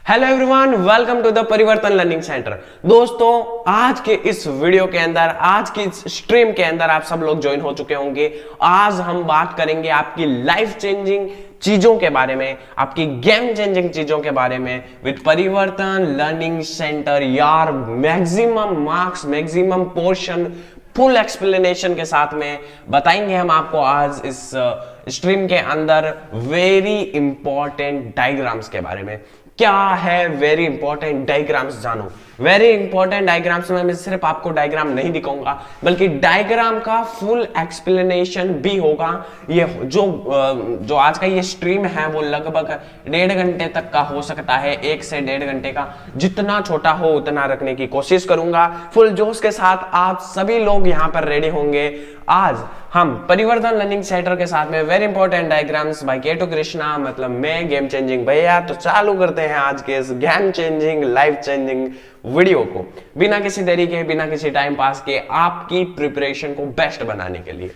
Hello everyone, welcome to the Parivartan learning centre. दोस्तों, आज के इस वीडियो के अंदर, आज की इस स्ट्रीम के अंदर आप सब लोग ज्वाइन हो चुके होंगे। आज हम बात करेंगे आपकी लाइफ चेंजिंग चीजों के बारे में, आपकी गेम चेंजिंग चीजों के बारे में विद परिवर्तन लर्निंग सेंटर। यार, maximum marks, maximum portion, full explanation के साथ में बताएंगे हम आपको आज इस स्ट्रीम के अंदर वेरी इंपॉर्टेंट डायग्राम्स के बारे में। क्या है वेरी इंपॉर्टेंट डायग्राम्स, जानो। वेरी इंपॉर्टेंट डायग्राम्स में मैं सिर्फ आपको डायग्राम नहीं दिखाऊंगा, बल्कि डायग्राम का फुल एक्सप्लेनेशन भी होगा। ये जो आज का ये स्ट्रीम है वो लगभग 1.5 घंटे तक का हो सकता है, 1 से 1.5 घंटे का। जितना छोटा हो उतना रखने की कोशिश करूंगा। फुल जोश के साथ आप सभी लोग यहाँ पर रेडी होंगे। आज हम परिवर्तन लर्निंग सेंटर के साथ में वेरी इंपॉर्टेंट डायग्राम्स बाय केटू कृष्णा, मतलब मैं गेम चेंजिंग भैया। तो चालू करते हैं आज के इस game changing life changing video को, बिना किसी देरी के, बिना किसी टाइम पास के, आपकी प्रिपरेशन को बेस्ट बनाने के लिए।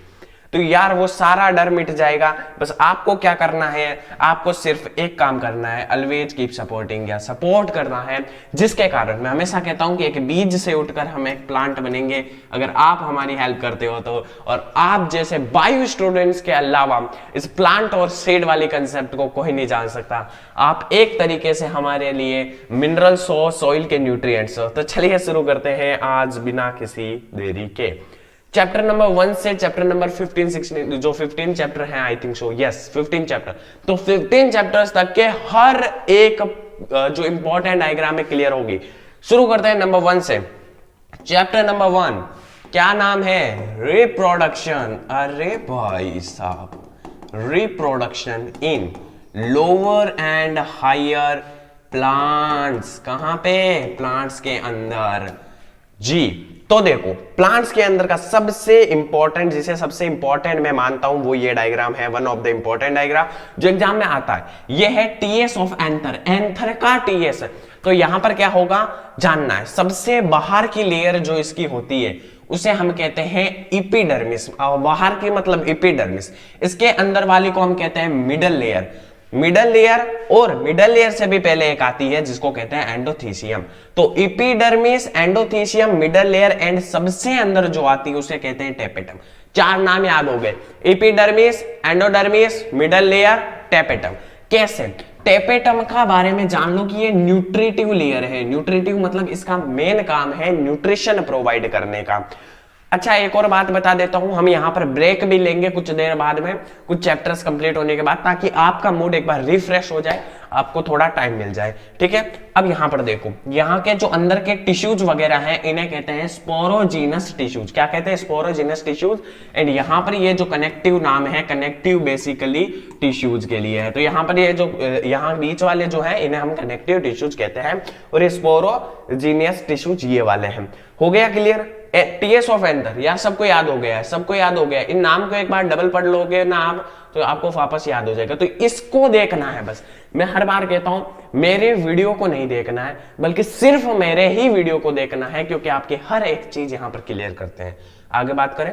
तो यार, वो सारा डर मिट जाएगा। बस आपको क्या करना है, आपको सिर्फ एक काम करना है, ऑलवेज कीप सपोर्टिंग, या सपोर्ट करना है। जिसके कारण मैं हमेशा कहता हूं कि एक बीज से उठकर हम एक प्लांट बनेंगे अगर आप हमारी हेल्प करते हो तो। और आप जैसे बायो स्टूडेंट्स के अलावा इस प्लांट और सीड वाली कंसेप्ट को कोई नहीं जान सकता। आप एक तरीके से हमारे लिए मिनरल्स हो, सॉइल के न्यूट्रिएंट्स हो। तो चलिए शुरू करते हैं आज बिना किसी देरी के। चैप्टर नंबर 1 से चैप्टर नंबर 15, 16, जो 15 चैप्टर हैं, I think so, yes 15 chapter. तो 15 चैप्टर्स तक के हर एक जो इंपॉर्टेंट डायग्राम है क्लियर होगी। शुरू करते हैं नंबर 1 से। चैप्टर नंबर 1, क्या नाम है? रिप्रोडक्शन। अरे भाई साहब, reproduction in lower and higher plants. कहां पे? प्लांट्स के अंदर जी। तो देखो, प्लांट्स के अंदर का सबसे इंपॉर्टेंट, जिसे सबसे इंपॉर्टेंट मैं मानता हूं, वो ये डायग्राम है। One of the important diagram जो एग्जाम में आता है, ये है टीएस ऑफ एंथर। एंथर का टीएस। तो यहां पर क्या होगा जानना है। सबसे बाहर की लेयर जो इसकी होती है उसे हम कहते हैं इपिडर्मिस। बाहर की मतलब इपिडर्मिस। इसके अंदर वाली को हम कहते हैं मिडल लेयर। मिडल लेयर, और मिडल लेयर से भी पहले एक आती है जिसको कहते हैं एंडोथीसियम। तो epidermis, endothecium, middle layer and सबसे अंदर जो आती है उसे कहते हैं टेपेटम। 4 नाम याद हो गए, epidermis, endodermis, middle layer, tapetum. कैसे? टेपेटम का बारे में जान लो कि ये न्यूट्रिटिव लेयर है। न्यूट्रिटिव मतलब इसका मेन काम है न्यूट्रिशन प्रोवाइड करने का। अच्छा, एक और बात बता देता हूं, हम यहां पर ब्रेक भी लेंगे कुछ देर बाद में, कुछ चैप्टर्स कंप्लीट होने के बाद, ताकि आपका मूड एक बार रिफ्रेश हो जाए, आपको थोड़ा टाइम मिल जाए। ठीक है, अब यहां पर देखो, यहां के जो अंदर के टिश्यूज वगैरह हैं इन्हें कहते हैं स्पोरोजीनस टिश्यूज। क्या कहते हैं? Sporogenous tissues. एंड यहां पर ये जो कनेक्टिव नाम है, कनेक्टिव बेसिकली टिश्यूज के लिए है। तो यहां पर ये जो यहां बीच वाले जो है इन्हें हम कनेक्टिव टिश्यूज कहते हैं, और ये स्पोरोजीनियस टिश्यूज ये वाले हैं। हो गया क्लियर? टीएस ऑफ एंथर, यार सबको याद हो गया है, सबको याद हो गया है। इन नाम को एक बार डबल पढ़ लोगे ना आप, तो आपको वापस याद हो जाएगा। तो इसको देखना है बस। मैं हर बार कहता हूं, मेरे वीडियो को नहीं देखना है, बल्कि सिर्फ मेरे ही वीडियो को देखना है, क्योंकि आपकी हर एक चीज यहां पर क्लियर करते हैं। आगे बात करें,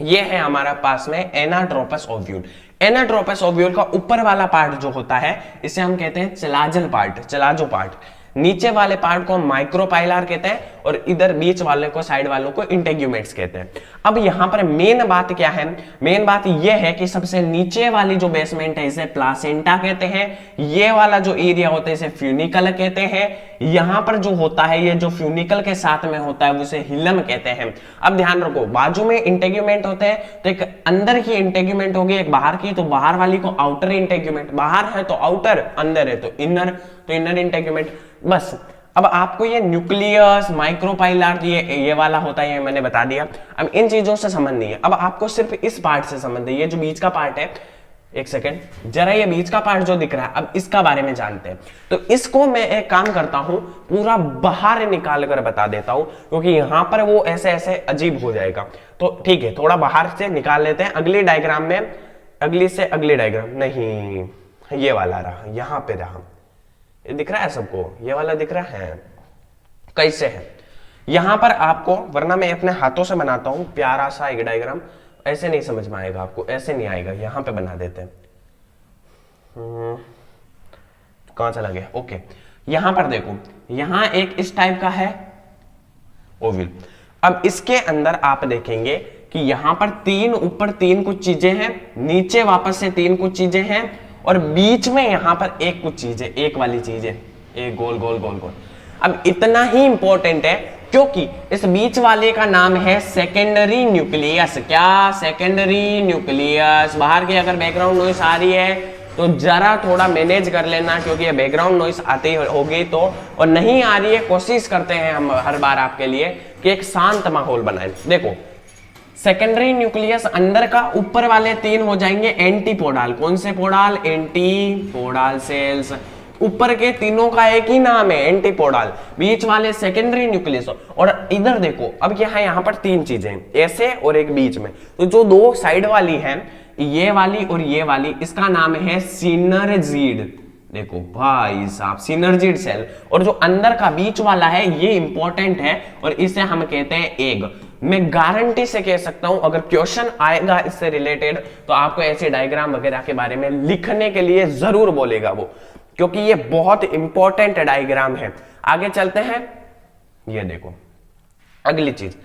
ये है हमारा पास में एनाट्रोपस ओव्यूल। एनाट्रोपस ओव्यूल का ऊपर वाला पार्ट जो होता है इसे हम कहते हैं चलाजल पार्ट, चलाजो पार्ट। नीचे वाले पार्ट को हम माइक्रोपाइलर कहते हैं, और इधर बीच वाले को, साइड वालों को इंटेग्यूमेंट्स कहते हैं। अब यहां पर मेन बात क्या है? मेन बात यह है कि सबसे नीचे वाली जो बेसमेंट है इसे प्लासेंटा कहते हैं। ये वाला जो एरिया होता है इसे फ्यूनिकल कहते हैं। यहां पर जो होता है, ये जो फ्यूनिकल के साथ में होता है उसे हिलम कहते हैं। अब ध्यान रखो, बाजू में इंटेग्यूमेंट होते हैं, तो एक अंदर की इंटेग्यूमेंट होगी, एक बाहर की। तो बाहर वाली को आउटर इंटेग्यूमेंट, बाहर है तो आउटर, अंदर है तो इनर इंटेग्यूमेंट। बस अब आपको ये न्यूक्लियस, माइक्रोपाइलर, ये वाला होता है, ये मैंने बता दिया। अब इन चीजों से संबंध नहीं है, अब आपको सिर्फ इस पार्ट से संबंध है। ये जो बीच का पार्ट है, एक सेकेंड, जरा ये बीच का पार्ट जो दिख रहा है, अब इसका बारे में जानते हैं। तो इसको मैं एक काम करता हूं, पूरा बाहर निकाल कर बता देता हूं, क्योंकि यहां पर वो ऐसे ऐसे अजीब हो जाएगा। तो ठीक है, थोड़ा बाहर से निकाल लेते हैं। अगली डायग्राम में, अगली से अगली डायग्राम नहीं, ये वाला रहा, यहां पे रहा। ये दिख रहा है सबको? ये वाला दिख रहा है? कैसे है? यहां पर आपको, वरना मैं अपने हाथों से बनाता हूं प्यारा सा एक डायग्राम, ऐसे नहीं समझ में आएगा आपको, ऐसे नहीं आएगा। यहां पे बना देते हैं। कहां चला गया? ओके, यहां पर देखो, यहां एक इस टाइप का है ओवल। अब इसके अंदर आप देखेंगे कि यहां पर तीन, ऊपर तीन कुछ चीजें हैं, नीचे वापस से तीन कुछ चीजें हैं, और बीच में यहां पर एक कुछ चीज है, एक वाली चीज है, एक गोल गोल गोल गोल। अब इतना ही इंपॉर्टेंट है क्योंकि इस बीच वाले का नाम है सेकेंडरी न्यूक्लियस। क्या? Secondary nucleus. बाहर की अगर बैकग्राउंड नॉइस आ रही है तो जरा थोड़ा मैनेज कर लेना, क्योंकि ये बैकग्राउंड नॉइस आती होगी तो, और नहीं आ रही है, कोशिश करते हैं हम हर बार आपके लिए कि एक शांत माहौल बनाएं। देखो, सेकेंडरी न्यूक्लियस अंदर का, ऊपर वाले तीन हो जाएंगे एंटीपोडाल। कौन से पोडाल? एंटीपोडाल सेल्स। ऊपर के तीनों का एक ही नाम है, एंटीपोडाल। बीच वाले सेकेंडरी न्यूक्लियस। और इधर देखो, अब क्या है, यहां पर तीन चीजें, ऐसे और एक बीच में। तो जो दो साइड वाली है, ये वाली और ये वाली, इसका नाम है सिनर्जिड। देखो भाई साहब, सिनर्जिड सेल। और जो अंदर का बीच वाला है, ये इंपॉर्टेंट है और इसे हम कहते हैं एग। मैं गारंटी से कह सकता हूं, अगर क्वेश्चन आएगा इससे रिलेटेड तो आपको ऐसे डायग्राम वगैरह के बारे में लिखने के लिए जरूर बोलेगा वो, क्योंकि ये बहुत इंपॉर्टेंट डायग्राम है। आगे चलते हैं, ये देखो अगली चीज।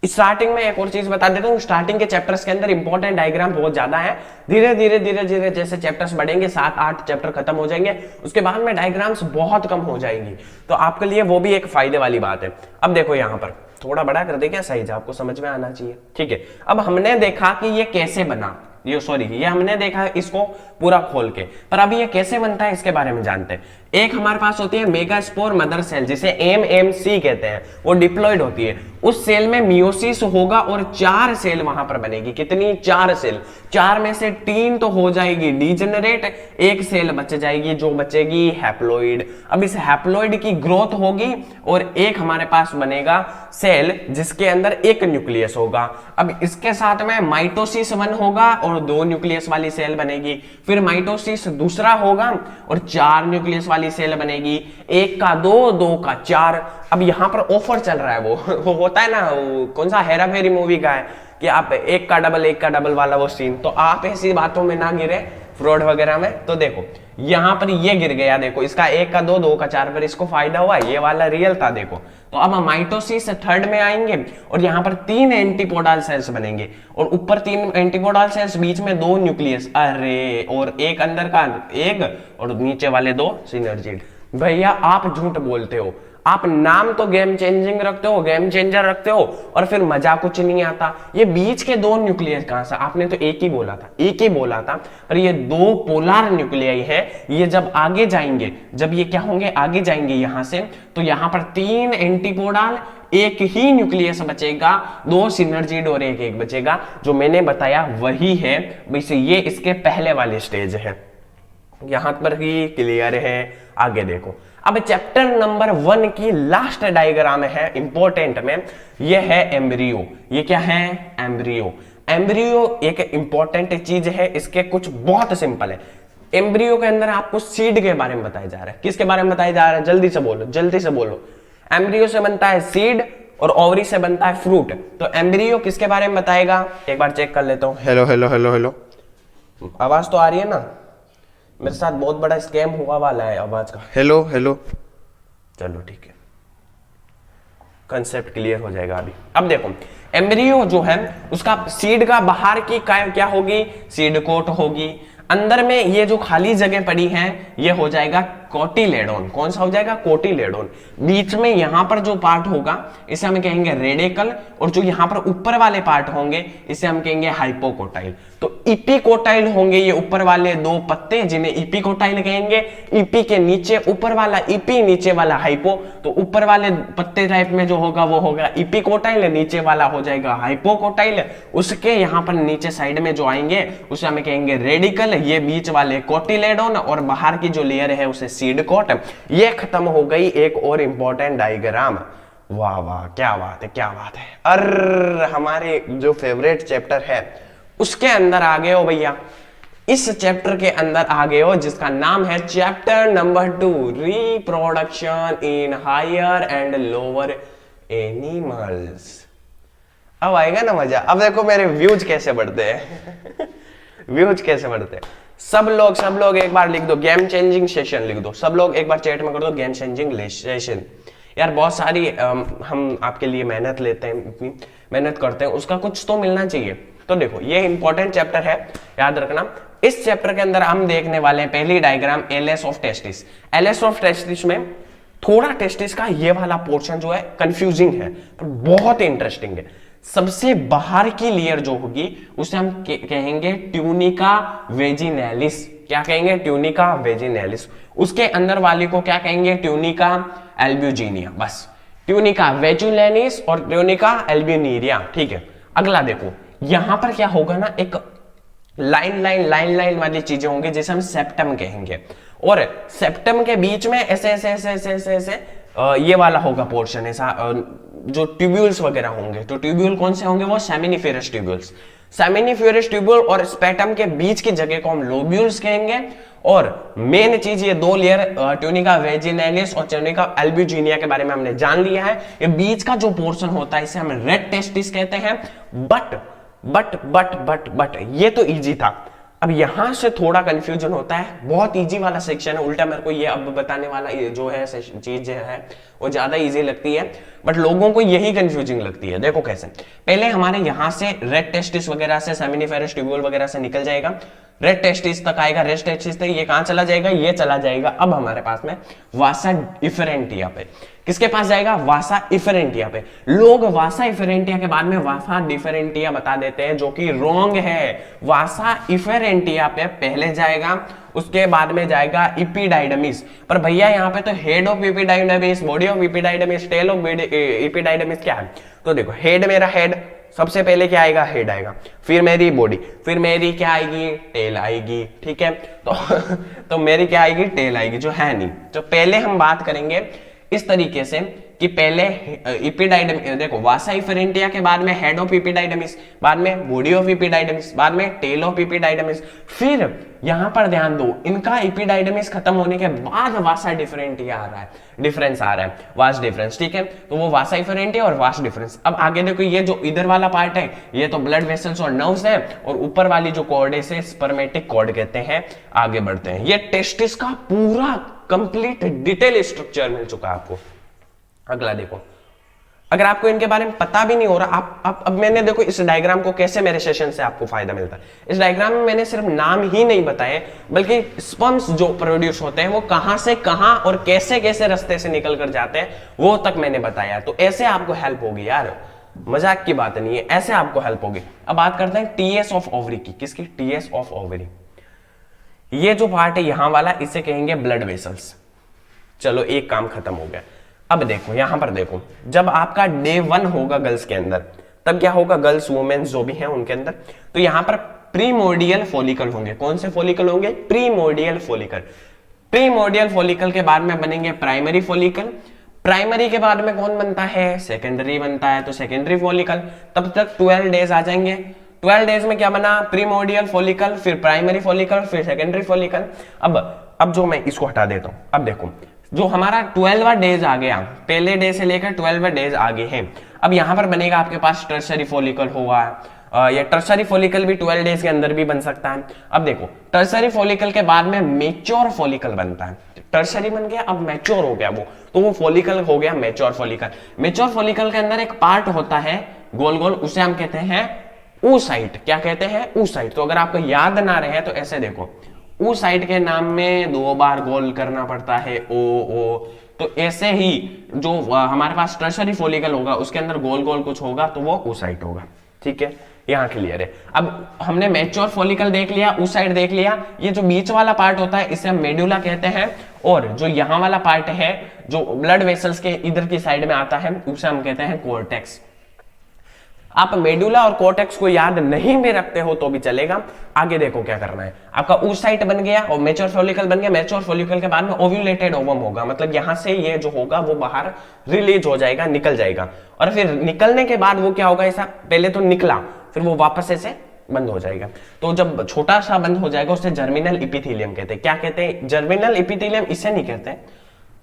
स्टार्टिंग में एक और चीज बता देता हूँ, स्टार्टिंग के चैप्टर्स के अंदर इंपॉर्टेंट डायग्राम बहुत ज्यादा है। धीरे धीरे धीरे धीरे जैसे चैप्टर्स बढ़ेंगे, 7-8 चैप्टर खत्म हो जाएंगे, उसके बाद में डायग्राम्स बहुत कम हो जाएंगी, तो आपके लिए वो भी एक फायदे वाली बात है। अब देखो, यहाँ पर थोड़ा बड़ा कर दे क्या साइज, आपको समझ में आना चाहिए, ठीक है। अब हमने देखा कि ये कैसे बना, ये हमने देखा इसको पूरा खोल के, पर अभी ये कैसे बनता है इसके बारे में जानते हैं। एक हमारे पास होती है मेगास्पोर मदर सेल, जिसे MMC कहते हैं, वो डिप्लॉयड होती है। उस सेल में मियोसिस होगा और 4 सेल वहां पर बनेगी। कितनी? 4 सेल। 4 में से 3 तो हो जाएगी डिजेनरेट, एक सेल बच जाएगी, जो बचेगी हैप्लॉइड। अब इस हैप्लॉइड की ग्रोथ होगी और एक हमारे पास बनेगा सेल जिसके अंदर एक न्यूक्लियस होगा। अब इसके साथ में माइटोसिस 1 होगा और 2 न्यूक्लियस वाली सेल बनेगी। फिर माइटोसिस दूसरा होगा और 4 न्यूक्लियस वाली सेल बनेगी। 1 का 2, 2 का 4। अब यहां पर ऑफर चल रहा है, वो होता है ना, वो कौन सा हेरा फेरी मूवी का है कि आप 1 का डबल वाला वो सीन, तो आप ऐसी बातों में ना गिरे, फ्रॉड वगैरह में। तो देखो यहां पर ये गिर गया, देखो इसका 1 का 2, 2 का 4 पर इसको फायदा हुआ, ये वाला रियल था। देखो तो अब हम माइटोसिस 3rd में आएंगे और यहां पर 3 एंटीपोडाल सेल्स बनेंगे और ऊपर 3 एंटीपोडाल सेल्स, बीच में 2 न्यूक्लियस, अरे, और एक अंदर का एग और नीचे वाले 2 सिनर्जिड। भैया आप झूठ बोलते हो, आप नाम तो गेम चेंजिंग रखते हो, गेम चेंजर रखते हो, और फिर मजा कुछ नहीं आता। ये बीच के 2 न्यूक्लियस कहां से? आपने तो एक ही बोला था, एक ही बोला था, पर ये 2 पोलर न्यूक्लियाई है। ये जब आगे जाएंगे, जब ये क्या होंगे, आगे जाएंगे यहां से, तो यहां पर 3 एंटीपोडाल, एक ही न्यूक्लियस बचेगा, 2 सिनर्जिड और एक एक बचेगा। जो मैंने बताया वही है, वैसे ये इसके पहले वाले स्टेज है। यहां पर ही क्लियर है। आगे देखो, अब चैप्टर नंबर 1 की लास्ट डायग्राम है इंपॉर्टेंट में, ये है एम्ब्रियो। ये क्या है? एम्ब्रियो। एम्ब्रियो एक इंपॉर्टेंट चीज है, इसके कुछ बहुत सिंपल है। एम्ब्रियो के अंदर आपको सीड के बारे में बताया जा रहा है। किसके बारे में बताया जा रहा है? जल्दी से बोलो, जल्दी से बोलो। एम्ब्रियो से बनता है सीड और ओवरी से बनता है फ्रूट। तो एम्ब्रियो किसके बारे में बताएगा? एक बार चेक कर लेता हूं। हेलो हेलो हेलो हेलो, आवाज तो आ रही है ना? मेरे साथ बहुत बड़ा स्कैम हुआ वाला है आवाज का। हेलो हेलो, चलो ठीक है, कंसेप्ट क्लियर हो जाएगा अभी। अब देखो, एम्ब्रियो जो है उसका सीड का बाहर की क्या होगी? सीड कोट होगी। अंदर में ये जो खाली जगह पड़ी है ये हो जाएगा कोटिलेडोन। कौन सा हो जाएगा? कोटिलेडोन। बीच में यहां पर जो पार्ट होगा इसे हम कहेंगे रेडिकल, और जो यहां पर ऊपर वाले पार्ट होंगे इसे हम कहेंगे हाइपोकोटाइल। तो इपीकोटाइल होंगे ये ऊपर वाले 2 पत्ते, जिन्हें इपीकोटाइल कहेंगे। इपी के नीचे ऊपर वाला इपी, नीचे वाला हाइपो। तो ऊपर वाले पत्ते टाइप में जो होगा वो होगा इपीकोटाइल, नीचे वाला हो जाएगा हाइपोकोटाइल। उसके यहां पर नीचे साइड में जो आएंगे उसे हम कहेंगे रेडिकल। ये बीच वाले कोटिलेडोन और बाहर की जो लेयर है उसे सीड कोट। ये खत्म हो गई एक और इंपॉर्टेंट डायग्राम। वाह वाह, क्या बात है, क्या बात है। और हमारे जो फेवरेट चैप्टर है उसके अंदर आ गए हो भैया। इस चैप्टर के अंदर आ गए हो जिसका नाम है chapter number 2, reproduction in higher and lower animals. अब आएगा ना मजा। अब देखो मेरे व्यूज कैसे बढ़ते हैं व्यूज कैसे बढ़ते हैं। सब लोग एक बार लिख दो गेम चेंजिंग सेशन लिख दो। सब लोग एक बार चैट में कर दो गेम चेंजिंग सेशन। यार बहुत सारी हम आपके लिए मेहनत लेते हैं, इतनी मेहनत करते हैं, उसका कुछ तो मिलना चाहिए। तो देखो ये इंपॉर्टेंट चैप्टर है, याद रखना। इस चैप्टर के अंदर हम देखने वाले हैं पहली diagram LS of testis. LS of testis में थोड़ा टेस्टिस का ये वाला पोर्शन जो है कंफ्यूजिंग है पर बहुत इंटरेस्टिंग है। सबसे बाहर की लेयर जो होगी उसे हम कहेंगे ट्यूनिका वेजिनैलिस। क्या कहेंगे? ट्यूनिका वेजिनैलिस। उसके अंदर वाली को क्या कहेंगे? Tunica albuginea. बस ट्यूनिका वेजिनैलिस और ट्यूनिका एल्ब्यूनिरिया। ठीक है, अगला देखो यहां पर क्या होगा ना, एक लाइन वाली चीजें होंगी जिसे हम सेप्टम कहेंगे, और सेप्टम के बीच में ऐसे ऐसे ऐसे ऐसे ऐसे ऐसे ये वाला होगा पोर्शन, ऐसा जो ट्यूब्यूल्स वगैरह होंगे। तो ट्यूब्यूल कौन से होंगे? वो सेमिनिफेरस ट्यूब्यूल्स। सेमिनिफेरस ट्यूब्यूल और स्पेटम के बीच की जगह को हम लोब्यूल्स कहेंगे। और मेन चीज ये दो लेयर ट्यूनिका वेजिनैलिस और ट्यूनिका एल्ब्यूजिनिया के बारे में हमने जान लिया है। ये बीच का जो पोर्शन होता है इसे हम रेड टेस्टिस कहते हैं। बट ये तो इजी था। अब यहां से थोड़ा कंफ्यूजन होता है, बहुत इजी वाला सेक्शन है। उल्टा मेरे को ये अब बताने वाला ये जो है चीज है वो ज्यादा इजी लगती है, बट लोगों को यही कंफ्यूजिंग लगती है। देखो कैसे, पहले हमारे यहां से रेड टेस्टिस वगैरह से सेमिनिफेरस ट्यूब्यूल वगैरह से निकल जाएगा, रेड टेस्टिस तक आएगा। रेड टेस्टिस तक ये कहां चला जाएगा? ये चला जाएगा अब हमारे पास में वासा डिफरेंटिया पे। किसके पास जाएगा? वासा इफेरेंटिया पे। लोग वासा इफेरेंटिया के बाद में वासा डिफरेंटिया बता देते हैं, जो कि रॉन्ग है। वासा इफेरेंटिया पे पहले जाएगा, उसके बाद में जाएगा इपिडाइडमिस। पर भैया यहाँ पे तो head of epididymis, body of epididymis, tail of epididymis क्या है? तो देखो हेड, मेरा हेड सबसे पहले क्या आएगा? हेड आएगा, फिर मेरी बॉडी, फिर मेरी क्या आएगी? टेल आएगी। ठीक है, तो मेरी क्या आएगी? टेल आएगी, जो है नहीं। तो पहले हम बात करेंगे इस तरीके से कि पहले इपिडाइडमिस, देखो वासा इफेरेंटिया के बाद में हेड ऑफ इपिडाइडमिस, बाद में बॉडी ऑफ इपिडाइडमिस, बाद में टेल ऑफ इपिडाइडमिस। फिर यहां पर ध्यान दो, इनका इपिडाइडमिस खत्म होने के बाद वासा डिफरेंटिया आ रहा है, डिफरेंस आ रहा है, वास डिफरेंस। ठीक है, तो वो वासा इफेरेंटिया और वास डिफरेंस। अब आगे देखो, ये जो इधर वाला पार्ट है ये तो ब्लड वेसल्स और नर्व्स है, और ऊपर वाली जो कॉर्ड है इसे स्पर्मेटिक कॉर्ड कहते हैं। आगे बढ़ते हैं, ये टेस्टिस का पूरा कंप्लीट डिटेल स्ट्रक्चर मिल चुका है आपको। अगला देखो, अगर आपको इनके बारे में पता भी नहीं हो रहा, आप अब मैंने देखो इस डायग्राम को कैसे मेरे सेशन से आपको फायदा मिलता है। इस डायग्राम में मैंने सिर्फ नाम ही नहीं बताए, बल्कि स्पर्म्स जो प्रोड्यूस होते हैं वो कहां से कहां और कैसे कैसे रास्ते से निकल कर जाते हैं वो तक मैंने बताया। तो ऐसे आपको हेल्प होगी यार, मजाक की बात नहीं है, ऐसे आपको हेल्प होगी। अब बात करते हैं टीएस ऑफ ओवरी की। किसकी? TS of ovary. ये जो पार्ट है यहां वाला, इसे कहेंगे ब्लड वेसल्स। चलो एक काम खत्म हो गया। अब देखो यहां पर देखो, जब आपका डे 1 होगा गर्ल्स के अंदर, तब क्या होगा? गर्ल्स वुमेन्स जो भी हैं उनके अंदर, तो यहां पर प्रीमोर्डियल फॉलिकल होंगे। कौन से फॉलिकल होंगे? Primordial follicle. प्रीमोर्डियल फॉलिकल के बाद में बनेंगे प्राइमरी फॉलिकल। प्राइमरी के बाद में कौन बनता है? सेकेंडरी बनता है, तो सेकेंडरी फॉलिकल। तब तक 12 डेज आ जाएंगे। 12 डेज में क्या बना? प्रीमोर्डियल फॉलिकल, फिर प्राइमरी फॉलिकल, फिर सेकेंडरी फॉलिकल। अब जो मैं इसको हटा देता हूं, अब देखो जो हमारा 12वां डेज आ गया, पहले डे से लेकर 12वां डेज आगे हैं। अब यहां पर बनेगा आपके पास टर्सरी फॉलिकल होगा। ये टर्सरी फॉलिकल भी 12 डेज के अंदर भी बन सकता है। अब देखो टर्सरी फॉलिकल के बाद में मैच्योर फॉलिकल बनता है। टर्सरी बन गया, अब मैच्योर हो गया वो, तो वो फॉलिकल हो गया मैच्योर फॉलिकल। मैच्योर फॉलिकल के अंदर एक पार्ट होता है गोल गोल, उसे हम कहते हैं oocyte। क्या कहते हैं? oocyte। तो अगर आपको याद ना रहे तो ऐसे देखो, oocyte के नाम में 2 बार गोल करना पड़ता है, ओ। तो ऐसे ही जो हमारे पास टर्सरी फॉलिकल होगा उसके अंदर गोल गोल कुछ होगा, तो वो oocyte होगा। ठीक है, यहाँ क्लियर है। अब हमने मैच्योर फॉलिकल देख लिया, oocyte देख लिया। ये जो बीच वाला पार्ट होता है इसे हम मेडुला कहते हैं, और जो यहाँ वाला पार्ट है जो ब्लड वेसल्स के इधर की साइड में आता है उसे हम कहते हैं कोर्टेक्स। आप मेडुला और कोर्टेक्स को याद नहीं भी रखते हो तो भी चलेगा। आगे देखो क्या करना है, आपका oocyte बन गया और मैच्योर फॉलिकल बन गया। मैच्योर फॉलिकल के बाद में ओव्यूलेटेड ओवम होगा, मतलब यहां से ये जो होगा वो बाहर रिलीज हो जाएगा, निकल जाएगा। और फिर निकलने के बाद वो क्या होगा? ऐसा पहले तो निकला, फिर वो वापस ऐसे बंद हो जाएगा। तो जब छोटा सा बंद हो जाएगा उसे जर्मिनल इपिथेलियम कहते हैं। क्या कहते हैं? जर्मिनल इपिथेलियम इसे नहीं कहते,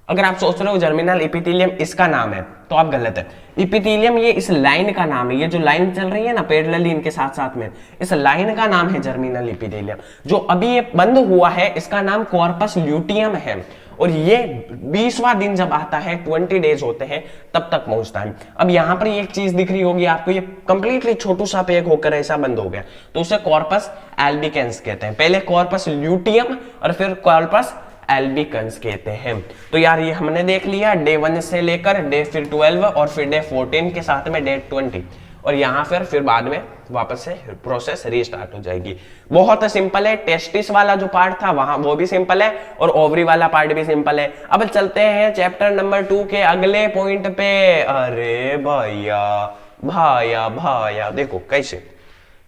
अगर आप सोच रहे हो जर्मिनल इपिथेलियम इसका नाम है तो आप गलत है। इपिथेलियम ये इस लाइन का नाम है, ये जो लाइन चल रही है ना पैरेलली इनके साथ साथ में, इस लाइन का नाम है जर्मिनल इपिथेलियम। जो अभी ये बंद हुआ है इसका नाम कॉर्पस ल्यूटियम है, और ये 20वां दिन जब आता है 20 डेज होते हैं तब तक पहुंचता है। अब यहां पर एक चीज दिख रही होगी आपको, ये कंप्लीटली छोटू सा पैक होकर ऐसा बंद हो गया, तो उसे कॉर्पस एल्बिकेंस कहते हैं। पहले कॉर्पस ल्यूटियम और फिर कॉर्पस एल्बिकन्स कहते हैं। तो यार ये हमने देख लिया डे 1 से लेकर डे फिर 12 और फिर डे 14 के साथ में डे 20, और यहाँ फिर बाद में वापस से प्रोसेस रीस्टार्ट हो जाएगी। बहुत सिंपल है। टेस्टिस वाला जो पार्ट था वहां वो भी सिंपल है और ओवरी वाला पार्ट भी सिंपल है। अब चलते हैं चैप्टर नंबर 2 के अगले पॉइंट पे। अरे भैया भाया भाया देखो कैसे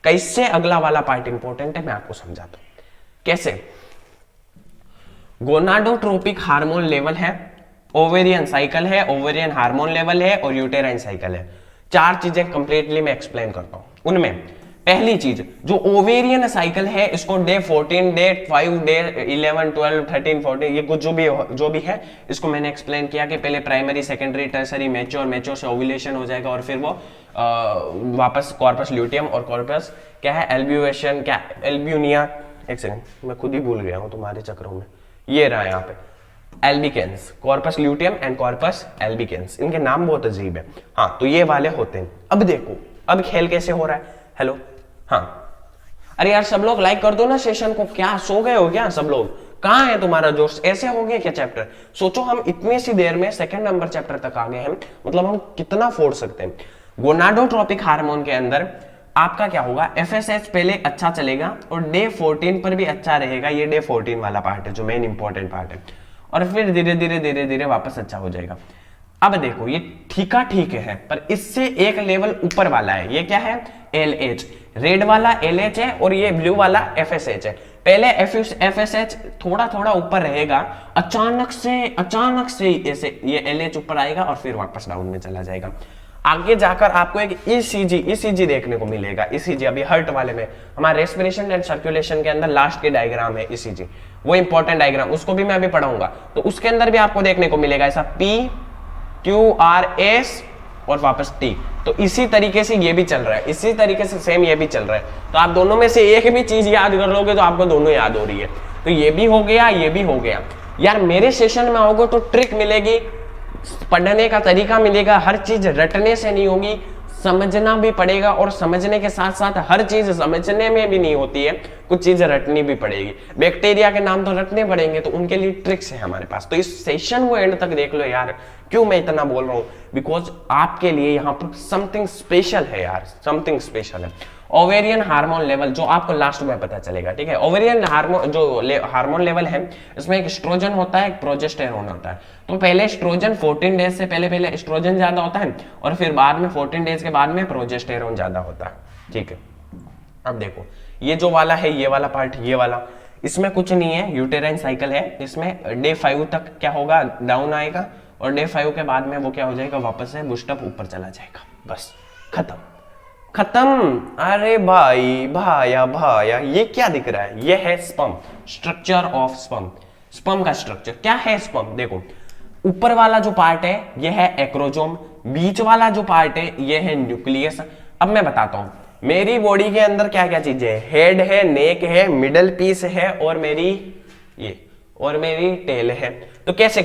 कैसे अगला वाला पार्ट इंपॉर्टेंट है, मैं आपको समझाता हूं कैसे। गोनाडोट्रोपिक हार्मोन लेवल है, ओवेरियन साइकिल है, ओवेरियन हार्मोन लेवल है और यूटेराइन साइकिल है। 4 चीजें कंप्लीटली मैं एक्सप्लेन करता हूं। उनमें पहली चीज जो ओवेरियन साइकिल है इसको डे 14, डे 5, डे 11, 12, 13, 14 ये कुछ जो भी है इसको मैंने एक्सप्लेन किया कि पहले primary, secondary, tertiary, mature, mature से ओव्यूलेशन हो जाएगा और फिर वो वापस कॉर्पस ल्यूटियम और कॉर्पस क्या है एल्ब्यूएशन, क्या एल्ब्यूनिया, एक सेकंड मैं खुद ही भूल गया हूं तुम्हारे चक्रों में, ये रहा यहाँ पे albicans, corpus luteum and corpus albicans, इनके नाम बहुत अजीब है। हाँ तो ये वाले होते हैं। अब देखो अब खेल कैसे हो रहा है। हेलो हाँ अरे यार सब लोग लाइक कर दो ना सेशन को। क्या सो गए हो क्या सब लोग? कहाँ है तुम्हारा जोश? ऐसे हो गए क्या चैप्टर? सोचो हम इतनी सी देर में सेकंड नंबर चैप्टर तक आ गए हैं, मतलब हम कितना फोड़ सकते हैं। गोनाडोट्रोपिक हार्मोन के अंदर आपका क्या होगा, एफएसएच पहले अच्छा चलेगा और डे 14 पर भी अच्छा रहेगा। ये डे 14 वाला पार्ट है जो मेन इंपॉर्टेंट पार्ट है, और फिर धीरे धीरे वापस अच्छा हो जाएगा। अब देखो ये ठीक है, पर इससे एक लेवल ऊपर वाला है। ये क्या है? LH, रेड वाला LH है और ये ब्लू वाला FSH है। पहले FSH थोड़ा ऊपर रहेगा, अचानक से ऐसे ये LH ऊपर आएगा और फिर वापस डाउन में चला जाएगा। आगे जाकर आपको एक ECG देखने को मिलेगा। ECG अभी हार्ट वाले में, हमारे रेस्पिरेशन एंड सर्कुलेशन के अंदर लास्ट के डायग्राम है ECG, वो इंपॉर्टेंट डायग्राम, उसको भी मैं अभी पढ़ाऊंगा। तो उसके अंदर भी आपको देखने को मिलेगा ऐसा PQRS और वापस T। तो इसी तरीके से ये भी चल रहा है, इसी तरीके से सेम ये भी चल रहा है। तो आप दोनों में से एक भी चीज याद कर लोगे तो आपको दोनों याद हो रही है। तो ये भी हो गया, ये भी हो गया। यार मेरे सेशन में आओगे तो ट्रिक मिलेगी, पढ़ने का तरीका मिलेगा, हर चीज रटने से नहीं होगी, समझना भी पड़ेगा। और समझने के साथ साथ हर चीज समझने में भी नहीं होती है, कुछ चीजें रटनी भी पड़ेगी। बैक्टीरिया के नाम तो रटने पड़ेंगे, तो उनके लिए ट्रिक्स है हमारे पास। तो इस सेशन को एंड तक देख लो यार। क्यों मैं इतना बोल रहा हूं? बिकॉज आपके लिए यहाँ पर समथिंग स्पेशल है यार, समथिंग स्पेशल है। ओवेरियन हार्मोन लेवल जो आपको लास्ट में पता चलेगा, ठीक है। ओवेरियन हार्मोन जो हार्मोन लेवल है, इसमें एक एस्ट्रोजन होता है, एक प्रोजेस्टेरोन होता है। तो पहले एस्ट्रोजन 14 डेज से पहले एस्ट्रोजन ज्यादा होता है और फिर बाद में 14 डेज के बाद में प्रोजेस्टेरोन ज्यादा होता है, ठीक है। अब देखो ये जो वाला है, ये वाला पार्ट, ये वाला, इसमें कुछ नहीं है, यूटेराइन साइकिल है। इसमें डे 5 तक क्या होगा, डाउन आएगा और डे 5 के बाद में वो क्या हो जाएगा, वापस से बूस्टअप ऊपर चला जाएगा, बस खत्म। अरे भाई भाया ये क्या दिख रहा है? ये है sperm, structure of sperm. Sperm का स्ट्रक्चर क्या है? स्पर्म देखो, ऊपर वाला जो पार्ट है ये है एक्रोजोम, बीच वाला जो पार्ट है ये है न्यूक्लियस। अब मैं बताता हूं मेरी बॉडी के अंदर क्या क्या चीजें है। हेड है, नेक है, मिडल पीस है और मेरी टेल है। तो कैसे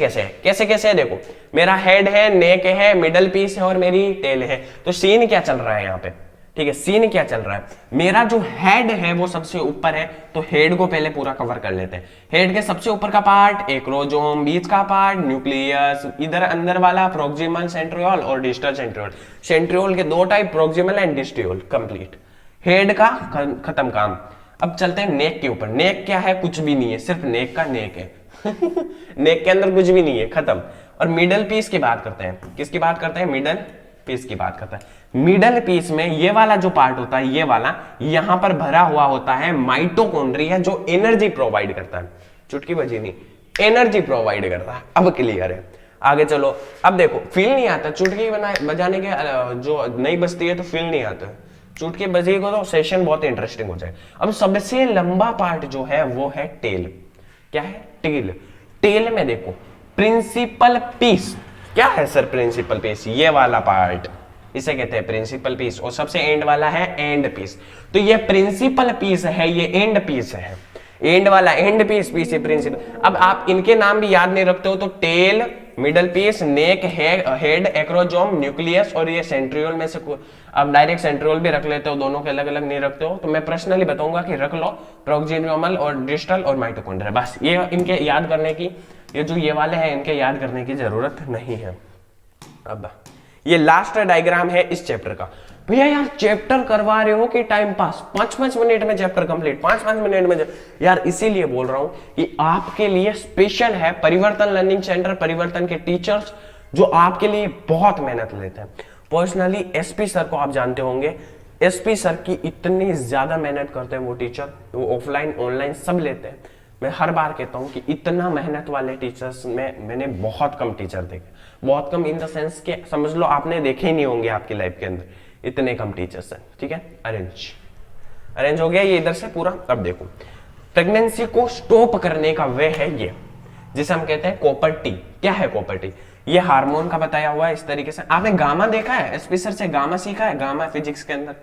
है देखो, मेरा हेड है, नेक है, मिडल पीस है और मेरी टेल है। तो सीन क्या चल रहा है यहाँ पे, ठीक है। सीन क्या चल रहा है, मेरा जो हेड है वो सबसे ऊपर है, तो हेड को पहले पूरा कवर कर लेते हैं। हेड के सबसे ऊपर का पार्ट एक्रोजोम, बीच का पार्ट न्यूक्लियस, इधर अंदर वाला प्रोक्सिमल सेंट्रियोल और डिस्टल सेंट्रियोल। सेंट्रियोल के 2 type, proximal and distal. Complete head का खत्म काम। अब चलते हैं नेक के ऊपर। नेक क्या है? कुछ भी नहीं है, सिर्फ नेक का नेक है नेक के अंदर कुछ भी नहीं है, खत्म। और मिडल पीस की बात करते हैं, किसकी बात करते हैं? मिडल पीस की बात करता है। मिडल पीस में ये वाला जो पार्ट होता है, ये वाला यहां पर भरा हुआ होता है माइटोकॉन्ड्रिया, जो एनर्जी प्रोवाइड करता है। चुटकी बजी नहीं, एनर्जी प्रोवाइड करता है। अब क्लियर है, आगे चलो। अब देखो फील नहीं आता चुटकी बजाने के, जो नहीं बजती है तो फील नहीं आता। चुटकी बजेगा तो सेशन बहुत इंटरेस्टिंग हो जाए। अब सबसे लंबा पार्ट जो है वो है टेल। क्या है? टेल। टेल में देखो प्रिंसिपल पीस। क्या है सर प्रिंसिपल पीस? ये वाला पार्ट, इसे कहते हैं प्रिंसिपल पीस, और सबसे एंड वाला है एंड पीस। तो ये प्रिंसिपल पीस है, ये एंड पीस है। एंड वाला एंड पीस, पीस प्रिंसिपल। अब आप इनके नाम भी याद नहीं रखते हो तो टेल, मिडल पीस, नेक, हेड, एक्रोजोम, न्यूक्लियस और ये सेंट्रियोल में से आप डायरेक्ट सेंट्रियोल भी रख लेते हो, दोनों के अलग अलग नहीं रखते हो तो मैं पर्सनली बताऊंगा कि रख लो प्रोक्सियोमल और डिस्टल और माइटोकॉन्ड्रिया। बस ये इनके याद करने की, ये जो ये वाले हैं इनके याद करने की जरूरत नहीं है। अब ये लास्ट डायग्राम है इस चैप्टर का। भैया यार चैप्टर करवा रहे हो कि टाइम पास? 5-5 मिनट में चैप्टर कंप्लीट, 5-5 मिनट में यार इसीलिए बोल रहा हूं कि आपके लिए स्पेशल है परिवर्तन लर्निंग सेंटर, परिवर्तन के टीचर्स जो आपके लिए बहुत मेहनत लेते हैं। पर्सनली एसपी सर को आप जानते होंगे, एसपी सर की इतनी ज्यादा मेहनत करते हैं वो टीचर, वो ऑफलाइन ऑनलाइन सब लेते हैं। मैं हर बार कहता हूं कि इतना मेहनत वाले टीचर्स में मैंने बहुत कम टीचर देखे, बहुत कम इन द सेंस के समझ लो आपने देखे ही नहीं होंगे आपकी लाइफ के अंदर, इतने कम टीचर्स हैं। ठीक है, अरेंज हो गया ये इधर से पूरा। अब देखो प्रेगनेंसी को स्टॉप करने का वे है ये, जिसे हम कहते हैं कॉपर टी। क्या है कॉपर टी? ये हार्मोन का बताया हुआ है इस तरीके से। आपने गामा देखा है? एसपी सर से गामा सीखा है? गामा फिजिक्स के अंदर,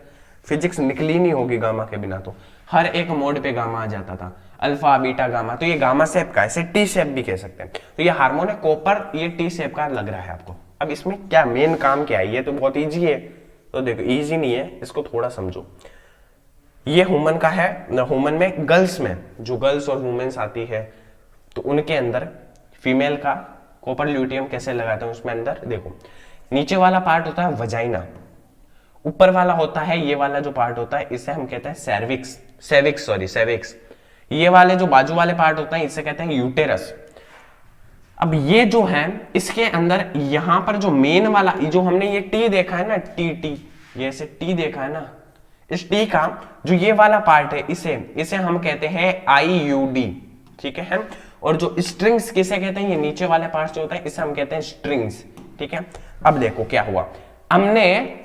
फिजिक्स निकली नहीं होगी गामा के बिना, तो हर एक मोड पे गामा आ जाता था, अल्फा बीटा गामा। तो ये गामा शेप का, इसे टी शेप भी कह सकते हैं। तो ये हार्मोन है कॉपर, ये टी शेप का लग रहा है आपको। अब इसमें क्या मेन काम क्या है? ये तो बहुत ईजी है, तो देखो इजी नहीं है, इसको थोड़ा समझो। ये ह्यूमन का है, ह्यूमन में गर्ल्स में जो गर्ल्स और वुमेन्स आती है तो उनके अंदर फीमेल का कॉपर ल्यूटियम कैसे लगाते हैं उसमें अंदर देखो, नीचे वाला पार्ट होता है वजाइना, ऊपर वाला होता है ये वाला जो पार्ट होता है इसे हम कहते हैं सेविक्स। ये वाले जो बाजू वाले पार्ट होता है इसे कहते हैं यूटेरस। अब ये जो है इसके अंदर यहां पर जो मेन वाला, जो हमने ये टी देखा है ना, टी ये ऐसे टी देखा है ना, इस टी का जो ये वाला पार्ट है इसे हम कहते हैं आईयूडी। ठीक है, और जो स्ट्रिंग्स किसे कहते हैं? ये नीचे वाले पार्ट जो होता है इसे हम कहते हैं स्ट्रिंग्स। ठीक है, अब देखो क्या हुआ, हमने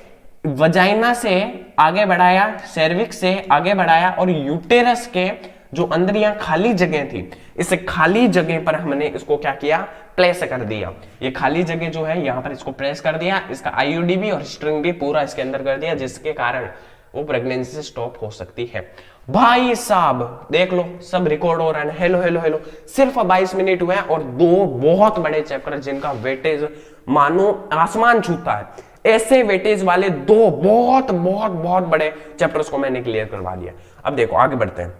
वजाइना से आगे बढ़ाया, सर्विक्स से आगे बढ़ाया और यूटेरस के जो अंदर यहां खाली जगह थी, इस खाली जगह पर हमने इसको क्या किया? प्लेस कर दिया। ये खाली जगह जो है यहां पर इसको प्रेस कर दिया, इसका आईयूडी भी और स्ट्रिंग भी पूरा इसके अंदर कर दिया, जिसके कारण वो प्रेगनेंसी स्टॉप हो सकती है। भाई साहब देख लो सब रिकॉर्ड हो रहा है। हेलो हेलो हेलो, सिर्फ 22 मिनट हुए और 2 बहुत बड़े चैप्टर जिनका वेटेज मानो आसमान छूता है, ऐसे वेटेज वाले 2 बहुत बहुत बहुत बड़े चैप्टर्स को मैंने क्लियर करवा दिया। अब देखो आगे बढ़ते हैं।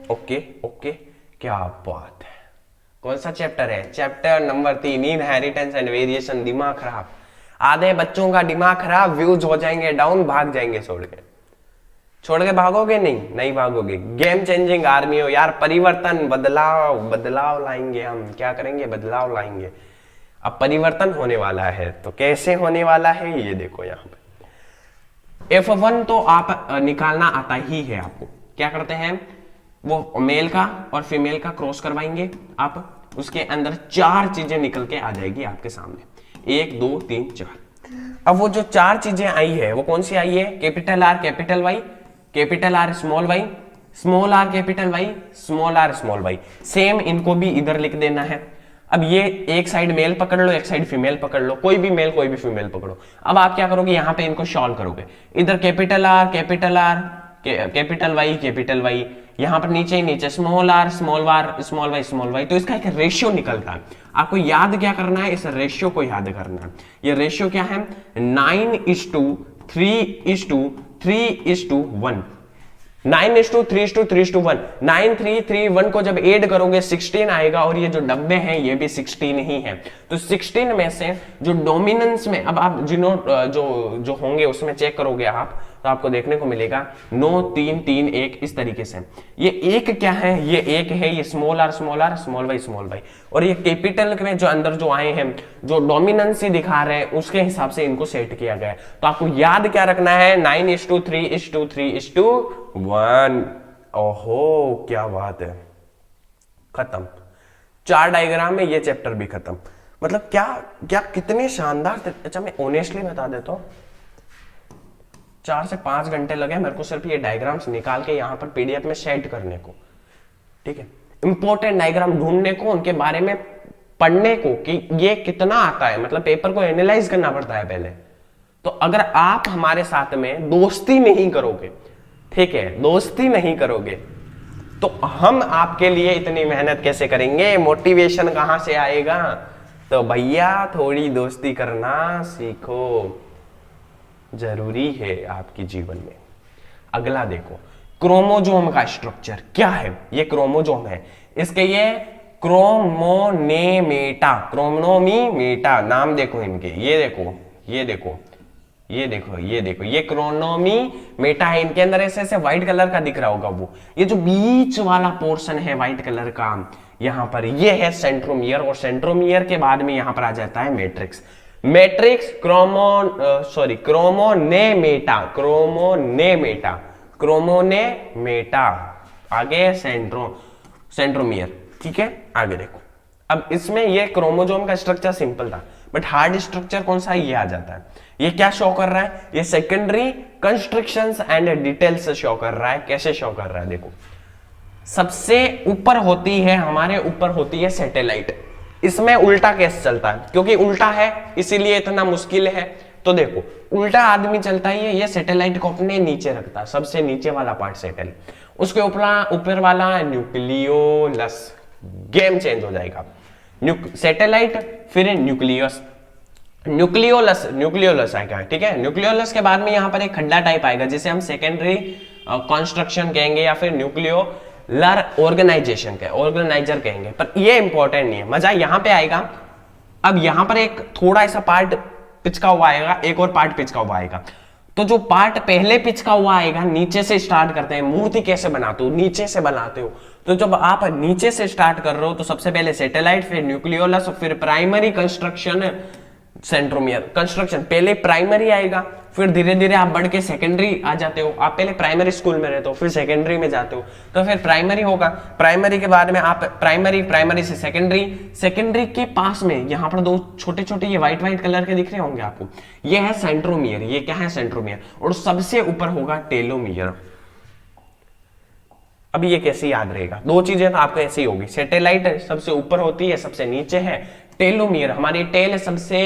ओके, क्या बात है। कौन सा चैप्टर है? Chapter number 3, inheritance and variation. दिमाग खराब, आधे बच्चों का दिमाग खराब, व्यूज हो जाएंगे डाउन, भाग जाएंगे छोड़ के भागोगे? नहीं भागोगे। गेम चेंजिंग आर्मी हो यार, परिवर्तन, बदलाव लाएंगे हम। क्या करेंगे? बदलाव लाएंगे। अब परिवर्तन होने वाला है, तो कैसे होने वाला है ये देखो यहाँ पे। F1 तो आप निकालना आता ही है आपको। क्या करते हैं? वो मेल का और फीमेल का क्रॉस करवाएंगे आप, उसके अंदर 4 चीजें निकल के आ जाएगी आपके सामने, 1 2 3 4। अब वो जो 4 चीजें आई है वो कौन सी आई है? Capital R capital Y, capital R small Y, small R capital Y, small R small Y. Same इनको भी इधर लिख देना है। अब ये एक साइड मेल पकड़ लो, एक साइड फीमेल पकड़ लो, कोई भी मेल कोई भी फीमेल पकड़ो। अब आप क्या करोगे? यहाँ पे इनको सॉल्व करोगे। इधर कैपिटल आर कैपिटल वाई, यहाँ पर नीचे स्मॉल आर स्मॉल वाई। तो इसका एक रेशियो निकलता है। आपको याद क्या करना है? इस रेशियो को याद करना है। ये रेशियो क्या है? 9:3:1, 9:3:1। 9 3 3 1 को जब ऐड करोगे 16 आएगा, और ये जो डब्बे हैं ये भी 16 ही है। तो 16 में से जो डोमिनेंस में, अब आप जो होंगे उसमें चेक करोगे आप, तो आपको देखने को मिलेगा 9 3 3 1 इस तरीके से। ये एक क्या है? ये एक है, ये स्मॉल आर स्मॉल वाई। और ये कैपिटल में जो अंदर जो आए हैं, जो डोमिनेंसी दिखा रहे हैं, उसके हिसाब से इनको सेट किया गया है। तो आपको याद क्या रखना है? 9:3:1। ओहो क्या बात है, खत्म। 4 डायग्राम में ये चैप्टर भी खत्म। मतलब क्या कितने शानदार। अच्छा मैं ऑनेस्टली बता देता हूं, 4 से 5 घंटे लगे मेरे को सिर्फ ये डायग्राम्स निकाल के यहाँ पर पीडीएफ में सेट करने को। ठीक है, इंपॉर्टेंट डायग्राम ढूंढने को, उनके बारे में पढ़ने को कि ये कितना आता है, मतलब पेपर को एनालाइज करना पड़ता है पहले। तो अगर आप हमारे साथ में दोस्ती नहीं करोगे, ठीक है, दोस्ती नहीं करोगे, तो हम आपके लिए इतनी मेहनत कैसे करेंगे, मोटिवेशन कहां से आएगा। तो भैया थोड़ी दोस्ती करना सीखो, जरूरी है आपके जीवन में। अगला देखो, क्रोमोजोम का स्ट्रक्चर क्या है। ये क्रोमोजोम है, इसके ये क्रोमोनेमेटा, क्रोमोमीमेटा नाम देखो इनके, ये देखो, ये देखो, ये देखो, ये देखो, ये क्रोनोमीमेटा है। इनके अंदर ऐसे ऐसे व्हाइट कलर का दिख रहा होगा वो, ये जो बीच वाला पोर्शन है व्हाइट कलर का, यहां पर ये है सेंट्रोमियर, और सेंट्रोमियर के बाद में यहां पर आ जाता है मैट्रिक्स। मैट्रिक्स क्रोमोनेमेटा, क्रोमोनेमेटा, क्रोमोनेमेटा, आगे सेंट्रोमियर, ठीक है। आगे देखो, अब इसमें ये क्रोमोजोम का स्ट्रक्चर सिंपल था, बट हार्ड स्ट्रक्चर कौन सा है, ये आ जाता है। ये क्या शो कर रहा है, ये secondary constructions and details show कर रहा है। कैसे शो कर रहा है देखो, सबसे ऊपर होती है, हमारे ऊपर होती है सैटेलाइट। इसमें उल्टा केस चलता है, क्योंकि उल्टा है इसीलिए इतना मुश्किल है। तो देखो, उल्टा आदमी चलता है, ये सैटेलाइट को अपने नीचे रखता है, सबसे नीचे वाला पार्ट सैटेलाइट, उसके ऊपर वाला न्यूक्लियोलस, गेम चेंज हो जाएगा। सैटेलाइट फिर न्यूक्लियस, न्यूक्लियोलस आएगा, ठीक है। न्यूक्लियोलस के बाद में यहां पर एक खड्डा टाइप आएगा, जिसे हम सेकेंडरी कंस्ट्रक्शन कहेंगे या फिर न्यूक्लियोलर ऑर्गेनाइजर कहेंगे, पर ये इंपॉर्टेंट नहीं है, मजा यहां पे आएगा। अब यहां पर एक थोड़ा ऐसा पार्ट पिचका हुआ आएगा, एक और पार्ट पिचका हुआ आएगा। तो जो पार्ट पहले पिचका हुआ आएगा, नीचे से स्टार्ट करते हैं। मूर्ति कैसे बनाते हो, नीचे से बनाते हो। तो जब आप नीचे से स्टार्ट कर रहे हो, तो सबसे पहले सैटेलाइट, फिर न्यूक्लियोलस, फिर प्राइमरी कंस्ट्रक्शन, सेंट्रोमियर कंस्ट्रक्शन। पहले प्राइमरी आएगा, फिर धीरे धीरे आप बढ़ के सेकेंडरी आ जाते हो। आप पहले प्राइमरी स्कूल में रहते हो, फिर सेकेंडरी में जाते हो, तो फिर प्राइमरी होगा। प्राइमरी के बाद में आप प्राइमरी से सेकेंडरी, सेकेंडरी के पास में यहाँ पर दो छोटे छोटे ये व्हाइट व्हाइट कलर के दिख रहे होंगे आपको, ये है सेंट्रोमियर। ये क्या है, सेंट्रोमियर। और सबसे ऊपर होगा टेलोमियर। अब ये कैसे याद रहेगा, दो चीजें तो आपको ऐसी होगी, सैटेलाइट सबसे ऊपर होती है, सबसे नीचे है टेलोमियर। हमारी टेल सबसे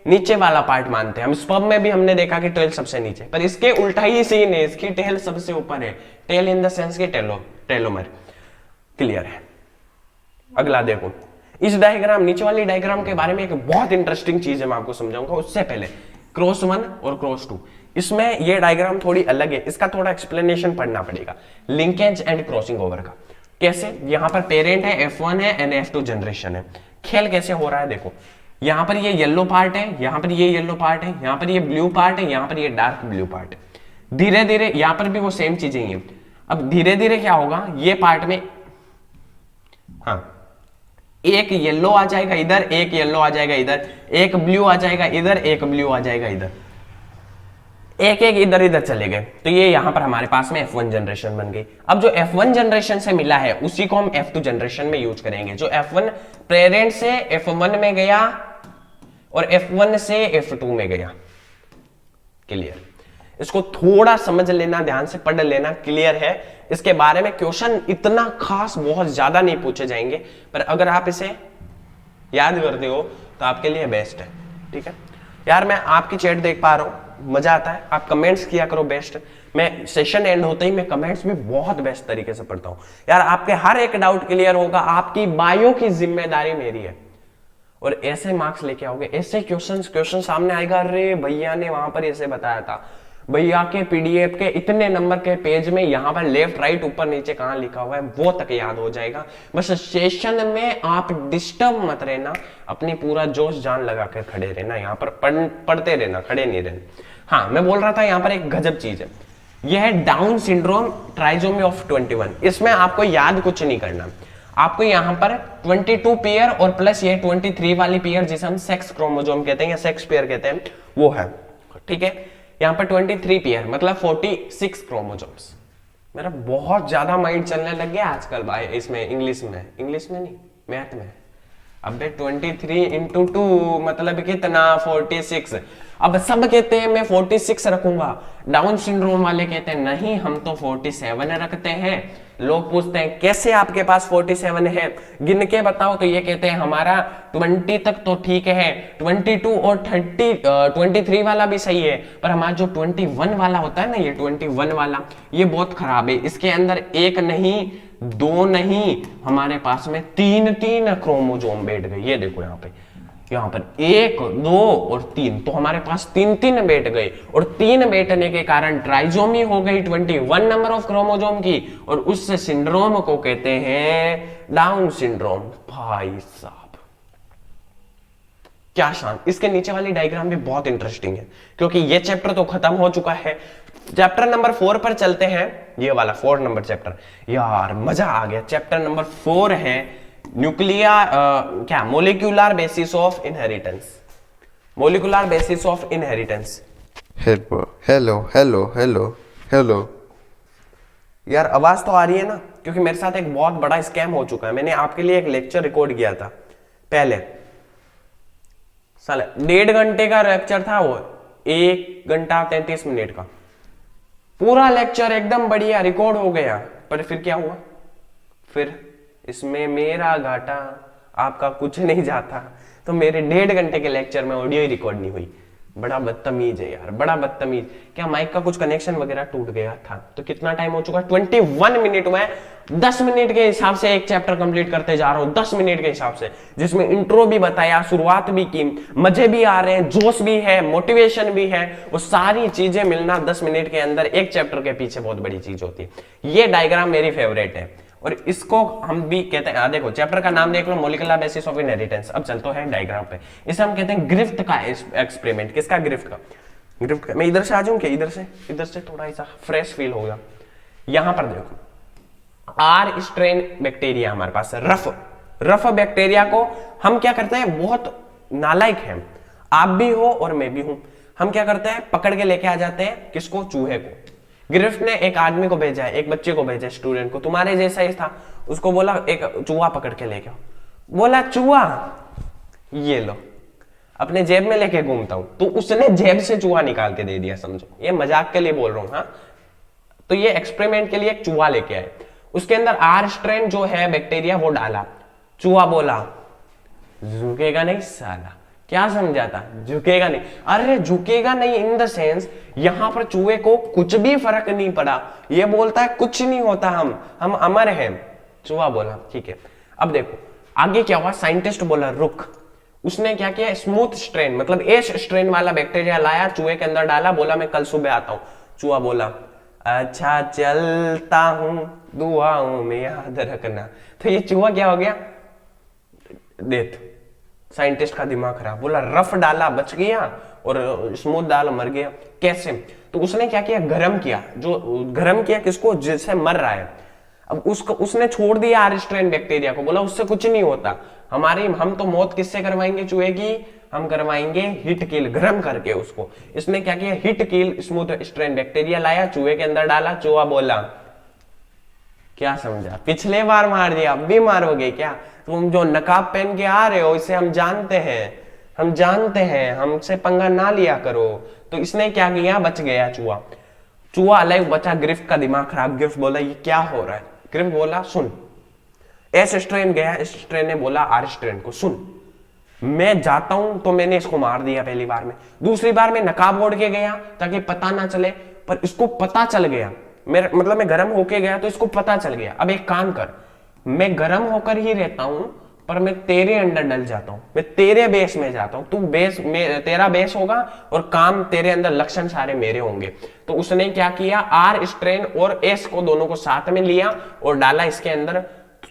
नीचे वाला पार्ट मानते हैं हम। स्पर्म में भी हमने देखा कि टेल सबसे नीचे, पर इसके उल्टा ही सीन है, इसकी टेल सबसे ऊपर है। टेल इन द सेंस की टेलोमर। क्लियर है। अगला देखो, इस डायग्राम, नीचे वाली डायग्राम के बारे में एक बहुत इंटरेस्टिंग चीज है, मैं आपको समझाऊंगा। उससे पहले क्रॉस 1 और क्रॉस 2, इसमें ये डायग्राम थोड़ी अलग है, इसका थोड़ा एक्सप्लेनेशन पढ़ना पड़ेगा। लिंकेज एंड क्रॉसिंग ओवर का कैसे, यहां पर पेरेंट है, F1 है एंड F2 जनरेशन है। खेल कैसे हो रहा है देखो, यहां पर ये येलो पार्ट है, यहां पर ये येलो पार्ट है, यहां पर ये ब्लू पार्ट है, यहां पर ये डार्क ब्लू पार्ट है। धीरे धीरे यहां पर भी वो सेम चीजें ही हैं। अब धीरे धीरे क्या होगा, ये पार्ट में, हाँ, एक येलो आ जाएगा इधर, एक येलो आ जाएगा इधर, एक ब्लू आ जाएगा इधर, एक ब्लू आ जाएगा इधर, एक एक इधर इधर चले गए। तो ये यहां पर हमारे पास में F1 जनरेशन बन गई। अब जो F1 जनरेशन से मिला है, उसी को हम F2 जनरेशन में यूज करेंगे। जो F1 पेरेंट से F1 में गया और F1 से F2 में गया। क्लियर। इसको थोड़ा समझ लेना, ध्यान से पढ़ लेना। क्लियर है। इसके बारे में क्वेश्चन इतना खास बहुत ज्यादा नहीं पूछे जाएंगे, पर अगर आप इसे याद करते हो तो आपके लिए बेस्ट है। ठीक है यार, मैं आपकी चैट देख पा रहा हूं, मजा आता है। आप कमेंट्स किया करो बेस्ट। मैं सेशन एंड होते ही मैं कमेंट्स भी बहुत बेस्ट तरीके से पढ़ता हूं यार। आपके हर एक डाउट क्लियर होगा, आपकी बायो की जिम्मेदारी मेरी है। और ऐसे मार्क्स लेके आओगे, ऐसे क्वेश्चन सामने आएगा, अरे भैया ने वहां पर ऐसे बताया था, भैया के पीडीएफ के इतने नंबर के पेज में यहाँ पर लेफ्ट राइट ऊपर नीचे कहाँ लिखा हुआ है वो तक याद हो जाएगा। बस सेशन में आप डिस्टर्ब मत रहना, अपनी पूरा जोश जान लगा कर खड़े रहना, यहाँ पर पढ़ते रहना, खड़े नहीं रहना। हाँ, मैं बोल रहा था यहाँ पर एक गजब चीज है, यह है डाउन सिंड्रोम ट्राइजोमी ऑफ 21। इसमें आपको याद कुछ नहीं करना, आपको यहाँ पर 22 पेयर और प्लस ये 23 वाली पेयर जिसे हम सेक्स क्रोमोजोम कहते हैं या सेक्स पेयर कहते हैं वो है। ठीक है, यहाँ पर 23 पेयर मतलब 46 क्रोमोजोम्स। मेरा बहुत ज्यादा माइंड चलने लग गया आजकल भाई, इसमें इंग्लिश में नहीं, मैथ में। अबे 23 इंटू 2 मतलब कितना 46। अब सब कहते हैं मैं 46 रखूंगा, डाउन सिंड्रोम वाले कहते हैं नहीं हम तो 47 रखते हैं। लोग पूछते हैं कैसे आपके पास 47 है, गिन के बताओ, तो ये कहते हैं हमारा 20 तक तो ठीक है, 22 और 23 वाला भी सही है, पर हमारा जो 21 वाला होता है ना, ये 21 वाला ये बहुत खराब है। इसके अंदर एक नहीं, दो नहीं, हमारे पास में तीन क्रोमोसोम बैठ गए। ये देखो यहाँ पर 1, 2 और 3, तो हमारे पास 3 बैठ गए, और 3 बैठने के कारण ट्राइजोमी हो गई 21 नंबर ऑफ क्रोमोसोम की, और उस सिंड्रोम को कहते हैं डाउन सिंड्रोम। भाई साहब क्या शान। इसके नीचे वाली डायग्राम भी बहुत इंटरेस्टिंग है, क्योंकि ये चैप्टर तो खत्म हो चुका है। चैप्टर नंबर 4 पर चलते हैं, ये वाला 4 नंबर चैप्टर। यार मजा आ गया। चैप्टर नंबर 4 है molecular basis of inheritance. Molecular basis of inheritance. Hello hello hello hello hello. यार आवाज तो आ रही है ना, क्योंकि मेरे साथ एक बहुत बड़ा स्कैम हो चुका है। मैंने आपके लिए एक लेक्चर रिकॉर्ड किया था पहले, साले 1.5 घंटे का लेक्चर था वो, 1 घंटा 33 मिनट का पूरा लेक्चर एकदम बढ़िया रिकॉर्ड हो गया। पर फिर क्या हुआ, फिर इसमें मेरा घाटा, आपका कुछ नहीं जाता। तो मेरे 1.5 घंटे के लेक्चर में ऑडियो ही रिकॉर्ड नहीं हुई। बड़ा बदतमीज है यार, बड़ा बदतमीज। क्या माइक का कुछ कनेक्शन वगैरह टूट गया था? तो कितना टाइम हो चुका? 21 मिनट में 10 मिनट के हिसाब से एक चैप्टर कंप्लीट करते जा रहा हूं, 10 मिनट के हिसाब से, जिसमें इंट्रो भी बताया, शुरुआत भी की, मजे भी आ रहे हैं, जोश भी है, मोटिवेशन भी है। वो सारी चीजें मिलना 10 मिनट के अंदर एक चैप्टर के पीछे बहुत बड़ी चीज होती है। ये डायग्राम मेरी फेवरेट है, और इसको हम भी कहते हैं, देखो चैप्टर का नाम देख लो, मोलिकुलर बेसिस ऑफ इनहेरिटेंस। अब चलते हैं डायग्राम पे। इसे हम कहते हैं ग्रिफ्ट का एक्सपेरिमेंट। किसका? ग्रिफ्ट का। ग्रिफ्ट का। मैं इधर से आ जाऊं क्या? इधर से थोड़ा सा फ्रेश फील होगा। यहां पर देखो, आर स्ट्रेन बैक्टीरिया हमारे पास है, रफ बैक्टीरिया को हम क्या करते हैं, बहुत नालायक हैं, आप भी हो और मैं भी हूं। हम क्या करते हैं, पकड़ के लेके आ जाते हैं किसको? चूहे को। ग्रिफ्ट ने एक आदमी को भेजा है, एक बच्चे को भेजा, स्टूडेंट को, तुम्हारे जैसा ही था। उसको बोला एक चूहा पकड़ के लेके आओ। बोला चूहा ये लो, अपने जेब में लेके घूमता हूं। तो उसने जेब से चूहा निकाल के दे दिया, समझो। ये मजाक के लिए बोल रहा हूं, हाँ। तो ये एक्सपेरिमेंट के लिए एक चूहा लेके आए, उसके अंदर आर स्ट्रेन जो है बैक्टीरिया वो डाला। चूहा बोला झुकेगा नहीं साला। क्या समझा था? झुकेगा नहीं। अरे झुकेगा नहीं इन द सेंस, यहां पर चूहे को कुछ भी फर्क नहीं पड़ा। ये बोलता है कुछ नहीं होता, हम अमर हैं। चूहा बोला ठीक है। अब देखो आगे क्या हुआ, साइंटिस्ट बोला रुक। उसने क्या किया, स्मूथ स्ट्रेन मतलब एश स्ट्रेन वाला बैक्टीरिया लाया, चूहे के अंदर डाला, बोला मैं कल सुबह आता हूं। चूहा बोला अच्छा चलता हूं, दुआओं में याद रखना। तो ये चूहा क्या हो गया, डेथ। साइंटिस्ट का दिमाग खराब, बोला रफ डाला बच गया और स्मूथ डाला मर गया। कैसे? तो उसने क्या किया, गरम किया किसको? जिससे मर रहा है। अब उसने छोड़ दिया आर स्ट्रेन बैक्टीरिया को, बोला उससे कुछ नहीं होता। हम तो मौत किससे करवाएंगे चूहे की? हम करवाएंगे हिट किल, गरम करके उसको। इसने क्या किया, heat kill smooth strain bacteria लाया, चूहे के अंदर डाला। चूहा बोला क्या समझा, पिछले बार मार दिया अब भी मारोगे क्या? तुम जो नकाब पहन के आ रहे हो इसे हम जानते हैं, हमसे पंगा ना लिया करो। तो इसने क्या किया, बच गया चूहा अलग बचा। ग्रिफ्ट का दिमाग खराब, ग्रिफ्ट बोला ये क्या हो रहा है? ग्रिफ्ट बोला सुन, एस स्ट्रेन गया, एस स्ट्रेन ने बोला आर स्ट्रेन को सुन, मैं जाता हूं। तो मैंने इसको मार दिया पहली बार में। दूसरी बार में नकाब ओढ़ के गया ताकि पता ना चले, पर इसको पता चल गया। मतलब मैं गर्म होके गया तो इसको पता चल गया। अब एक काम कर, मैं गर्म होकर ही रहता हूं, पर मैं तेरे अंदर डल जाता हूं, मैं तेरे बेस में जाता हूं। तू बेस में, तेरा बेस होगा और काम तेरे अंदर, लक्षण सारे मेरे होंगे। तो उसने क्या किया, आर स्ट्रेन और एस को दोनों को साथ में लिया और डाला इसके अंदर।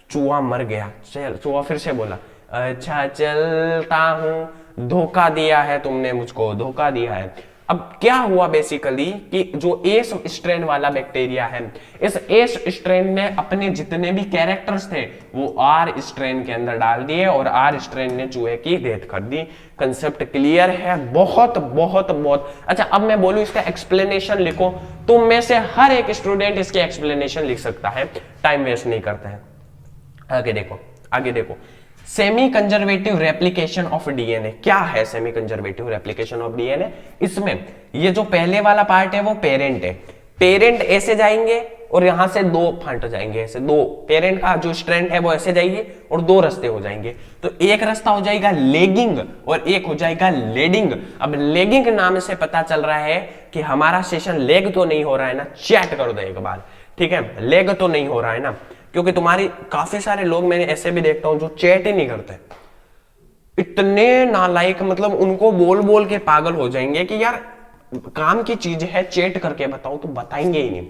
चूहा मर गया। चूहा फिर से बोला अच्छा चलता हूं, धोखा दिया है तुमने मुझको, धोखा दिया है। अब क्या हुआ बेसिकली कि जो एस स्ट्रेन वाला बैक्टीरिया है, इस एस स्ट्रेन ने अपने जितने भी कैरेक्टर्स थे वो आर स्ट्रेन के अंदर डाल दिए और आर स्ट्रेन ने चूहे की डेथ कर दी। कंसेप्ट क्लियर है? बहुत बहुत बहुत अच्छा। अब मैं बोलूं इसका एक्सप्लेनेशन लिखो, तुम में से हर एक स्टूडेंट इसके एक्सप्लेनेशन लिख सकता है, टाइम वेस्ट नहीं करते हैं। आगे देखो semi conservative replication of DNA. क्या है semi conservative replication of DNA? इसमें ये जो पहले वाला पार्ट है वो पेरेंट है। पेरेंट ए से जाएंगे, और यहां से दो फंट जाएंगे, ऐसे दो पेरेंट का जो स्ट्रैंड है वो ऐसे जाएगी और दो रास्ते हो जाएंगे। तो एक रास्ता हो जाएगा लेगिंग और एक हो जाएगा लेडिंग। अब लेगिंग नाम से पता चल रहा है कि हमारा सेशन लेग तो नहीं हो रहा है ना, चैट कर दो एक बार, ठीक है, लेग तो नहीं हो रहा है ना, क्योंकि तुम्हारी काफी सारे लोग मैंने ऐसे भी देखता हूं जो चैट ही नहीं करते, इतने नालायक, मतलब उनको बोल बोल के पागल हो जाएंगे कि यार काम की चीज है चैट करके बताओ, तो बताएंगे ही नहीं।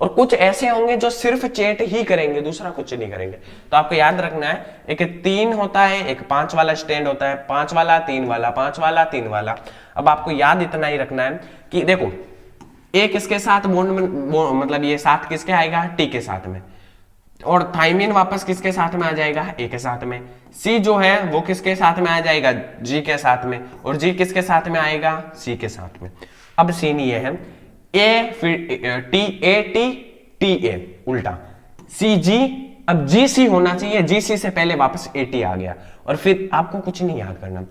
और कुछ ऐसे होंगे जो सिर्फ चैट ही करेंगे, दूसरा कुछ नहीं करेंगे। तो आपको याद रखना है, एक 3 होता है, एक 5 वाला स्टैंड होता है, 5 वाला 3 वाला, 5 वाला 3 वाला। अब आपको याद इतना ही रखना है कि देखो एक इसके साथ बॉन्ड मतलब ये साथ किसके आएगा, टी के साथ में, और थाइमिन वापस किसके साथ में आ जाएगा, ए के साथ में। सी जो है वो किसके साथ में आ जाएगा, जी के साथ में, और जी किसके साथ में आएगा, सी के साथ में। अब सीन ये है ए फिर टी ए टी टी ए उल्टा, सी जी, अब जी सी होना चाहिए, जी सी से पहले वापस ए टी आ गया। और फिर आपको कुछ नहीं याद करना,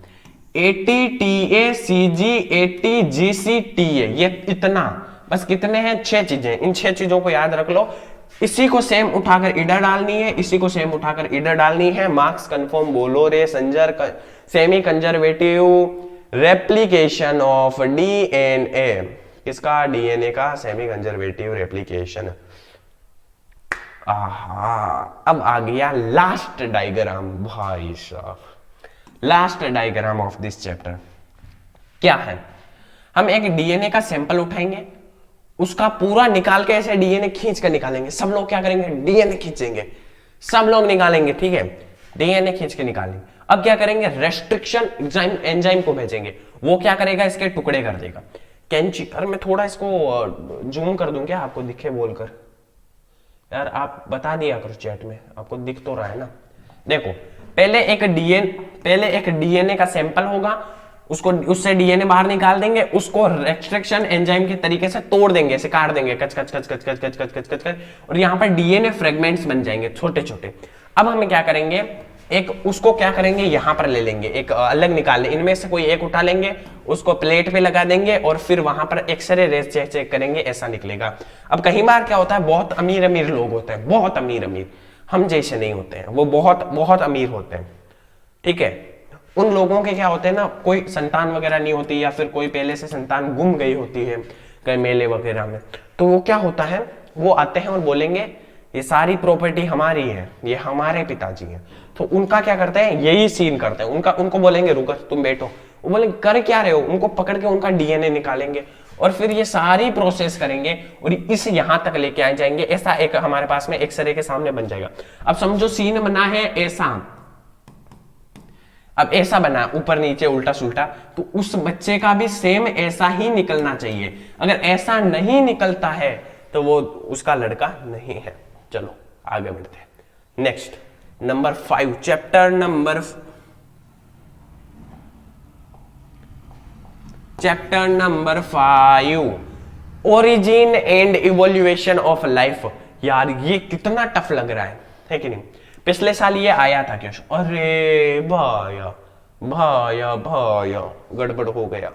A T T A C G A T G C T A, ये इतना बस, कितने हैं, 6 चीजें। इन 6 चीजों को याद रख लो। इसी को सेम उठाकर इधर डालनी है, इसी को सेम उठाकर इधर डालनी है। मार्क्स कंफर्म बोलो रे Sanjar, semi conservative replication of DNA, किसका, डीएनए का सेमी कंजर्वेटिव रेप्लिकेशन। अब आ गया लास्ट डायग्राम भाई साहब, last diagram of this chapter क्या है। हम एक डीएनए का सैंपल उठाएंगे, उसका पूरा निकाल के ऐसे डीएनए खींच कर निकालेंगे। सब लोग क्या करेंगे, डीएनए खींचेंगे, सब लोग निकालेंगे, ठीक है, डीएनए खींच के निकालेंगे। अब क्या करेंगे, रेस्ट्रिक्शन एंजाइम को भेजेंगे, वो क्या करेगा, इसके टुकड़े कर देगा। कैंची, अरे मैं थोड़ा इसको जूम कर दूं क्या, आपको दिखे बोलकर, यार आप बता दिया करो चैट में, आपको दिख तो रहा है ना। देखो पहले एक डीएनए का सैंपल होगा, उसको उससे डीएनए बाहर निकाल देंगे, उसको रेस्ट्रिक्शन एंजाइम के तरीके से तोड़ देंगे, ऐसे काट देंगे, कच कच कच कच कच कच कच कच कच कच, और यहाँ पर डीएनए फ्रेगमेंट्स बन जाएंगे छोटे छोटे। अब हम क्या करेंगे, एक उसको क्या करेंगे, यहाँ पर ले लेंगे, एक अलग निकाल लें, इनमें से कोई एक उठा लेंगे, उसको प्लेट पे लगा देंगे और फिर वहां पर एक्सरे रेस चेक करेंगे, ऐसा निकलेगा। अब कई बार क्या होता है, बहुत अमीर अमीर लोग होते हैं, बहुत अमीर अमीर, हम जैसे नहीं होते हैं, वो बहुत बहुत अमीर होते हैं, ठीक है। उन लोगों के क्या होते हैं ना, कोई संतान वगैरह नहीं होती, या फिर कोई पहले से संतान गुम गई होती है कई मेले वगैरह में, तो वो क्या होता है, वो आते हैं और बोलेंगे ये सारी प्रॉपर्टी हमारी है, ये हमारे पिताजी हैं। तो उनका क्या करते हैं, यही सीन करते हैं, उनको बोलेंगे रुको तुम बैठो, वो बोलेंगे कर क्या रहे हो, उनको पकड़ के उनका डीएनए निकालेंगे और फिर ये सारी प्रोसेस करेंगे और इस यहां तक लेके आ जाएंगे। ऐसा एक हमारे पास में एक्सरे के सामने बन जाएगा। अब समझो सीन बना है ऐसा, अब ऐसा बना ऊपर नीचे उल्टा सुल्टा, तो उस बच्चे का भी सेम ऐसा ही निकलना चाहिए। अगर ऐसा नहीं निकलता है तो वो उसका लड़का नहीं है। चलो आगे बढ़ते हैं। Next number 5, chapter number 5, origin and evolution of life. यार ये कितना टफ लग रहा है कि नहीं। पिछले साल ये आया था क्वेश्चन, अरे भाया भाया भाया गड़बड़ हो गया।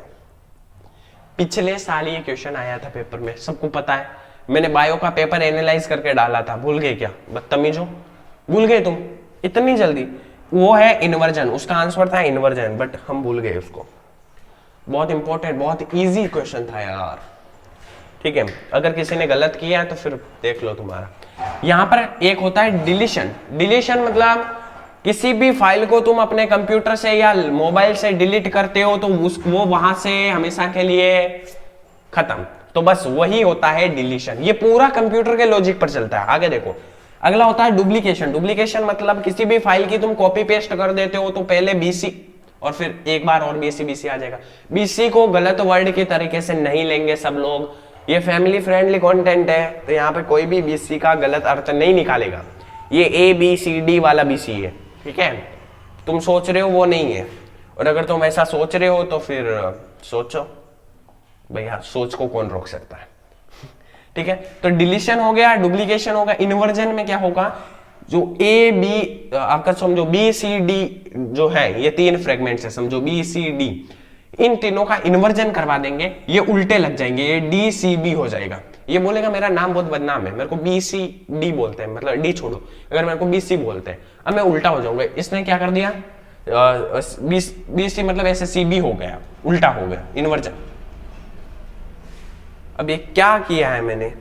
पिछले साल ये क्वेश्चन आया था पेपर में, सबको पता है। मैंने बायो का पेपर एनालाइज करके डाला था, भूल गए क्या, बदतमीजो, भूल गए तुम इतनी जल्दी। वो है इन्वर्जन, उसका आंसर था इन्वर्जन, बट हम भूल गए उसको। बहुत इंपॉर्टेंट, बहुत इजी क्वेश्चन था यार, ठीक है। अगर किसी ने गलत किया है तो फिर देख लो तुम्हारा। यहां पर एक होता है डिलीशन। डिलीशन मतलब किसी भी फाइल को तुम अपने कंप्यूटर से या मोबाइल से डिलीट करते हो तो वो वहां से हमेशा के लिए खत्म, तो बस वही होता है डिलीशन। ये पूरा कंप्यूटर के लॉजिक पर चलता है। आगे देखो, अगला होता है डुप्लीकेशन। डुप्लीकेशन मतलब किसी भी फाइल की तुम कॉपी पेस्ट कर देते हो तो पहले बीसी और फिर एक बार और बीसी आ जाएगा। बीसी को गलत वर्ड के तरीके से नहीं लेंगे सब लोग, ये फैमिली फ्रेंडली कंटेंट है, तो यहाँ पे कोई भी बीसी का गलत अर्थ नहीं निकालेगा। ये ABCD वाला बीसी है, ठीक है। तुम सोच रहे हो वो नहीं है, और अगर तुम ऐसा सोच रहे हो तो फिर सोचो भैया, सोच को कौन रोक सकता है, ठीक है। तो डिलीशन हो गया, डुप्लीकेशन होगा। इन्वर्जन में क्या होगा, जो AB आपका समझो BCD जो है, ये 3 फ्रेगमेंट्स है, समझो BCD, इन तीनों का इन्वर्जन करवा देंगे, ये उल्टे लग जाएंगे, ये DCB हो जाएगा। ये बोलेगा मेरा नाम बहुत बदनाम है, मेरे को BCD बोलते हैं, मतलब डी छोड़ो, अगर मेरे को BC बोलते हैं, अब मैं उल्टा हो जाऊंगा। इसने क्या कर दिया, BC मतलब ऐसे CB हो गया, उल्टा हो गया, इन्वर्जन। अब ये क्या किया है मैंने,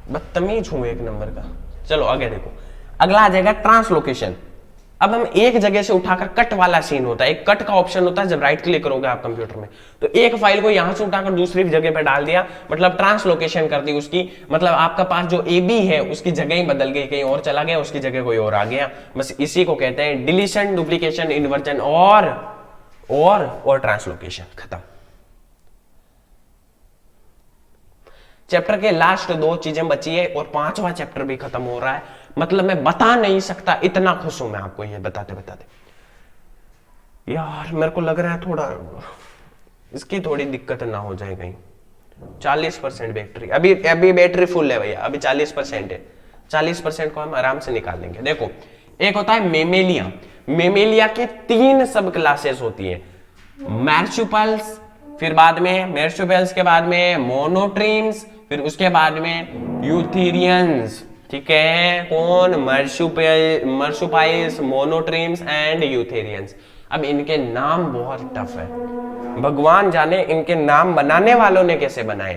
बदतमीज हूं एक नंबर का। चलो आगे देखो, अगला आ जाएगा ट्रांसलोकेशन। अब हम एक जगह से उठाकर कट वाला सीन होता है, एक कट का ऑप्शन होता है जब राइट क्लिक करोगे आप कंप्यूटर में, तो एक फाइल को यहां से उठाकर दूसरी जगह पे डाल दिया, मतलब ट्रांसलोकेशन कर दी उसकी, मतलब आपका पास जो AB है उसकी जगह ही बदल गई, कहीं और चला गया, उसकी जगह कोई और आ गया। बस इसी को कहते हैं डिलीशन, डुप्लीकेशन, इन्वर्जन और ट्रांसलोकेशन। खत्म। चैप्टर के लास्ट 2 चीजें बची है और 5वां चैप्टर भी खत्म हो रहा है, मतलब मैं बता नहीं सकता, इतना खुश हूं मैं आपको ये बताते बताते। यार मेरे को लग रहा है थोड़ा इसकी थोड़ी दिक्कत ना हो जाए कहीं। 40% बैटरी, अभी बैटरी फुल है भैया, अभी 40% है। 40% को हम आराम से निकाल लेंगे। देखो, एक होता है मेमेलिया। मेमेलिया के 3 सब क्लासेस होती है, मैर्सुपियल्स, फिर बाद में मैर्सुपियल्स के बाद में मोनोट्रीम्स, फिर उसके बाद में यूथेरियंस। ठीक है, कौन, मर्सुपाइल्स, मोनोट्रीम्स एंड यूथेरियंस। अब इनके नाम बहुत टफ है, भगवान जाने इनके नाम बनाने वालों ने कैसे बनाए।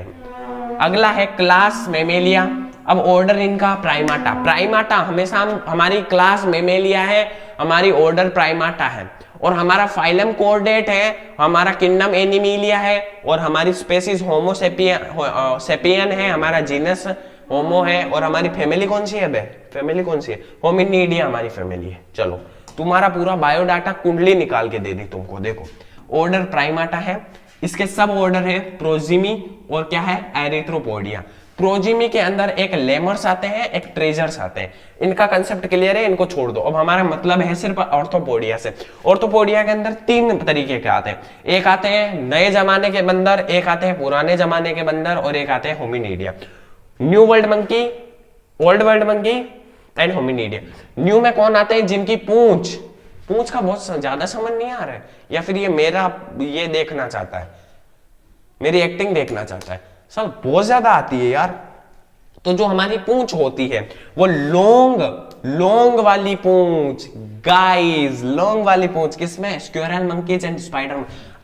अगला है क्लास मेमेलिया। अब ऑर्डर इनका प्राइमाटा। प्राइमाटा हमेशा हमारी क्लास मेमेलिया है, हमारी ऑर्डर प्राइमाटा है, और हमारा फाइलम कोऑर्डिनेट है, हमारा किंगडम एनिमिलिया है, और हमारी स्पेसीज होमो सेपियन है, हमारा जीनस होमो है, और हमारी फैमिली कौन सी है बे, फैमिली कौन सी है, होमिनिडिया हमारी फैमिली है। चलो तुम्हारा पूरा बायोडाटा कुंडली निकाल के दे दी तुमको। देखो, ऑर्डर प्राइमाटा है, इसके सब ऑर्डर है प्रोजिमी और क्या है, एरिथ्रोपोडिया। प्रोजिमी के अंदर एक लेमर्स आते हैं, एक ट्रेजर्स आते हैं। इनका कंसेप्ट क्लियर है, इनको छोड़ दो। अब हमारा मतलब है सिर्फ ऑर्थोपोडिया से। ऑर्थोपोडिया के अंदर 3 तरीके के आते हैं, एक आते हैं नए जमाने के बंदर, एक आते हैं पुराने जमाने के बंदर, और एक आते हैं hominidae. New world monkey, old world monkey and hominidae. New में कौन आते हैं, जिनकी पूंछ का बहुत ज्यादा समझ नहीं आ रहा है, या फिर ये मेरा ये देखना चाहता है, मेरी एक्टिंग देखना चाहता है, सब बहुत ज्यादा आती है यार। तो जो हमारी पूंछ होती है वो लॉन्ग वाली पूंछ, गाइस, लॉन्ग वाली पूंछ किसमें, स्क्विरल मंकीज एंड स्पाइडर।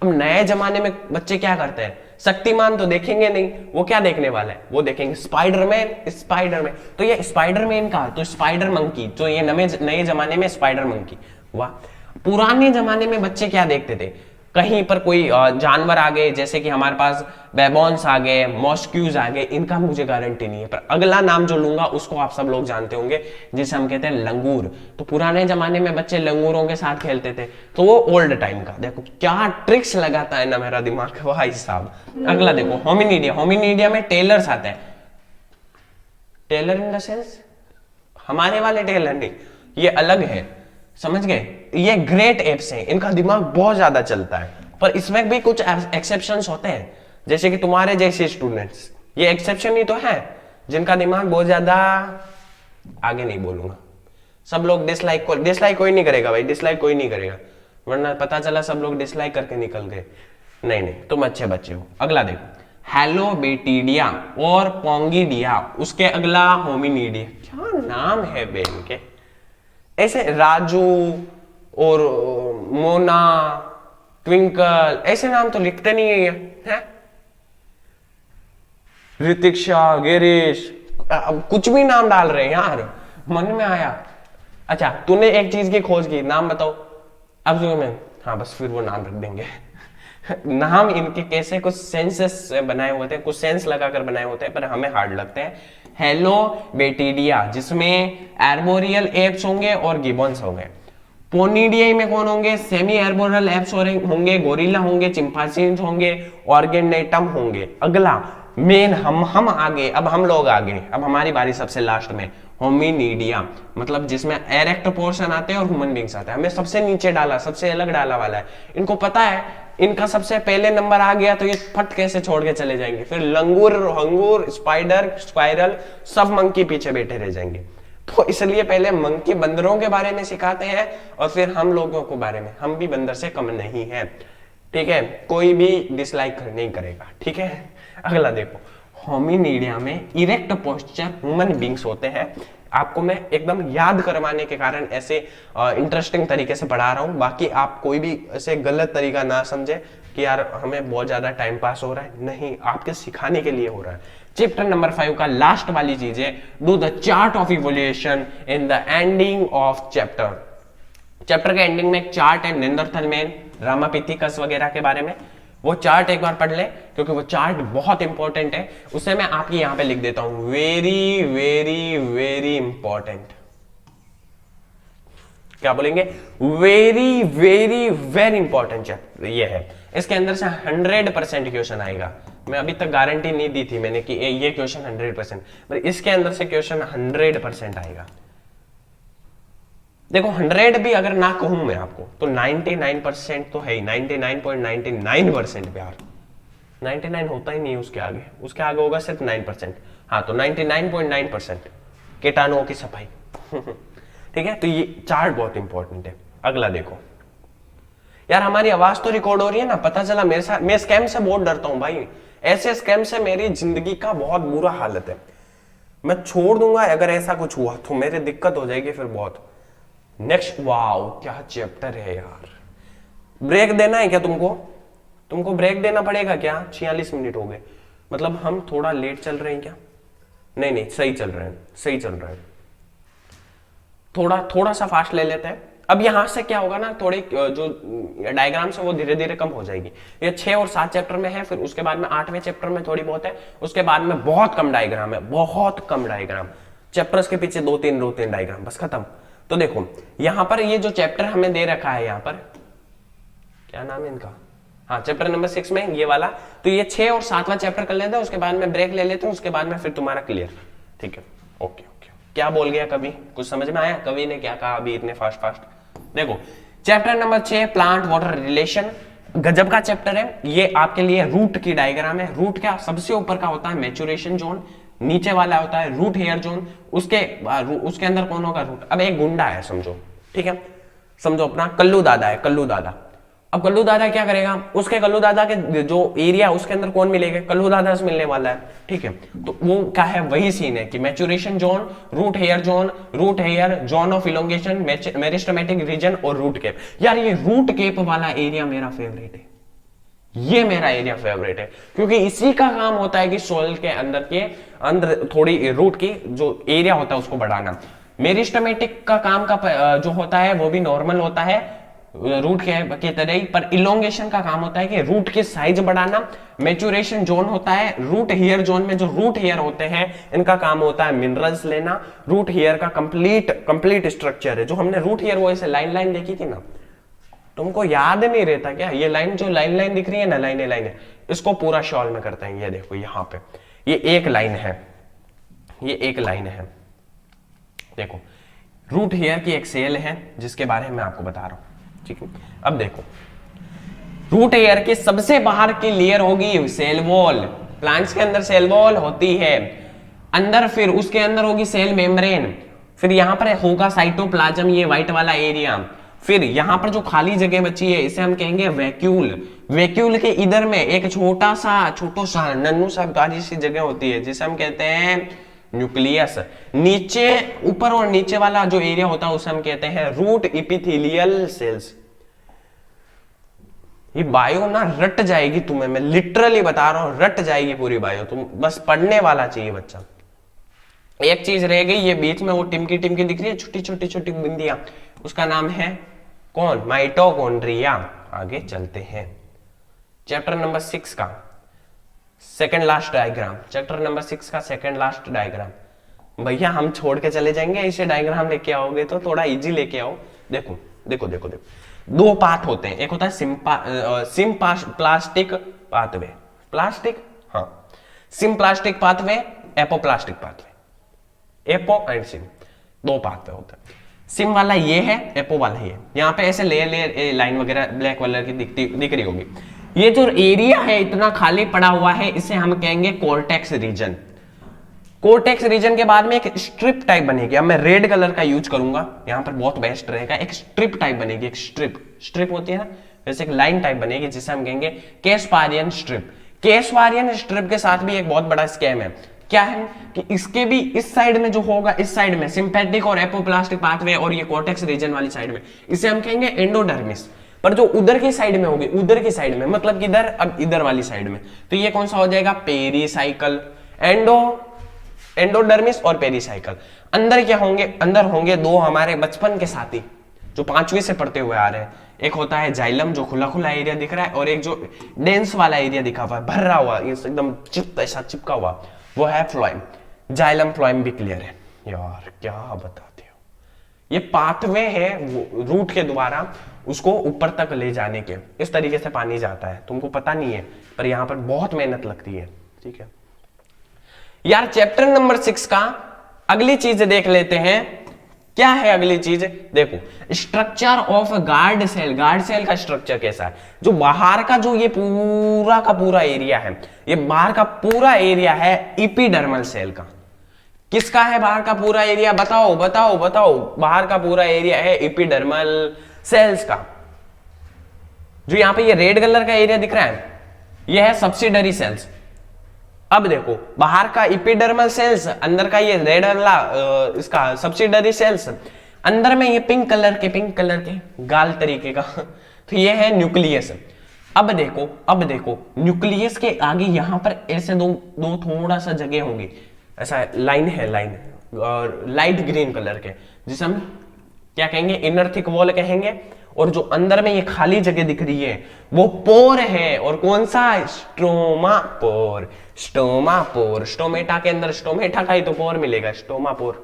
अब नए जमाने में बच्चे क्या करते हैं, शक्तिमान तो देखेंगे नहीं, वो क्या देखने वाला है, वो देखेंगे स्पाइडरमैन। तो ये स्पाइडरमैन का, तो स्पाइडर मंकी, तो ये नए जमाने में स्पाइडर मंकी। वाह। पुराने जमाने में बच्चे क्या देखते थे, कहीं पर कोई जानवर आ गए, जैसे कि हमारे पास बेबॉन्स आ गए, मॉस्क्यूज आ गए, इनका मुझे गारंटी नहीं है, पर अगला नाम जो लूंगा उसको आप सब लोग जानते होंगे, जिसे हम कहते हैं लंगूर। तो पुराने जमाने में बच्चे लंगूरों के साथ खेलते थे, तो वो ओल्ड टाइम का। देखो क्या ट्रिक्स लगाता है ना मेरा दिमाग, भाई साहब। अगला देखो, होमिनिडिया। होमिनिडिया में टेलर्स आते हैं। टेलर इन द सेंस हमारे वाले टेलर नहीं, ये अलग है, समझ गए। ये ग्रेट एप्स हैं, इनका दिमाग बहुत ज्यादा चलता है, पर इसमें भी कुछ एक्सेप्शंस होते हैं, जैसे कि तुम्हारे जैसे स्टूडेंट्स। ये एक्सेप्शन ही तो है जिनका दिमाग बहुत ज्यादा, आगे नहीं बोलूंगा। सब लोग डिसलाइक कोई नहीं करेगा भाई, डिसलाइक कोई नहीं करेगा, वरना पता चला सब लोग डिसलाइक करके निकल गए। नहीं, तुम अच्छे बच्चे हो। अगला देखो, हेलोबेटिडिया और पोंगिडिया, उसके अगला होमिनिडिया। क्या नाम है बेन के, ऐसे राजू और मोना, ट्विंकल, ऐसे नाम तो लिखते नहीं है? ऋतिक्षा, गिरीश, अब कुछ भी नाम डाल रहे हैं यार, मन में आया। अच्छा, तूने एक चीज की खोज की, नाम बताओ। अब जो मैं, हाँ बस फिर वो नाम रख देंगे। नाम इनके कैसे कुछ सेंसेस बनाए होते हैं, कुछ सेंस लगाकर बनाए होते हैं, पर हमें हार्ड लगते हैं। हेलोबेटिडिया, जिसमें आर्बोरियल एप्स होंगे और गिबॉन्स होंगे। पोनिडिया में कौन होंगे, सेमी आर्बोरियल एप्स होंगे, गोरिल्ला होंगे, चिंपांजीज होंगे, ऑर्गेनेटम होंगे। अगला मेन हम आगे, अब हम लोग आगे, अब हमारी बारी सबसे लास्ट में, होमिनिडिया, मतलब जिसमें एरेक्ट पोर्शन आते हैं और ह्यूमन बींग्स आते हैं। हमें सबसे नीचे डाला, सबसे अलग डाला वाला है। इनको पता है इनका सबसे पहले नंबर आ गया तो ये फट कैसे छोड़ के चले जाएंगे, फिर लंगूर, हंगूर, स्पाइडर, स्पाइरल, सब मंकी पीछे बैठे रह जाएंगे। तो इसलिए पहले मंकी बंदरों के बारे में सिखाते हैं और फिर हम लोगों को बारे में। हम भी बंदर से कम नहीं है, ठीक है, कोई भी डिसलाइक नहीं करेगा, ठीक है। अगला देखो, होमिनिडिया में इरेक्ट पोस्चर ह्यूमन बींग्स होते हैं। आपको मैं एकदम याद करवाने के कारण ऐसे इंटरेस्टिंग तरीके से पढ़ा रहा हूं, बाकी आप कोई भी ऐसे गलत तरीका ना समझे कि यार हमें बहुत ज्यादा टाइम पास हो रहा है, नहीं, आपके सिखाने के लिए हो रहा है। चैप्टर नंबर 5 का लास्ट वाली चीज है, do the chart of evolution in the ending of chapter. Chapter के एंडिंग में एक चार्ट है नेंडरथल मैन, रामापिथिकस वगैरह के बारे में, वो चार्ट एक बार पढ़ ले क्योंकि वो चार्ट बहुत इंपॉर्टेंट है। उसे मैं आपकी यहां पे लिख देता हूं, वेरी वेरी वेरी इंपॉर्टेंट। क्या बोलेंगे? Very very very important chapter ये है। इसके अंदर से 100% क्वेश्चन आएगा। मैं अभी तक गारंटी नहीं दी थी मैंने कि ये क्वेश्चन 100%, पर इसके अंदर से क्वेश्चन 100% आएगा। देखो 100 भी अगर ना कहूं मैं आपको तो 99% तो है ही, 99.99% प्यार, 99 होता ही नहीं उसके आगे होगा सिर्फ 9%। हाँ, तो 99.9% कीटाणुओं की सफाई। ठीक है, तो ये चार्ट बहुत इंपॉर्टेंट है। अगला देखो यार, हमारी आवाज तो रिकॉर्ड हो रही है ना, पता चला मेरे साथ, मैं स्कैम से बहुत डरता हूं भाई, ऐसे स्कैम से मेरी जिंदगी का बहुत बुरा हालत है। मैं छोड़ दूंगा अगर ऐसा कुछ हुआ तो मेरी दिक्कत हो जाएगी फिर बहुत। नेक्स्ट, वाओ क्या चैप्टर है यार। ब्रेक देना है क्या तुमको ब्रेक देना पड़ेगा क्या? 46 मिनट हो गए, मतलब हम थोड़ा लेट चल रहे हैं क्या? नहीं, सही चल रहे हैं। थोड़ा सा फास्ट ले लेते हैं। अब यहां से क्या होगा ना, थोड़ी जो डायग्राम से वो धीरे धीरे कम हो जाएगी। ये 6 और 7 चैप्टर में है, फिर उसके बाद में 8वें चैप्टर में थोड़ी बहुत है, उसके बाद में बहुत कम डायग्राम है, बहुत कम डायग्राम। चैप्टर्स के पीछे 2-3 डायग्राम, बस खत्म। तो देखो यहां पर ये जो चैप्टर हमें दे रखा है, यहां पर क्या नाम है इनका, हाँ चैप्टर नंबर 6 में ये वाला, तो ये 6 और 7वां चैप्टर कर लेते हैं, उसके बाद में ब्रेक ले लेते हैं, उसके बाद में फिर तुम्हारा क्लियर। ठीक है, ओके। क्या बोल गया कवि, कुछ समझ में आया कवि ने क्या कहा अभी इतने फास्ट? देखो chapter number 6 plant water relation, गजब का चैप्टर है ये। आपके लिए रूट की डायग्राम है। रूट क्या, सबसे ऊपर का होता है मैच्योरेशन जोन, नीचे वाला होता है रूट हेयर जोन, उसके अंदर कौन होगा? रूट। अब एक गुंडा है समझो, ठीक है, समझो अपना कल्लू दादा है, कल्लू दादा। अब कल्लू दादा क्या करेगा, उसके कल्लू दादा के जो एरिया उसके अंदर कौन मिलेगा? कल्लू दादा से मिलने वाला है। ठीक है, तो वो क्या है, वही सीन है कि maturation zone, root hair zone of elongation, meristematic region और रूट केप। यार ये रूट केप वाला एरिया मेरा फेवरेट है, ये मेरा एरिया फेवरेट है, क्योंकि इसी का काम होता है कि सोइल के अंदर थोड़ी रूट की जो एरिया होता है उसको बढ़ाना। मेरिस्टेमेटिक का काम का जो होता है वो भी नॉर्मल होता है रूट के तरह ही, पर इलोंगेशन का काम होता है कि रूट की साइज बढ़ाना। मैच्योरेशन जोन होता है रूट हेयर जोन में, जो रूट हेयर होते हैं इनका काम होता है मिनरल्स लेना। रूट हेयर का कंप्लीट स्ट्रक्चर है, जो हमने रूट हेयर वो ऐसे लाइन देखी थी ना, तुमको याद नहीं रहता क्या? ये लाइन जो लाइन दिख रही है ना, लाइनें, इसको पूरा शॉल में करते हैं। ये देखो यहाँ पे ये एक लाइन है, देखो रूट हेयर की एक सेल है जिसके बारे में मैं आपको बता रहा हूं। ठीक है, अब देखो रूट हेयर की सबसे बाहर की लेयर होगी सेल वॉल। प्लांट्स के अंदर सेल वॉल होती है अंदर, फिर उसके अंदर होगी सेल मेम्ब्रेन, फिर यहां पर होगा साइटोप्लाज्म, ये व्हाइट वाला एरिया। फिर यहां पर जो खाली जगह बची है इसे हम कहेंगे वैक्यूल के इधर में एक छोटा सा नन्नू सा गाजी सी जगह होती है जिसे हम कहते हैं न्यूक्लियस। नीचे, ऊपर और नीचे वाला जो एरिया होता है उसे हम कहते हैं रूट इपिथेलियल सेल्स। ये बायो ना रट जाएगी तुम्हें, मैं लिटरली बता रहा हूं, रट जाएगी पूरी बायो, तुम बस पढ़ने वाला चाहिए बच्चा। एक चीज रह गई, ये बीच में वो टिमकी दिख रही है, छोटी बिंदियां, उसका नाम है कौन? माइटोकॉन्ड्रिया। आगे चलते हैं, चैप्टर नंबर 6 का second last diagram, chapter number 6 का सेकंड लास्ट डायग्राम। भैया हम छोड़ के चले जाएंगे, इसे डायग्राम लेके आओगे तो थोड़ा इजी लेके आओ। देखो 2 पाथ होते हैं, एक होता है symplastic pathway, symplastic pathway, apoplastic pathway, apo and SIM, 2 pathway होते हैं। सिम वाला ये है, एपो वाला ये। यहाँ पे ऐसे लेयर लाइन वगैरह ब्लैक कलर की दिख रही होगी। ये जो एरिया है इतना खाली पड़ा हुआ है, इसे हम कहेंगे कोर्टेक्स रीजन। कोर्टेक्स रीजन के बाद में एक स्ट्रिप टाइप बनेगी। अब मैं रेड कलर का यूज करूंगा, यहां पर बहुत बेस्ट रहेगा। एक स्ट्रिप टाइप बनेगी, एक स्ट्रिप होती है ना, जैसे एक लाइन टाइप बनेगी जिसे हम कहेंगे कैस्पारियन स्ट्रिप। केशवारियन स्ट्रिप के साथ भी एक बहुत बड़ा स्कैम है। क्या है कि इसके भी इस साइड में जो होगा, इस साइड में सिंपैथिक और एपोप्लास्टिक पाथवे और ये कॉर्टेक्स रीजन वाली साइड में, इसे हम कहेंगे एंडोडर्मिस। पर जो उधर की साइड में होगी, उधर की साइड में मतलब कि इधर, अब इधर वाली साइड में, तो ये कौन सा हो जाएगा, पेरीसाइकल। एंडोडर्मिस और पेरीसाइकल। अंदर क्या होंगे, अंदर होंगे दो हमारे बचपन के साथी जो 5वीं से पढ़ते हुए आ रहे हैं। एक होता है जाइलम जो खुला खुला एरिया दिख रहा है, और एक जो डेंस वाला एरिया दिखा हुआ है, भरा हुआ, एकदम ऐसा चिपका हुआ, वो है फ्लोएम। जाइलम फ्लोएम भी क्लियर है। यार क्या बताते हो, ये पाथवे है रूट के द्वारा उसको ऊपर तक ले जाने के। इस तरीके से पानी जाता है, तुमको पता नहीं है, पर यहां पर बहुत मेहनत लगती है। ठीक है यार, चैप्टर नंबर 6 का अगली चीज देख लेते हैं। क्या है अगली चीज, देखो structure of guard cell. Guard cell का स्ट्रक्चर कैसा है, जो बाहर का जो ये पूरा का पूरा एरिया है, ये बाहर का पूरा एरिया है एपिडर्मल सेल का। किसका है बाहर का पूरा एरिया, बताओ बताओ बताओ। बाहर का पूरा एरिया है एपिडर्मल सेल्स का। जो यहां पे ये रेड कलर का एरिया दिख रहा है, ये है सब्सिडरी सेल्स। अब देखो बाहर का एपिडर्मल सेल्स, अंदर का ये रेड वाला इसका सब्सिडरी सेल्स, अंदर में ये पिंक कलर के गाल तरीके का तो ये है न्यूक्लियस। अब देखो न्यूक्लियस के आगे यहां पर ऐसे दो थोड़ा सा जगह होगी, ऐसा लाइन और लाइट ग्रीन कलर के, जिसे हम क्या कहेंगे, इनर थिक वॉल कहेंगे। और जो अंदर में ये खाली जगह दिख रही है वो पोर है, और कौन सा, स्टोमा पोर। स्टोमेटा के अंदर, स्टोमेटा का ही तो पोर मिलेगा, स्टोमा पोर।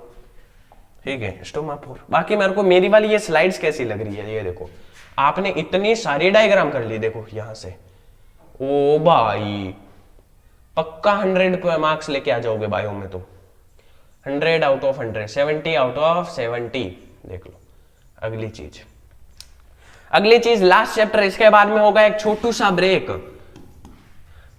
ठीक है, स्टोमा पोर। बाकी मेरे को मेरी वाली ये स्लाइड्स कैसी लग रही है, ये देखो आपने इतनी सारी डायग्राम कर ली, देखो यहां से। ओ भाई पक्का 100 मार्क्स लेके आ जाओगे बायो में तो, 100 आउट ऑफ 100, 70 आउट ऑफ 70। देख लो अगली चीज लास्ट चैप्टर, इसके बाद में होगा एक छोटू सा break.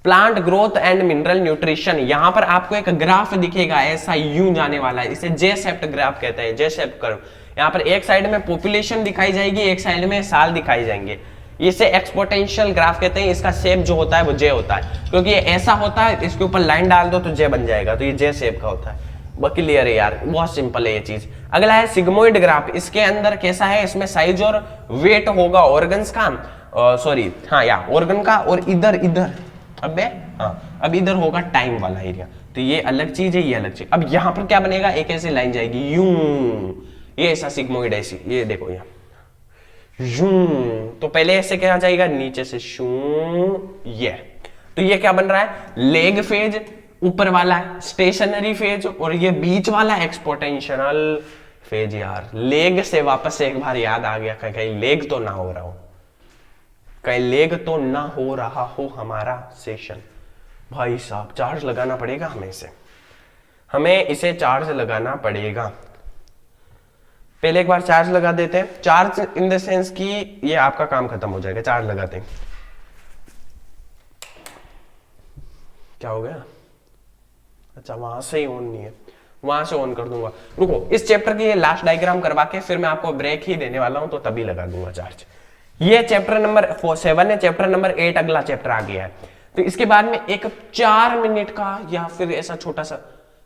Plant growth and mineral nutrition. यहां पर आपको एक ग्राफ दिखेगा, ऐसा यूं जाने वाला है, इसे जे शेप्ड ग्राफ कहते हैं, जे शेप्ड कर्व। यहां पर एक साइड में पॉपुलेशन दिखाई जाएगी, एक साइड में साल दिखाई जाएंगे। इसे एक्सपोनेंशियल ग्राफ कहते हैं। इसका शेप जो होता है वो जे होता है, क्योंकि ये ऐसा होता है, इसके ऊपर लाइन डाल दो तो जे बन जाएगा, तो ये जे शेप का होता है। क्लियर है यार, बहुत सिंपल है ये चीज। अगला है सिग्मोइड ग्राफ। इसके अंदर कैसा है, इसमें साइज और वेट होगा ऑर्गन्स का, सॉरी हाँ या ऑर्गन का, और इधर अब इधर होगा टाइम वाला एरिया। तो ये अलग चीज है, ये अलग चीज। अब यहां पर क्या बनेगा, एक ऐसी लाइन जाएगी यूं, ये ऐसा सिग्मोइड ऐसी, ये देखो यहाँ यूं। तो पहले ऐसे क्या जाएगा, नीचे से शू, ये। तो ये क्या बन रहा है, लेग फेज ऊपर वाला स्टेशनरी फेज, और ये बीच वाला एक्सपोनेंशियल फेज। यार लेग से वापस से एक बार याद आ गया, कहीं लेग तो ना हो रहा हो, कहीं लेग तो ना हो रहा हो हमारा सेशन। भाई साहब चार्ज लगाना पड़ेगा हमें इसे चार्ज लगाना पड़ेगा। पहले एक बार चार्ज लगा देते हैं। चार्ज इन द सेंस कि ये आपका काम खत्म हो जाएगा, चार्ज लगाते हैं। क्या हो गया, अच्छा वहां से ही ऑन नहीं है, वहां से ऑन कर दूंगा। रुको, इस चैप्टर की ये लास्ट डायग्राम करवा के फिर मैं आपको ब्रेक ही देने वाला हूं, तो तभी लगा दूंगा चार्ज। ये चैप्टर नंबर 7 है, चैप्टर नंबर 8 अगला चैप्टर आ गया है। तो इसके बाद में एक 4 मिनट का या फिर ऐसा छोटा सा,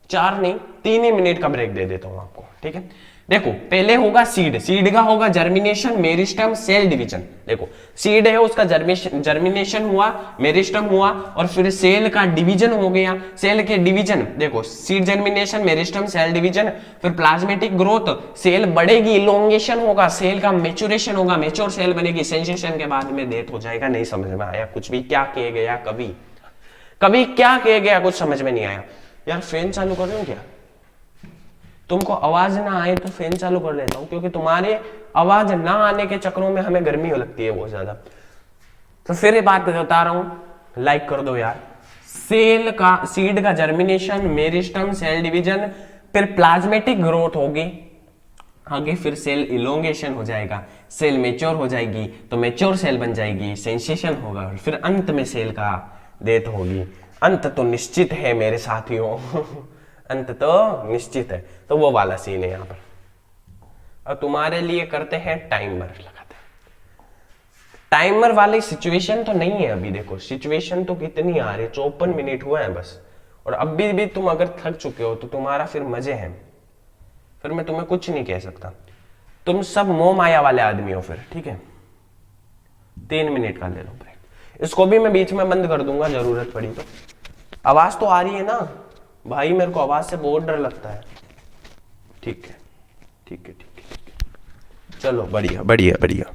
4 नहीं 3 ही मिनट का ब्रेक दे देता हूं आपको। ठीक है, देखो पहले होगा सीड का होगा जर्मिनेशन, मेरिस्टम, सेल डिवीजन। देखो सीड है, उसका जर्मिनेशन हुआ, मेरिस्टम हुआ, और फिर सेल का डिवीजन हो गया। सेल के डिवीजन देखो, seed germination, meristem, cell division, फिर प्लाज्मेटिक ग्रोथ, सेल बढ़ेगी, इलोंगेशन होगा, सेल का मेचुरेशन होगा, मेच्योर सेल बनेगी, सेंसेशन के बाद में डेथ हो जाएगा। नहीं समझ में आया कुछ भी, क्या किया गया, कभी क्या किया गया, कुछ समझ में नहीं आया। यार फैन चालू कर रहे हो क्या, तुमको आवाज ना आए तो फैन चालू कर लेता हूं, क्योंकि तुम्हारे आवाज ना आने के चक्रों में हमें गर्मी हो लगती है बहुत ज्यादा। तो फिर ये बात बता रहा हूं, लाइक कर दो यार। सीड का जर्मिनेशन, मेरिस्टम, सेल डिवीजन, फिर प्लाज्मेटिक ग्रोथ होगी, आगे फिर सेल इलोंगेशन हो जाएगा, सेल मेच्योर हो जाएगी तो मेच्योर सेल बन जाएगी, सेंसेशन होगा, और फिर अंत में सेल का डेथ होगी। अंत तो निश्चित है मेरे साथियों अंत तो निश्चित है। तो वो वाला सीन है यहां पर। और तुम्हारे लिए करते हैं टाइमर लगाते हैं। टाइमर वाली सिचुएशन तो नहीं है अभी। देखो सिचुएशन तो कितनी आ रही है, 54 मिनट हुए हैं बस। और अभी भी तुम अगर थक चुके हो तो तुम्हारा फिर मजे हैं, फिर मैं तुम्हें कुछ नहीं कह सकता। तुम सब मोह माया वाले आदमी हो फिर, ठीक है। 3 मिनट का ले लो ब्रेक। इसको भी मैं बीच में बंद कर दूंगा जरूरत पड़ी तो। आवाज तो आ रही है ना भाई, मेरे को आवाज से बहुत डर लगता है। ठीक है ठीक है ठीक है ठीक है, चलो बढ़िया बढ़िया बढ़िया।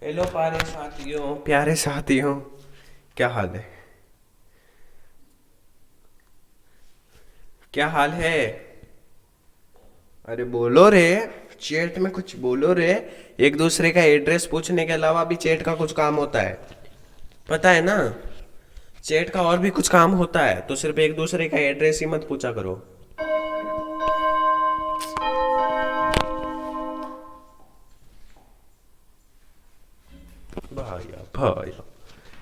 हेलो प्यारे साथियों, प्यारे साथियों, क्या हाल है? क्या हाल है? अरे बोलो रे, चैट में कुछ बोलो रे। एक दूसरे का एड्रेस पूछने के अलावा भी चैट का कुछ काम होता है, पता है ना? चैट का और भी कुछ काम होता है, तो सिर्फ एक दूसरे का एड्रेस ही मत पूछा करो। भाई भाई,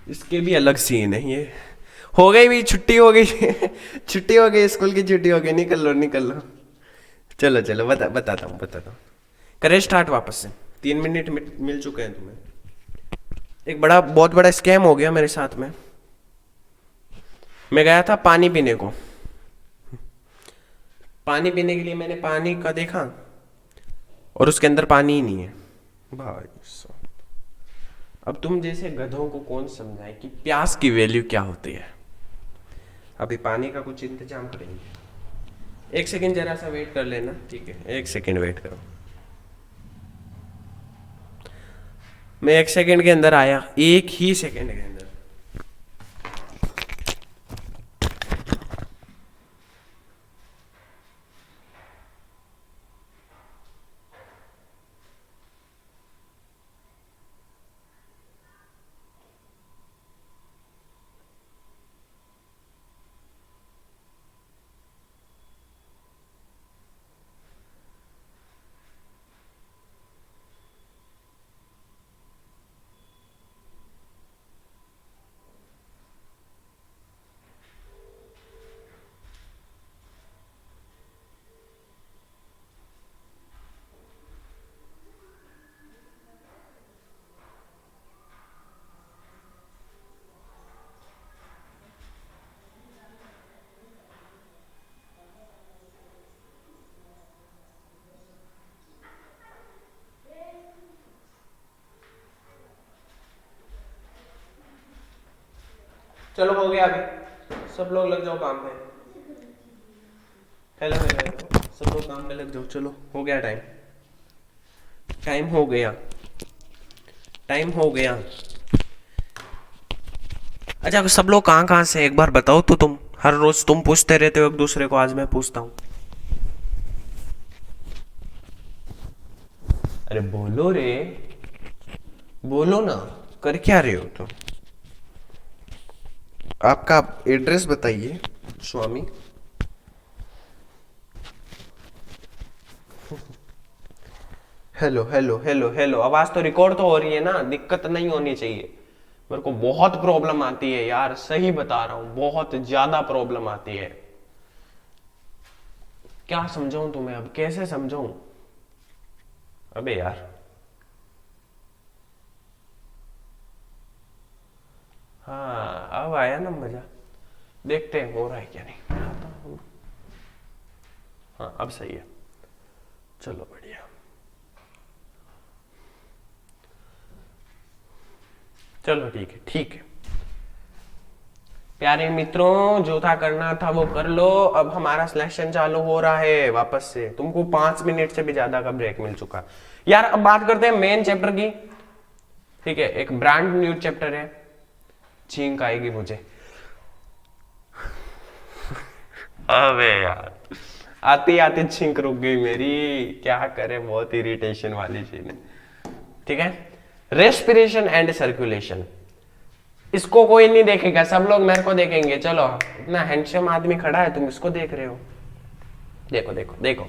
इसके भी अलग सीन है ये। हो गई भी, छुट्टी हो गई छुट्टी हो गई, स्कूल की छुट्टी हो गई। निकल लो निकल लो। चलो चलो, बताता हूँ। करे स्टार्ट वापस से। 3 मिनट मिल चुके हैं तुम्हें। एक बहुत बड़ा स्कैम हो गया मेरे साथ में। मैं गया था पानी पीने को। पानी पीने के लिए मैंने पानी का देखा और उसके अंदर पानी ही नहीं है भाई साहब। अब तुम जैसे गधों को कौन समझाए कि प्यास की वैल्यू क्या होती है। अभी पानी का कुछ इंतजाम करेंगे। 1 सेकेंड जरा सा वेट कर लेना, ठीक है? 1 सेकेंड वेट करो। मैं 1 सेकेंड के अंदर आया, 1 ही सेकेंड के अंदर। चलो हो गया अभी, सब लोग लग जाओ काम पे। हेलो हेलो हेलो, सब लोग काम पे लग जाओ। चलो हो गया टाइम, टाइम हो गया, टाइम हो गया। अच्छा सब लोग कहाँ कहाँ से एक बार बताओ तो। तुम हर रोज तुम पूछते रहते हो एक दूसरे को, आज मैं पूछता हूँ। अरे बोलो रे, बोलो ना, कर क्या रहे हो तुम? आपका एड्रेस बताइए स्वामी। हेलो हेलो हेलो हेलो, आवाज तो रिकॉर्ड तो हो रही है ना, दिक्कत नहीं होनी चाहिए। मेरे को बहुत प्रॉब्लम आती है यार, सही बता रहा हूं, बहुत ज्यादा प्रॉब्लम आती है। क्या समझाऊं तुम्हें, अब कैसे समझाऊं? अबे यार, हाँ अब आया ना मजा। देखते हैं हो रहा है क्या नहीं। मैं आता हूं। हाँ अब सही है, चलो बढ़िया। चलो ठीक है ठीक है। प्यारे मित्रों, जो था करना था वो कर लो। अब हमारा सिलेक्शन चालू हो रहा है वापस से। तुमको 5 मिनट से भी ज्यादा का ब्रेक मिल चुका यार। अब बात करते हैं मेन चैप्टर की। ठीक है, एक ब्रांड न्यू चैप्टर है। छींक आएगी मुझे। अबे यार, आती आती छींक रुक गई मेरी, क्या करे, बहुत इरिटेशन वाली चीज है। ठीक है, रेस्पिरेशन एंड सर्कुलेशन। इसको कोई नहीं देखेगा, सब लोग मेरे को देखेंगे। चलो, इतना हैंडसम आदमी खड़ा है, तुम इसको देख रहे हो। देखो देखो देखो,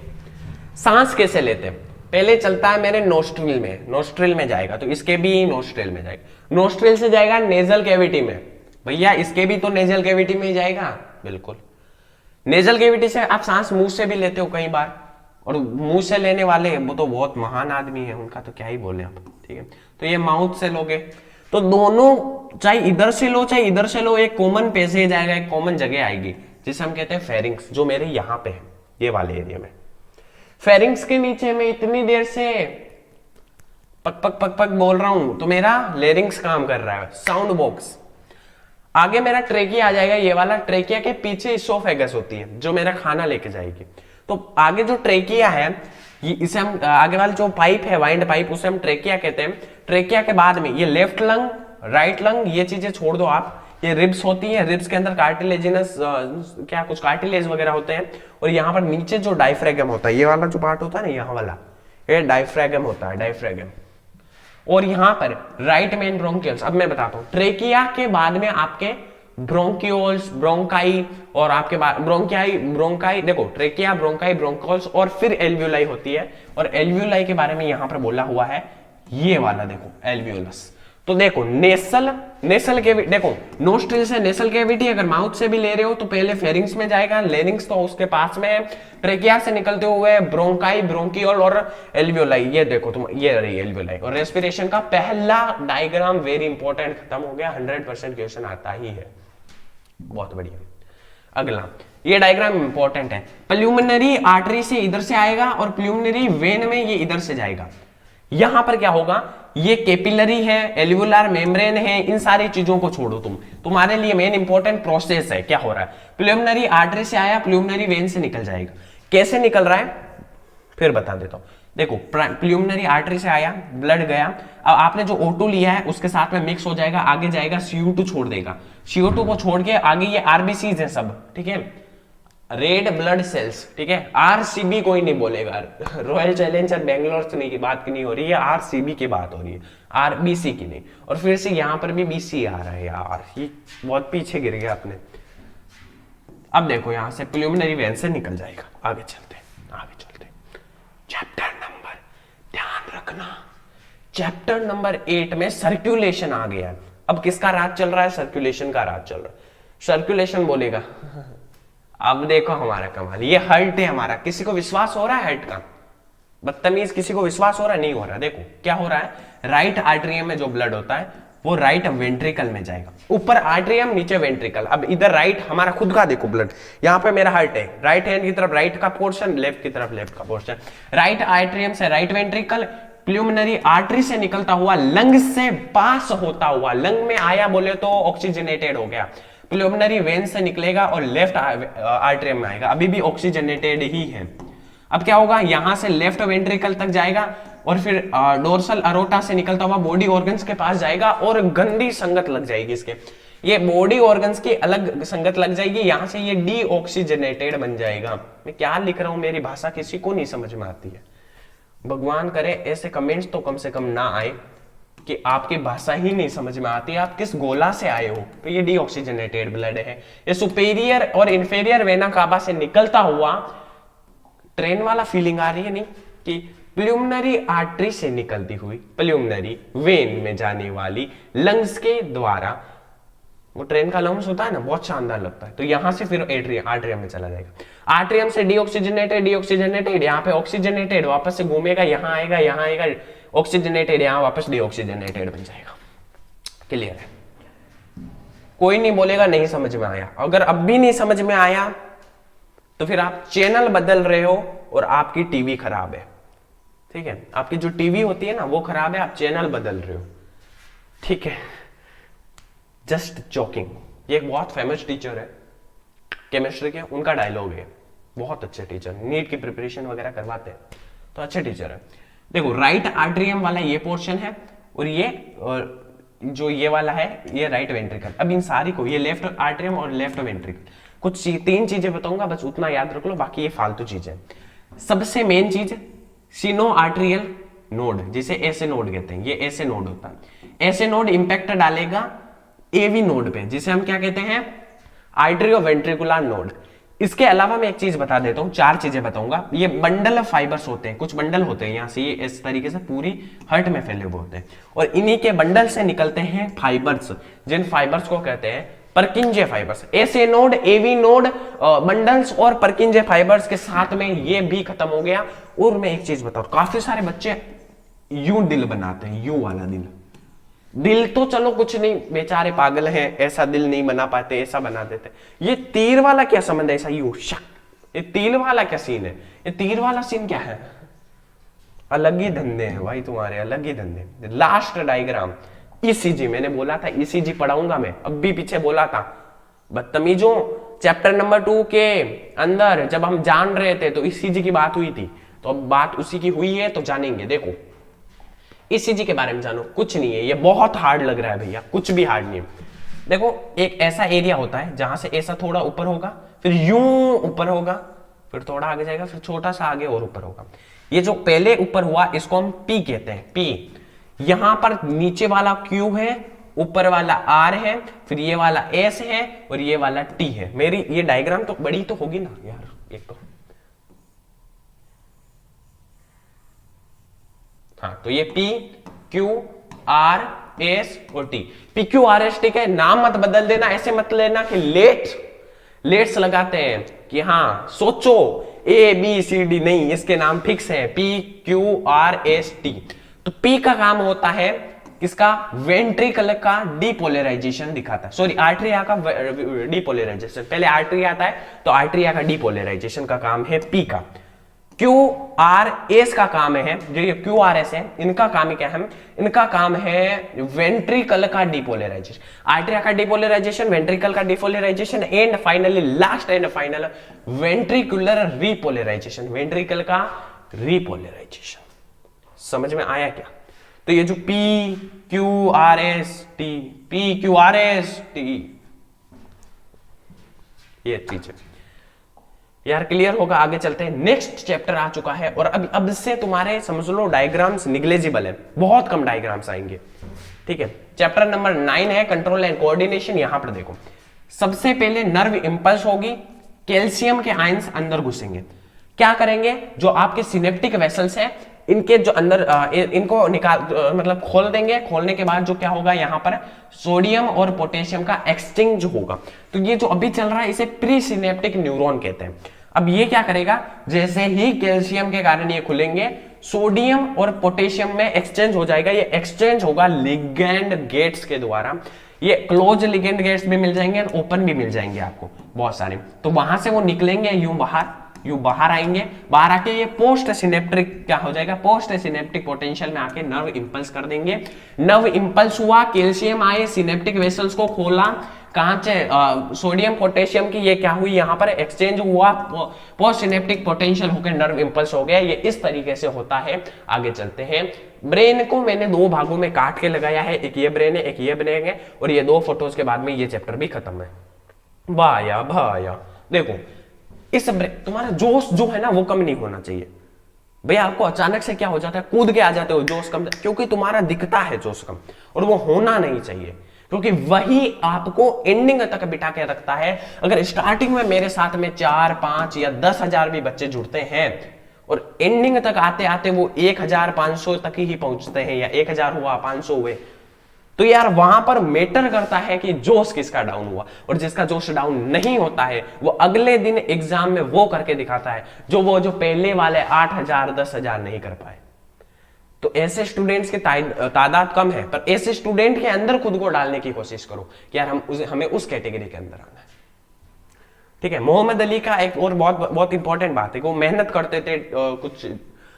सांस कैसे लेते हैं। पहले चलता है मेरे नोस्ट्रिल में, नोस्ट्रिल में जाएगा तो इसके भी नोस्ट्रिल में जाएगा, नोस्ट्रिल से जाएगा नेजल कैविटी में। भैया इसके भी तो नेजल कैविटी में ही जाएगा, बिल्कुल। नेजल कैविटी से आप सांस मुंह से भी लेते हो कई बार, और मुंह से लेने वाले वो तो बहुत महान आदमी है, उनका तो क्या ही बोले आप। ठीक है, तो ये माउथ से लोगे तो दोनों, चाहे इधर से लो चाहे इधर से लो, एक कॉमन पैसेज आएगा, एक कॉमन जगह आएगी जिसे हम कहते हैं फेरिंग्स, जो मेरे यहां पे है, ये वाले एरिया में। फेरिंग्स के नीचे में इतनी देर से पक पक पक पक बोल रहा हूं तो मेरा लेरिंग्स काम कर रहा है, साउंड बॉक्स। आगे मेरा ट्रेकिया आ जाएगा, ये वाला। ट्रेकिया के पीछे इसोफेगस होती है जो मेरा खाना लेके जाएगी। तो आगे जो ट्रेकिया है, इसे हम आगे वाला जो पाइप है, वाइंड पाइप, उसे हम ट्रेकिया कहते हैं। ट्रेकिया के बाद में ये लेफ्ट लंग, राइट लंग, ये चीजें छोड़ दो आप। ये रिब्स होती है, रिब्स के अंदर कार्टिलेजिनस क्या कुछ कार्टिलेज वगैरह होते हैं। और यहाँ पर नीचे जो डायफ्रागम होता है, ये वाला जो पार्ट होता है ना, यहाँ वाला, ये डायफ्रागम होता है, डायफ्रागम। और यहां पर राइट मेन ब्रोंकियल्स। अब मैं बताता हूं, ट्रेकिया के बाद में आपके ब्रोंकियोल्स, ब्रोंकाई, और आपके बाद ब्रोंकियाई, ब्रोंकाई, देखो ट्रेकिया, ब्रोंकाई, ब्रोंकोल्स, और फिर एल्वियोलाई होती है। और एल्वियोलाई के बारे में यहां पर बोला हुआ है, ये वाला देखो एल्वियोलस। तो देखो नेसल, नेसल कैविटी, देखो नोस्ट्रिल से नेसल कैविटी, अगर माउथ से भी ले रहे हो तो पहले फेरिंग्स में जाएगा, लेरिंग्स तो उसके पास में है। ट्रेकिया से निकलते हुए ब्रोंकाई, ब्रोंकियोल और एल्वियोलाई, ये देखो तुम, ये रही एल्वियोलाई। और रेस्पिरेशन का पहला डायग्राम वेरी इंपॉर्टेंट खत्म हो गया, 100% क्वेश्चन आता ही है, बहुत बढ़िया। अगला, ये डायग्राम इंपॉर्टेंट है। प्लूमिनरी आर्टरी से इधर से आएगा और प्लूमिनरी वेन में ये इधर से जाएगा। यहां पर क्या होगा, ये कैपिलरी है, एल्वुलर मेम्ब्रेन है, इन सारी चीजों को छोड़ो तुम, तुम्हारे लिए मेन इंपॉर्टेंट प्रोसेस है क्या हो रहा है। प्लूमिनरी आर्टरी से आया, प्लूमिनरी वेन से निकल जाएगा। कैसे निकल रहा है फिर बता देता हूं। देखो प्लूमिनरी आर्टरी से आया, ब्लड गया, अब आपने जो O2 लिया है उसके साथ में मिक्स हो जाएगा, आगे जाएगा, CO2 छोड़ देगा। CO2 को छोड़ के आगे ये RBCs है सब, ठीक है, रेड ब्लड सेल्स, ठीक है। RCB कोई नहीं बोलेगा, रॉयल चैलेंजर बेंगलोर से की बात नहीं हो रही है, RCB की बात हो रही है, RBC की नहीं। और फिर से यहां पर भी BC आ रहा है यार, ये बहुत पीछे गिर गया आपने। अब देखो यहां से प्लूमिनरी वेन से निकल जाएगा। आगे चलते, आगे चलते। चैप्टर नंबर, ध्यान रखना, चैप्टर नंबर 8 में सर्कुलेशन आ गया। अब किसका राज चल रहा है? सर्कुलेशन का राज चल रहा है। सर्कुलेशन बोलेगा, अब देखो हमारा कमाल, ये हर्ट है हमारा। किसी को विश्वास हो रहा है हर्ट का? बदतमीज, किसी को विश्वास हो रहा है? नहीं हो रहा। देखो क्या हो रहा है, राइट आर्ट्रियम में जो ब्लड होता है वो राइट वेंट्रिकल में जाएगा, ऊपर आर्ट्रियम नीचे वेंट्रिकल। अब इधर राइट हमारा खुद का देखो ब्लड, यहाँ पे मेरा हार्ट है, राइट हैंड की तरफ राइट का पोर्शन, लेफ्ट की तरफ लेफ्ट का पोर्शन। राइट आर्ट्रियम से राइट वेंट्रिकल, प्लूमिनरी आर्टरी से निकलता हुआ लंग से पास होता हुआ, लंग में आया बोले तो ऑक्सीजनेटेड हो गया, प्लुमिनरी वेन से निकलेगा और लेफ्ट आर्टरियम में आएगा, अभी भी ऑक्सीजनेटेड ही है। अब क्या होगा, यहां से लेफ्ट वेंट्रिकल तक जाएगा और फिर डोर्सल अरोटा से निकलता हुआ बॉडी ऑर्गन्स के पास जाएगा और गंदी संगत लग जाएगी इसके, ये बॉडी ऑर्गन्स की अलग संगत लग जाएगी, यहां से ये डीऑक्सीजनेटेड बन जाएगा। मैं क्या लिख रहा हूं, मेरी भाषा किसी को नहीं समझ में आती है। भगवान करे ऐसे कमेंट्स तो कम से कम ना आए कि आपकी भाषा ही नहीं समझ में आती, आप किस गोला से आए हो। तो ये डीऑक्सीजनेटेड ब्लड है, ये सुपेरियर और इंफेरियर वेना कावा से निकलता हुआ ट्रेन वाला फीलिंग आ रही है नहीं कि प्लुमिनरी आर्टरी से निकलती हुई प्लुमिनरी वेन में जाने वाली लंग्स के द्वारा, वो ट्रेन का लंग्स होता है ना, बहुत शानदार लगता है, तो यहां से फिर आर्टरियम में चला जाएगा। आर्टरियम से डीऑक्सीजनेटेड यहाँ पे ऑक्सीजनेटेड, वापस से घूमेगा, यहाँ आएगा ऑक्सीजनेटेड, यहाँ वापस डीऑक्सीजनेटेड बन जाएगा। क्लियर है? कोई नहीं बोलेगा नहीं समझ में आया। अगर अब भी नहीं समझ में आया तो फिर आप चैनल बदल रहे हो और आपकी टीवी खराब है। ठीक है, आपकी जो टीवी होती है ना वो खराब है, आप चैनल बदल रहे हो। ठीक है, जस्ट जोकिंग। ये एक बहुत फेमस टीचर है केमिस्ट्री के, उनका डायलॉग है, बहुत अच्छे टीचर, नीट की प्रिपरेशन वगैरह करवाते हैं, तो अच्छे टीचर है। देखो, राइट आर्टरियम वाला ये पोर्शन है और ये जो ये वाला है ये राइट वेंट्रिकल। अब इन सारी को, ये लेफ्ट आर्टरियम और लेफ्ट वेंट्रिकल, कुछ तीन चीजें बताऊंगा, बस उतना याद रख लो, बाकी ये फालतू चीजें। सबसे मेन चीज सिनो आर्टरियल नोड, जिसे ऐसे नोड कहते हैं, ये ऐसे नोड होता है। ऐसे नोड इंपैक्ट डालेगा एवी नोड पे, जिसे हम क्या कहते हैं, आर्टरियो वेंट्रिकुलर नोड। इसके अलावा मैं एक चीज बता देता हूं, चार चीजें बताऊंगा। ये बंडल ऑफ फाइबर्स होते हैं, कुछ बंडल होते हैं यहां से, ये इस तरीके से पूरी हर्ट में फैले हुए होते हैं और इन्हीं के बंडल से निकलते हैं फाइबर्स, जिन फाइबर्स को कहते हैं परकिंजे फाइबर्स। ऐसे नोड, एवी नोड, बंडल्स और परकिंजे फाइबर्स के साथ में ये भी खत्म हो गया। और मैं एक चीज बताऊं, काफी सारे बच्चे यूं दिल बनाते हैं, यूं वाला दिल तो चलो कुछ नहीं, बेचारे पागल हैं, ऐसा दिल नहीं बना पाते, ऐसा बना देते। ये तीर वाला क्या संबंध है, ऐसा यू शक, ये तीर वाला क्या सीन है, ये तीर वाला सीन क्या है, अलग ही धंधे हैं भाई तुम्हारे, अलग ही धंधे। लास्ट डायग्राम ईसीजी, मैंने बोला था ईसीजी पढ़ाऊंगा मैं, अब भी पीछे बोला था, बदतमीजों। चैप्टर नंबर 2 के अंदर जब हम जान रहे थे तो ईसीजी की बात हुई थी, तो अब बात उसी की हुई है, तो जानेंगे। देखो ईसीजी के बारे में जानो, कुछ नहीं है, ये बहुत हार्ड लग रहा है भैया, कुछ भी हार्ड नहीं है। देखो, एक ऐसा एरिया होता है जहां से ऐसा थोड़ा ऊपर होगा, फिर यूं ऊपर होगा, फिर थोड़ा आगे जाएगा, फिर छोटा सा आगे और ऊपर होगा। ये जो पहले ऊपर हुआ इसको हम पी कहते हैं, पी। यहां पर नीचे वाला क्यू है, ऊपर वाला आर है, फिर ये वाला एस है और ये वाला टी है। मेरी ये डायग्राम तो बड़ी तो होगी ना यार, एक तो हाँ, तो ये पी क्यू आर एस और T, P Q R S T का नाम मत बदल देना, ऐसे मत लेना कि लेट्स लगाते हैं कि हाँ सोचो ए बी सी डी, नहीं, इसके नाम फिक्स है, P Q R S T. तो पी का काम होता है किसका, वेंट्रिकल का डीपोलराइजेशन दिखाता है, सॉरी आर्टरिया का डीपोलराइजेशन, पहले आर्टरिया आता है तो आर्टरिया का डीपोलराइजेशन का काम है पी का। क्यू आर एस का काम है, जो ये क्यू आर एस है, इनका काम क्या है, इनका काम है वेंट्रिकल का डीपोलराइजेशन, आर्टरिया का डीपोलराइजेशन, वेंट्रिकल का depolarization and finally last and final ventricular repolarization, ventricle का रीपोलराइजेशन। समझ में आया क्या? तो ये जो P Q R S T, P Q R S T, ये चीज है यार, क्लियर होगा? आगे चलते हैं, नेक्स्ट चैप्टर आ चुका है और अब से तुम्हारे समझ लो डायग्राम्स निग्लेजिबल है, बहुत कम डायग्राम्स आएंगे। ठीक है, चैप्टर नंबर 9 है कंट्रोल एंड कोऑर्डिनेशन। यहां पर देखो, सबसे पहले नर्व इंपल्स होगी, कैल्शियम के आयंस अंदर घुसेंगे, क्या करेंगे, जो आपके सिनेप्टिक वेसल्स है इनके जो अंदर इनको निकाल मतलब खोल देंगे, खोलने के बाद जो क्या होगा, यहाँ पर सोडियम और पोटेशियम का एक्सचेंज होगा। तो ये जो अभी चल रहा है इसे प्री सिनेप्टिक न्यूरॉन कहते हैं। अब ये क्या करेगा, जैसे ही कैल्शियम के कारण ये खुलेंगे, सोडियम और पोटेशियम में एक्सचेंज हो जाएगा, ये एक्सचेंज होगा लिगेंड गेट्स के द्वारा। ये क्लोज लिगेंड गेट्स भी मिल जाएंगे, ओपन भी मिल जाएंगे आपको बहुत सारे। तो वहां से वो निकलेंगे यूं बाहर आएंगे, बाहर आके ये पोस्ट सिनेप्टिक क्या हो जाएगा, पोस्ट सिनेप्टिक पोटेंशियल में आके नर्व इंपल्स कर देंगे। नर्व इंपल्स हुआ, कैल्शियम आए, सिनेप्टिक वेसल्स को खोला, कांच सोडियम पोटेशियम की ये क्या हुई, यहाँ पर एक्सचेंज हुआ, पोस्ट सिनेप्टिक पोटेंशियल होकर नर्व इंपल्स हो गया। ये इस तरीके से होता है। आगे चलते हैं। ब्रेन को मैंने दो भागों में काट के लगाया है, एक ये ब्रेन है, एक ये ब्रेन है, और ये दो फोटोज के बाद में ये चैप्टर भी खत्म है। भाया भाया देखो, इस तुम्हारा जोश जो है ना वो कम नहीं होना चाहिए। भैया आपको अचानक से क्या हो जाता है, कूद के आ जाते हो, जोश कम, क्योंकि तुम्हारा दिखता है जोश कम, और वो होना नहीं चाहिए, क्योंकि वही आपको एंडिंग तक बिठा के रखता है। अगर स्टार्टिंग में मेरे साथ में 4, 5 या 10,000 भी बच्चे जुड़ते हैं और एंडिंग तक आते आते वो 1,500 तक ही पहुंचते हैं, या 1,000 हुआ, 500 हुए, तो यार वहां पर मैटर करता है कि जोश किसका डाउन हुआ। और जिसका जोश डाउन नहीं होता है वो अगले दिन एग्जाम में वो करके दिखाता है जो पहले वाले 8,000 10,000 नहीं कर पाए। तो ऐसे स्टूडेंट्स की तादाद कम है, पर ऐसे स्टूडेंट के अंदर खुद को डालने की कोशिश करो कि यार हमें उस कैटेगरी के अंदर आना है। ठीक है। मोहम्मद अली का एक और बहुत बहुत इंपॉर्टेंट बात है, वो मेहनत करते थे, कुछ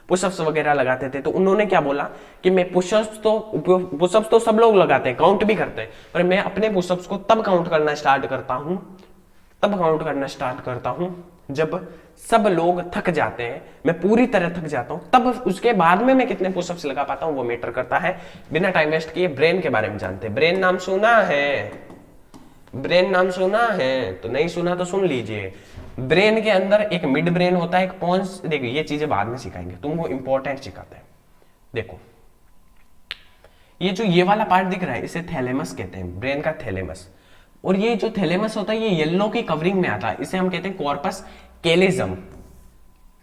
पुशअप्स वगैरह लगाते थे, तो उन्होंने क्या बोला कि मैं पुशअप्स तो सब लोग लगाते हैं, काउंट भी करते हैं, पर मैं अपने पुशअप्स को तब काउंट करना स्टार्ट करता हूं जब सब लोग थक जाते हैं, मैं पूरी तरह थक जाता हूं, तब उसके बाद में मैं कितने पुशअप्स लगा पाता हूं वो मैटर करता है। बिना टाइम वेस्ट किए ब्रेन के बारे में जानते हैं। ब्रेन नाम सुना है, तो नहीं सुना तो सुन लीजिए। ब्रेन के अंदर एक मिड ब्रेन होता है, एक पोन्स, देखिए ये चीजें बाद में सिखाएंगे, तुमको इंपॉर्टेंट सिखाते हैं। देखो ये जो ये वाला पार्ट दिख रहा है इसे थैलेमस कहते हैं, ब्रेन का थैलेमस। और ये जो थैलेमस होता है ये येलो की कवरिंग में आता है, इसे हम कहते हैं corpus callosum.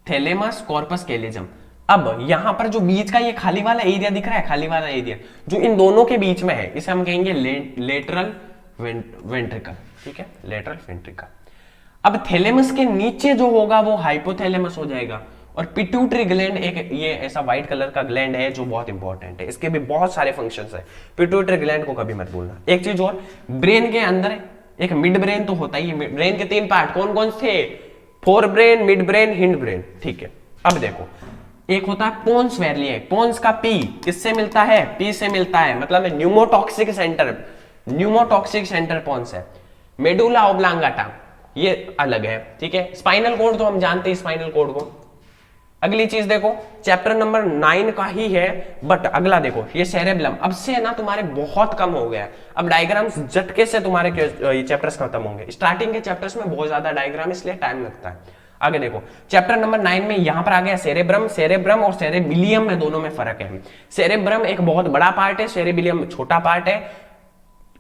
Thalamus, corpus callosum. अब यहां पर जो बीच का ये खाली वाला एरिया दिख रहा है, खाली वाला एरिया जो इन दोनों के बीच में है, इसे हम कहेंगे लेटरल वेंट्रिकल। ठीक है, लेटरल वेंट्रिकल। अब थैलेमस के नीचे जो होगा वो हाइपोथैलेमस हो जाएगा। और पिट्यूटरी ग्लैंड एक ये ऐसा व्हाइट कलर का ग्लैंड है जो बहुत इंपॉर्टेंट है, इसके भी बहुत सारे फंक्शंस है। पिट्यूटरी ग्लैंड को कभी मत भूलना। एक चीज और, ब्रेन के अंदर एक मिड ब्रेन तो होता ही है। ब्रेन के 3 पार्ट कौन कौन थे, fore brain, mid brain, hind brain. ठीक है। अब देखो एक होता है पोन्स वैलिए, पोन्स का पी किससे मिलता है, पी से मिलता है, मतलब न्यूमोटॉक्सिक सेंटर पोन्स है। मेडुला ओब्लांगाटा ये अलग है। ठीक है। स्पाइनल कोड तो हम जानते हैं स्पाइनल कोड को। अगली चीज देखो, चैप्टर नंबर 9 का ही है, बट अगला देखो ये सेरेब्लम। अब से ना तुम्हारे बहुत कम हो गया, अब डायग्राम्स झटके से तुम्हारे ये चैप्टर्स खत्म होंगे। स्टार्टिंग के चैप्टर्स में बहुत ज्यादा डायग्राम, इसलिए टाइम लगता है। आगे देखो चैप्टर नंबर 9 में यहां पर आ गया सेरेब्रम और सेरेबिलियम में दोनों में फर्क है। सेरेब्रम एक बहुत बड़ा पार्ट है, सेरेबिलियम छोटा पार्ट है।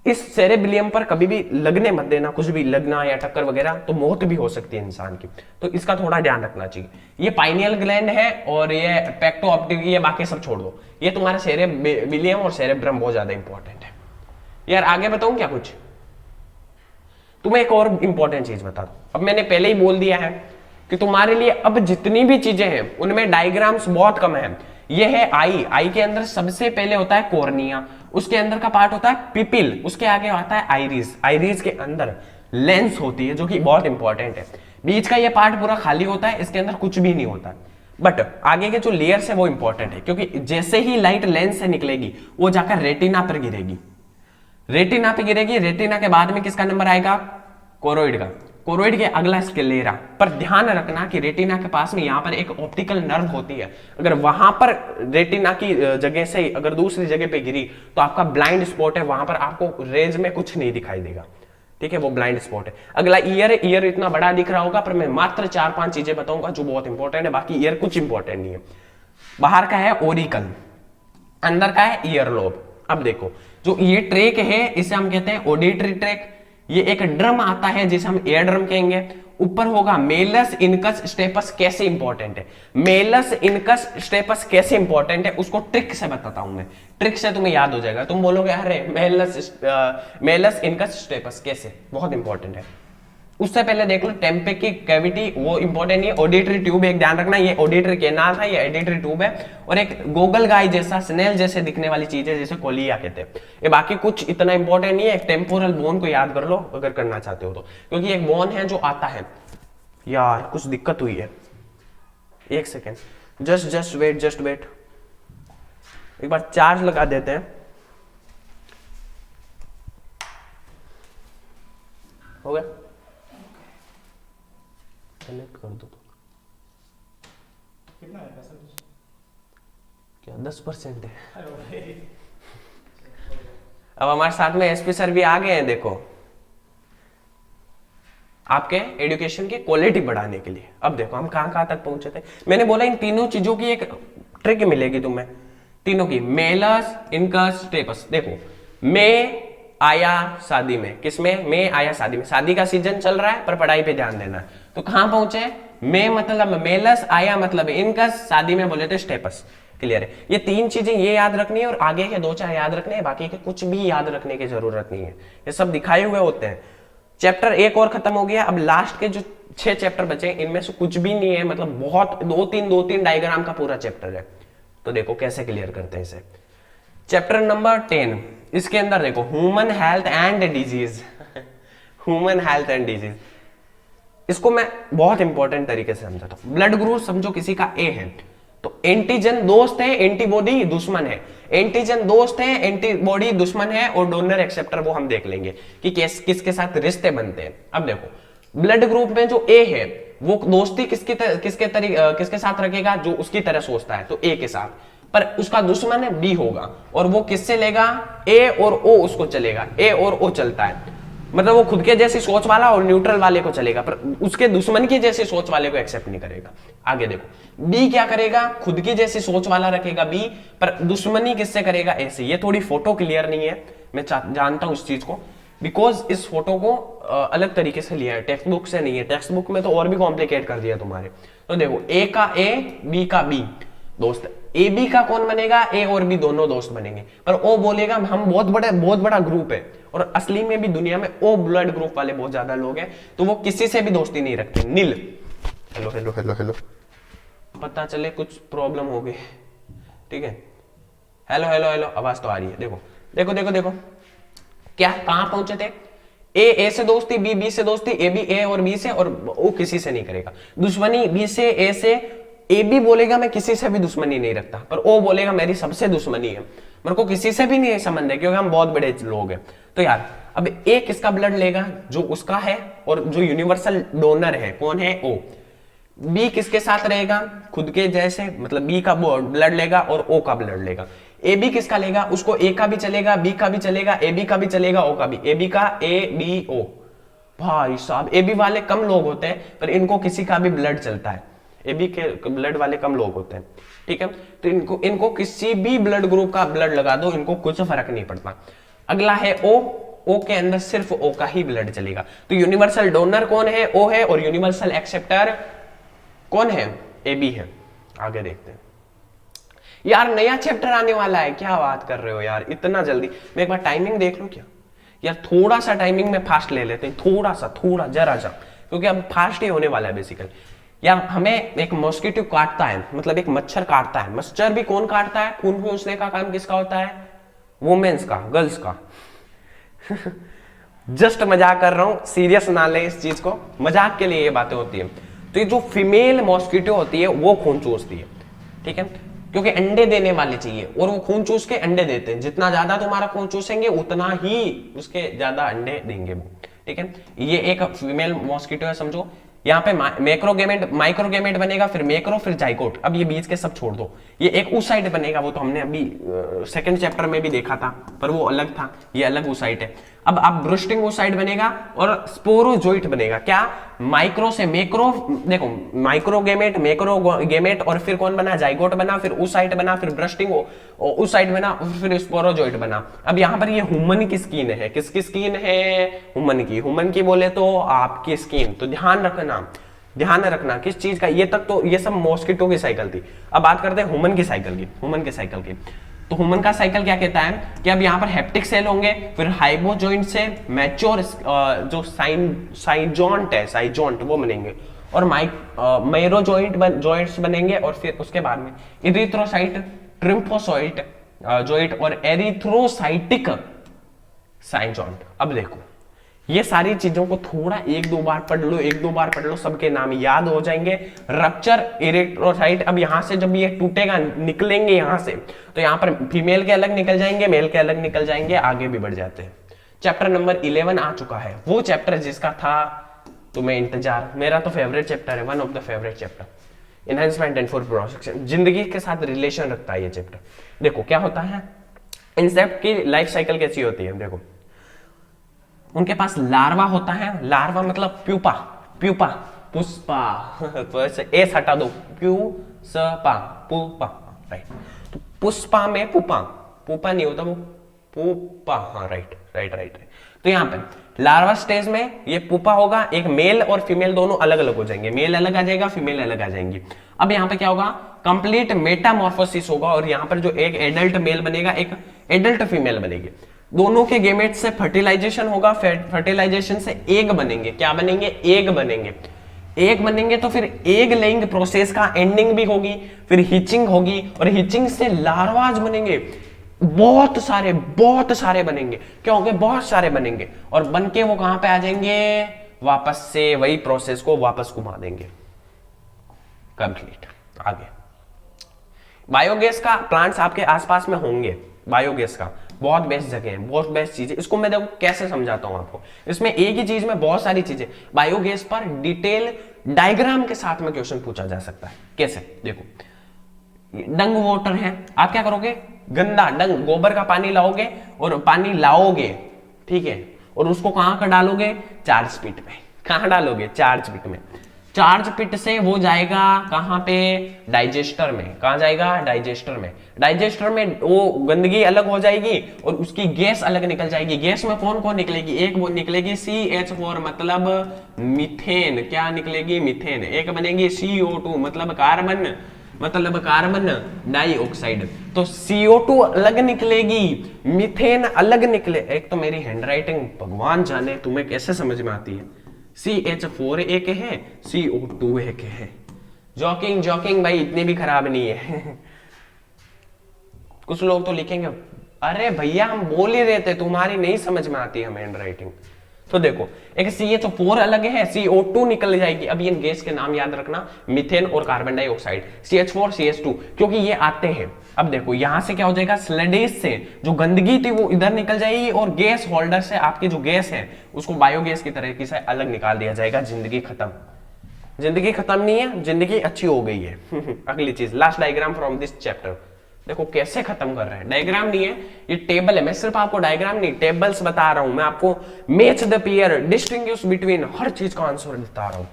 इस सेरेबिलियम पर कभी भी लगने मत देना, कुछ भी लगना या टक्कर वगैरह, तो मौत भी हो सकती है इंसान की, तो इसका थोड़ा ध्यान रखना चाहिए। ये पाइनियल ग्लैंड है और ये पेक्टो ऑप्टिक, ये बाकी सब छोड़ दो। ये तुम्हारे सेरेबिलियम और सेरेब्रम बहुत ज्यादा इंपॉर्टेंट है। यार आगे बताऊं क्या कुछ, तुम्हें एक और इंपॉर्टेंट चीज बता दो। अब मैंने पहले ही बोल दिया है कि तुम्हारे लिए अब जितनी भी चीजें हैं उनमें डायग्राम्स बहुत कम है। ये है आई के अंदर सबसे पहले होता है कॉर्निया, उसके अंदर का पार्ट होता है पिपिल, उसके आगे आता है आइरिस के अंदर लेंस होती है जो कि बहुत इंपॉर्टेंट है। बीच का ये पार्ट पूरा खाली होता है, इसके अंदर कुछ भी नहीं होता, बट आगे के जो लेयर्स है वो इंपॉर्टेंट है, क्योंकि जैसे ही लाइट लेंस से निकलेगी वो जाकर रेटिना पर गिरेगी। रेटिना के बाद में किसका नंबर आएगा, कोरोइड का। कोरोइड के अगला स्क्लेरा। पर ध्यान रखना कि रेटिना के पास में यहाँ पर एक ऑप्टिकल नर्व होती है, अगर वहां पर रेटिना की जगह से अगर दूसरी जगह पे गिरी तो आपका ब्लाइंड स्पॉट है, वहां पर आपको रेंज में कुछ नहीं दिखाई देगा। ठीक है, वो ब्लाइंड स्पॉट है। अगला ईयर इतना बड़ा दिख रहा होगा, पर मैं मात्र 4-5 चीजें बताऊंगा जो बहुत इंपॉर्टेंट है, बाकी ईयर कुछ इंपॉर्टेंट नहीं है। बाहर का है ओरिकल, अंदर का है ईयर लोब। अब देखो जो ये ट्रैक है इसे हम कहते हैं ऑडिटरी ट्रैक। ये एक ड्रम आता है जिसे हम एयर ड्रम कहेंगे। ऊपर होगा मेलस इनकस स्टेपस। कैसे इंपॉर्टेंट है मेलस इनकस स्टेपस, कैसे इंपॉर्टेंट है उसको ट्रिक से बताता हूं मैं, ट्रिक से तुम्हें याद हो जाएगा। तुम बोलोगे अरे मेलस इनकस स्टेपस कैसे, बहुत इंपॉर्टेंट है। उससे पहले देख लो टेम्पे की कैविटी, वो इंपॉर्टेंट नहीं है। ऑडिटरी ट्यूब एक ध्यान रखना, ये ऑडिटरी कैनाल है, ये ऑडिटरी ट्यूब है। और एक गोगल गाय जैसा स्नेल जैसे दिखने वाली चीज है जिसे कोलिया कहते हैं। ये बाकी कुछ इतना इंपॉर्टेंट नहीं है। एक टेम्पोरल बोन को याद कर लो अगर करना चाहते हो तो, क्योंकि एक बोन है जो आता है। यार कुछ दिक्कत हुई है, एक सेकेंड, जस्ट वेट, एक बार चार्ज लगा देते हैं। कनेक्ट कर दो तो कितना है परसेंटेज? क्या 10% है। अब हमारे साथ में एसपी सर भी आ गए हैं, देखो आपके एजुकेशन की क्वालिटी बढ़ाने के लिए। अब देखो हम कहां तक पहुंचे थे। मैंने बोला इन तीनों चीजों की एक ट्रिक मिलेगी तुम्हें, तीनों की, मेलस, इनकस, स्टेपस। देखो मैं आया शादी में, किसमें? मैं आया शादी में। शादी का सीजन चल रहा है पर पढ़ाई पे ध्यान देना है। तो कहां पहुंचे? मैं मतलब मेलस, आया मतलब इनकस, शादी में बोले थे स्टेपस। क्लियर है? ये तीन चीजें ये याद रखनी है और आगे के 2-4 याद रखने हैं, बाकी के कुछ भी याद रखने की जरूरत नहीं है, ये सब दिखाए हुए होते हैं। चैप्टर 1 और खत्म हो गया। अब लास्ट के जो 6 चैप्टर बचे इनमें से कुछ भी नहीं है, मतलब बहुत 2-3 डायग्राम का पूरा चैप्टर है। तो देखो कैसे क्लियर करते हैं इसे। चैप्टर नंबर 10, इसके अंदर देखो human health and disease. Human health and disease, इसको मैं बहुत इंपॉर्टेंट तरीके से समझाता हूं। ब्लड ग्रुप समझो किसी का ए है, तो एंटीजन दोस्त है, एंटीबॉडी दुश्मन है। एंटीजन दोस्त है, एंटीबॉडी दुश्मन है, और डोनर एक्सेप्टर वो हम देख लेंगे कि किसके साथ रिश्ते बनते हैं। अब देखो ब्लड ग्रुप में जो ए है वो दोस्ती किसके साथ रखेगा? जो उसकी तरह सोचता है, तो ए के साथ। पर उसका दुश्मन है बी होगा, और वो किससे लेगा? ए और ओ उसको चलेगा, ए और ओ चलता है, मतलब वो खुद के जैसी सोच वाला और न्यूट्रल वाले को चलेगा, पर उसके दुश्मन की जैसी सोच वाले को एक्सेप्ट नहीं करेगा। आगे देखो बी क्या करेगा? खुद की जैसी सोच वाला रखेगा बी, पर दुश्मनी किससे करेगा? ए से। ये थोड़ी फोटो क्लियर नहीं है, मैं जानता हूं इस चीज को, बिकॉज इस फोटो को अलग तरीके से लिया है, टेक्स्ट बुक से नहीं है। टेक्स्ट बुक में तो और भी कॉम्प्लिकेट कर दिया तुम्हारे। तो देखो ए का ए, बी का बी दोस्त, ए बी का कौन बनेगा? ए और बी दोनों दोस्त बनेंगे, पर ओ बोलेगा हम बहुत बड़ा ग्रुप है, और असली में भी दुनिया में ओ ब्लड ग्रुप वाले बहुत ज्यादा लोग हैं, तो वो किसी से भी दोस्ती नहीं रखते। नील, हेलो हेलो हेलो हेलो, पता चले कुछ प्रॉब्लम हो गई, ठीक है? हेलो हेलो हेलो, आवाज तो आ रही है। देखो देखो देखो देखो क्या कहां पहुंचे थे? ए से दोस्ती, बी से दोस्ती, ए बी ए और बी से, और ओ किसी से नहीं करेगा दुश्मनी। बी से, ए से, ए बी बोलेगा मैं किसी से भी दुश्मनी नहीं रखता, पर ओ बोलेगा मेरी सबसे दुश्मनी है, मेरे को किसी से भी नहीं संबंध है, क्योंकि हम बहुत बड़े लोग हैं। तो यार अब ए किसका ब्लड लेगा? जो उसका है, और जो यूनिवर्सल डोनर है कौन है? ओ। बी किसके साथ रहेगा? खुद के जैसे, मतलब बी का ब्लड लेगा और ओ का ब्लड लेगा। ए बी किसका लेगा? उसको ए का भी चलेगा, बी का भी चलेगा, ए बी का भी चलेगा, ओ का भी। ए बी का ए बी ओ। भाई साहब ए बी वाले कम लोग होते हैं, पर इनको किसी का भी ब्लड चलता है। ए बी के ब्लड वाले कम लोग होते हैं, ठीक है? तो इनको किसी भी ब्लड ग्रुप का ब्लड लगा दो, इनको कुछ फर्क नहीं पड़ता। अगला है ओ। ओ के अंदर सिर्फ ओ का ही ब्लड चलेगा। तो यूनिवर्सल डोनर कौन है? ओ है, और यूनिवर्सल एक्सेप्टर कौन है? ए बी है। आगे देखते हैं यार, नया चैप्टर आने वाला है, क्या बात कर रहे हो यार इतना जल्दी? मैं एक बार टाइमिंग देख लूं क्या यार? थोड़ा सा टाइमिंग में फास्ट ले लेते हैं, थोड़ा जरा सा, क्योंकि अब फास्ट ही होने वाला है बेसिकली। यार हमें एक मॉस्किटो काटता है, मतलब एक मच्छर काटता है। मच्छर भी कौन काटता है? खून पूछने का काम किसका होता है? वुमेन्स का, गर्ल्स का। जस्ट मजाक कर रहा हूं, सीरियस ना ले इस चीज को, मजाक के लिए ये बातें होती है। तो ये जो फीमेल मॉस्किटो होती है वो खून चूसती है, ठीक है? क्योंकि अंडे देने वाले चाहिए, और वो खून चूस के अंडे देते हैं। जितना ज्यादा तुम्हारा खून चूसेंगे उतना ही उसके ज्यादा अंडे देंगे वो, ठीक है? ये एक फीमेल मॉस्किटो है समझो। यहाँ पे माइक्रोगेमेट बनेगा, फिर मैक्रो, फिर जाइगोट। अब ये बीच के सब छोड़ दो, ये एक oocyte बनेगा, वो तो हमने अभी सेकंड चैप्टर में भी देखा था, पर वो अलग था, ये अलग oocyte है। अब ब्रूस्टिंग oocyte बनेगा और स्पोरोजोइट बनेगा। क्या? माइक्रो से मैक्रो, देखो माइक्रोगेमेट, मैक्रोगेमेट, और फिर कौन बना? जाइगोट बना, फिर oocyte बना, फिर ब्रूस्टिंग oocyte बना, फिर स्पोरोजोइट बना। अब यहाँ पर ये ह्यूमन की स्किन है, किसकी स्किन है? ह्यूमन की बोले तो आपकी स्किन। तो ध्यान रखना किस चीज का, ये तक तो ये सब मॉस्किटो की साइकिल थी। अब बात करते हैं ह्यूमन की साइकिल की। तो ह्यूमन का साइकिल क्या कहता है कि अब यहाँ पर हेप्टिक सेल होंगे, फिर हाइपोजॉइंट से मैच्योर जो साइजॉन्ट वो बनेंगे, और जॉइंट्स बनेंगे, और फिर उसके बाद में इरिथ्रोसाइट, ट्रिम्फोसाइट जॉइंट, और एरिथ्रोसाइटिक साइजॉन्ट। अब देखो ये सारी चीजों को थोड़ा 1-2 बार पढ़ लो, सबके नाम याद हो जाएंगे। रप्चर, इरिथ्रोसाइट, अब यहां से जब ये टूटेगा, निकलेंगे यहां से, तो यहां पर फीमेल के अलग निकल जाएंगे, मेल के अलग निकल जाएंगे, आगे भी बढ़ जाते हैं। चैप्टर नंबर 11 आ चुका है, वो चैप्टर जिसका था तुम्हें इंतजार, मेरा तो फेवरेट चैप्टर है, one of the favourite chapter, enhancement and food production, जिंदगी के साथ रिलेशन रखता है ये चैप्टर। देखो क्या होता है, इंसेक्ट की लाइफ साइकिल कैसी होती है, देखो उनके पास लार्वा होता है, लार्वा मतलब प्यूपा, प्यूपा पुष्पा तो ऐसे एस हटा दो, प्यूसपा पुपा, राइट। तो पुष्पा में पुपा, पुपा नहीं होता वो पुपा, हाँ राइट राइट राइट। तो यहाँ पे लार्वा स्टेज में ये पुपा होगा, एक मेल और फीमेल दोनों अलग अलग हो जाएंगे, मेल अलग आ जाएगा, फीमेल अलग आ जाएंगी। अब यहाँ पे क्या होगा, कंप्लीट मेटामॉर्फोसिस होगा और यहाँ पर जो एक एडल्ट मेल बनेगा, एक एडल्ट फीमेल बनेगी, दोनों के गेमेट से फर्टिलाइजेशन होगा, फर्टिलाइजेशन से एग बनेंगे, क्या बनेंगे, एग बनेंगे, एग बनेंगे तो फिर एग लेइंग प्रोसेस का एंडिंग भी होगी, फिर हिचिंग होगी और हिचिंग से लार्वाज बनेंगे, बहुत सारे बनेंगे, क्या होंगे, बहुत सारे बनेंगे और बनके वो कहां पे आ जाएंगे, वापस से वही प्रोसेस को वापस घुमा देंगे, कंप्लीट। आगे बायोगैस का प्लांट्स आपके आसपास में होंगे, बायोगैस का बहुत बेस्ट जगह है, बहुत बेस्ट चीज है। इसको मैं देखो कैसे समझाता हूं आपको, इसमें एक ही चीज में बहुत सारी चीजें, बायोगैस पर डिटेल डायग्राम के साथ में क्वेश्चन पूछा जा सकता है। कैसे, देखो डंग वाटर है, आप क्या करोगे, गंदा डंग गोबर का पानी लाओगे और पानी लाओगे, ठीक है, और उसको कहां का डालोगे, चार्ज पिट में, कहां डालोगे, चार्ज पिट में, चार्ज पिट से वो जाएगा कहां पे, डाइजेस्टर में, कहां जाएगा, डाइजेस्टर में, डाइजेस्टर में वो गंदगी अलग हो जाएगी और उसकी गैस अलग निकल जाएगी। गैस में कौन कौन निकलेगी, एक वो निकलेगी CH4 मतलब मीथेन, क्या निकलेगी, मीथेन, एक बनेगी CO2 मतलब कार्बन डाइऑक्साइड, तो CO2 अलग निकलेगी, मीथेन अलग निकले। एक तो मेरी हैंडराइटिंग भगवान जाने तुम्हें कैसे समझ में आती है, CH4 एक है, CO2 एक है, जॉकिंग भाई इतनी भी खराब नहीं है कुछ लोग तो लिखेंगे अरे भैया हम बोल ही रहे थे, तुम्हारी नहीं समझ में आती हमें हैंडराइटिंग। तो देखो एक CH4 अलग है, CO2 निकल जाएगी। अब इन गैस के नाम याद रखना, मीथेन और कार्बन डाइऑक्साइड, CH4 CH2, क्योंकि ये आते हैं। अब देखो यहां से क्या हो जाएगा, स्लडीज से जो गंदगी थी वो इधर निकल जाएगी और गैस होल्डर से आपकी जो गैस है उसको बायोगैस की तरीके से अलग निकाल दिया जाएगा। जिंदगी खत्म, जिंदगी खत्म नहीं है, जिंदगी अच्छी हो गई है अगली चीज, last diagram from this chapter, देखो कैसे खत्म कर रहे हैं, डायग्राम नहीं है ये टेबल है, मैं सिर्फ आपको डायग्राम नहीं टेबल्स बता रहा हूं, मैं आपको match the pair, distinguish between, हर चीज का आंसर बता रहा हूं।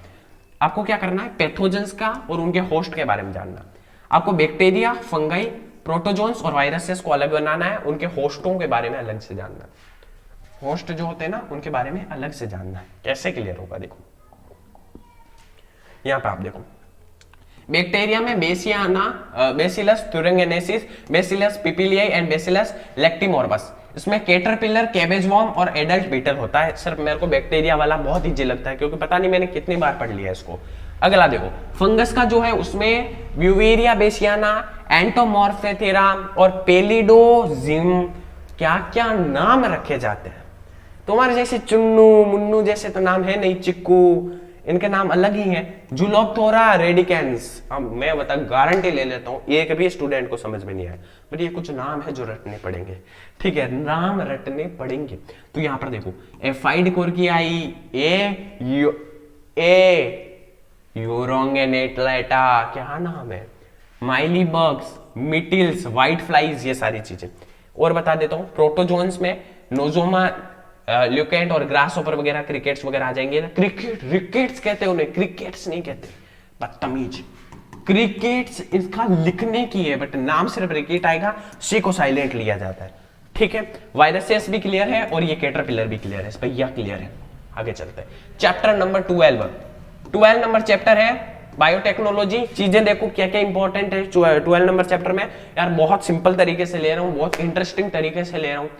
आपको क्या करना है, पैथोजेंस का और उनके होस्ट के बारे में जानना, आपको बैक्टीरिया, फंगाई, प्रोटोजोन्स और वायरसेस को अलग बनाना है, उनके होस्टों के बारे में अलग से जानना है, होस्ट जो होते हैं ना उनके बारे में अलग से जानना है। कैसे क्लियर होगा, देखो यहां पे आप देखो, बैक्टीरिया में Bacillus thuringiensis, Bacillus popilliae and Bacillus lentimorbus, इसमें कैटरपिलर, कैबेज वॉर्म और एडल्ट बीटल होता है। सिर्फ मेरे को बैक्टीरिया वाला बहुत इजी लगता है क्योंकि पता नहीं मैंने कितनी बार पढ़ लिया इसको। अगला देखो फंगस का जो है उसमें ब्यूवेरिया बेसियाना, एंटोमॉर्फेथेरा और पेलिडोजिम, क्या क्या नाम रखे जाते हैं। तुम्हारे जैसे चुन्नू मुन्नू जैसे तो नाम है नहीं, चिक्कू, इनके नाम अलग ही हैं। जुलोप्थोरा रेडिकेंस, अब मैं बता गारंटी ले लेता हूं एक भी स्टूडेंट को समझ में नहीं आया, बट ये कुछ नाम है जो रटने पड़ेंगे, ठीक है, नाम रटने पड़ेंगे। तो यहां पर देखो एफाइड कोर्कियाई, यूरोंगेनेटलेटा, क्या नाम है, माइली बग्स, मिटिल्स, व्हाइट फ्लाइज, ये सारी चीजें। और बता देता हूं प्रोटोजोन्स में नोजोमा, ल्यूकेंट और ग्रास ओपर वगैरह, क्रिकेट्स वगैरह आ जाएंगे। क्रिकेट्स कहते हैं उन्हें, क्रिकेट्स नहीं कहते, बदतमीज। क्रिकेट्स इसका लिखने की है बट नाम सिर्फ क्रिकेट आएगा, सी को साइलेंट लिया जाता है, ठीक है। वायरसेस भी क्लियर है और ये कैटरपिलर भी क्लियर है, इस पर यह क्लियर है। आगे चलते हैं, चैप्टर नंबर 12 नंबर चैप्टर है बायोटेक्नोलॉजी। चीजें देखो क्या क्या इंपॉर्टेंट है 12 नंबर चैप्टर में। यार बहुत सिंपल तरीके से ले रहा हूँ, बहुत इंटरेस्टिंग तरीके से ले रहा हूँ,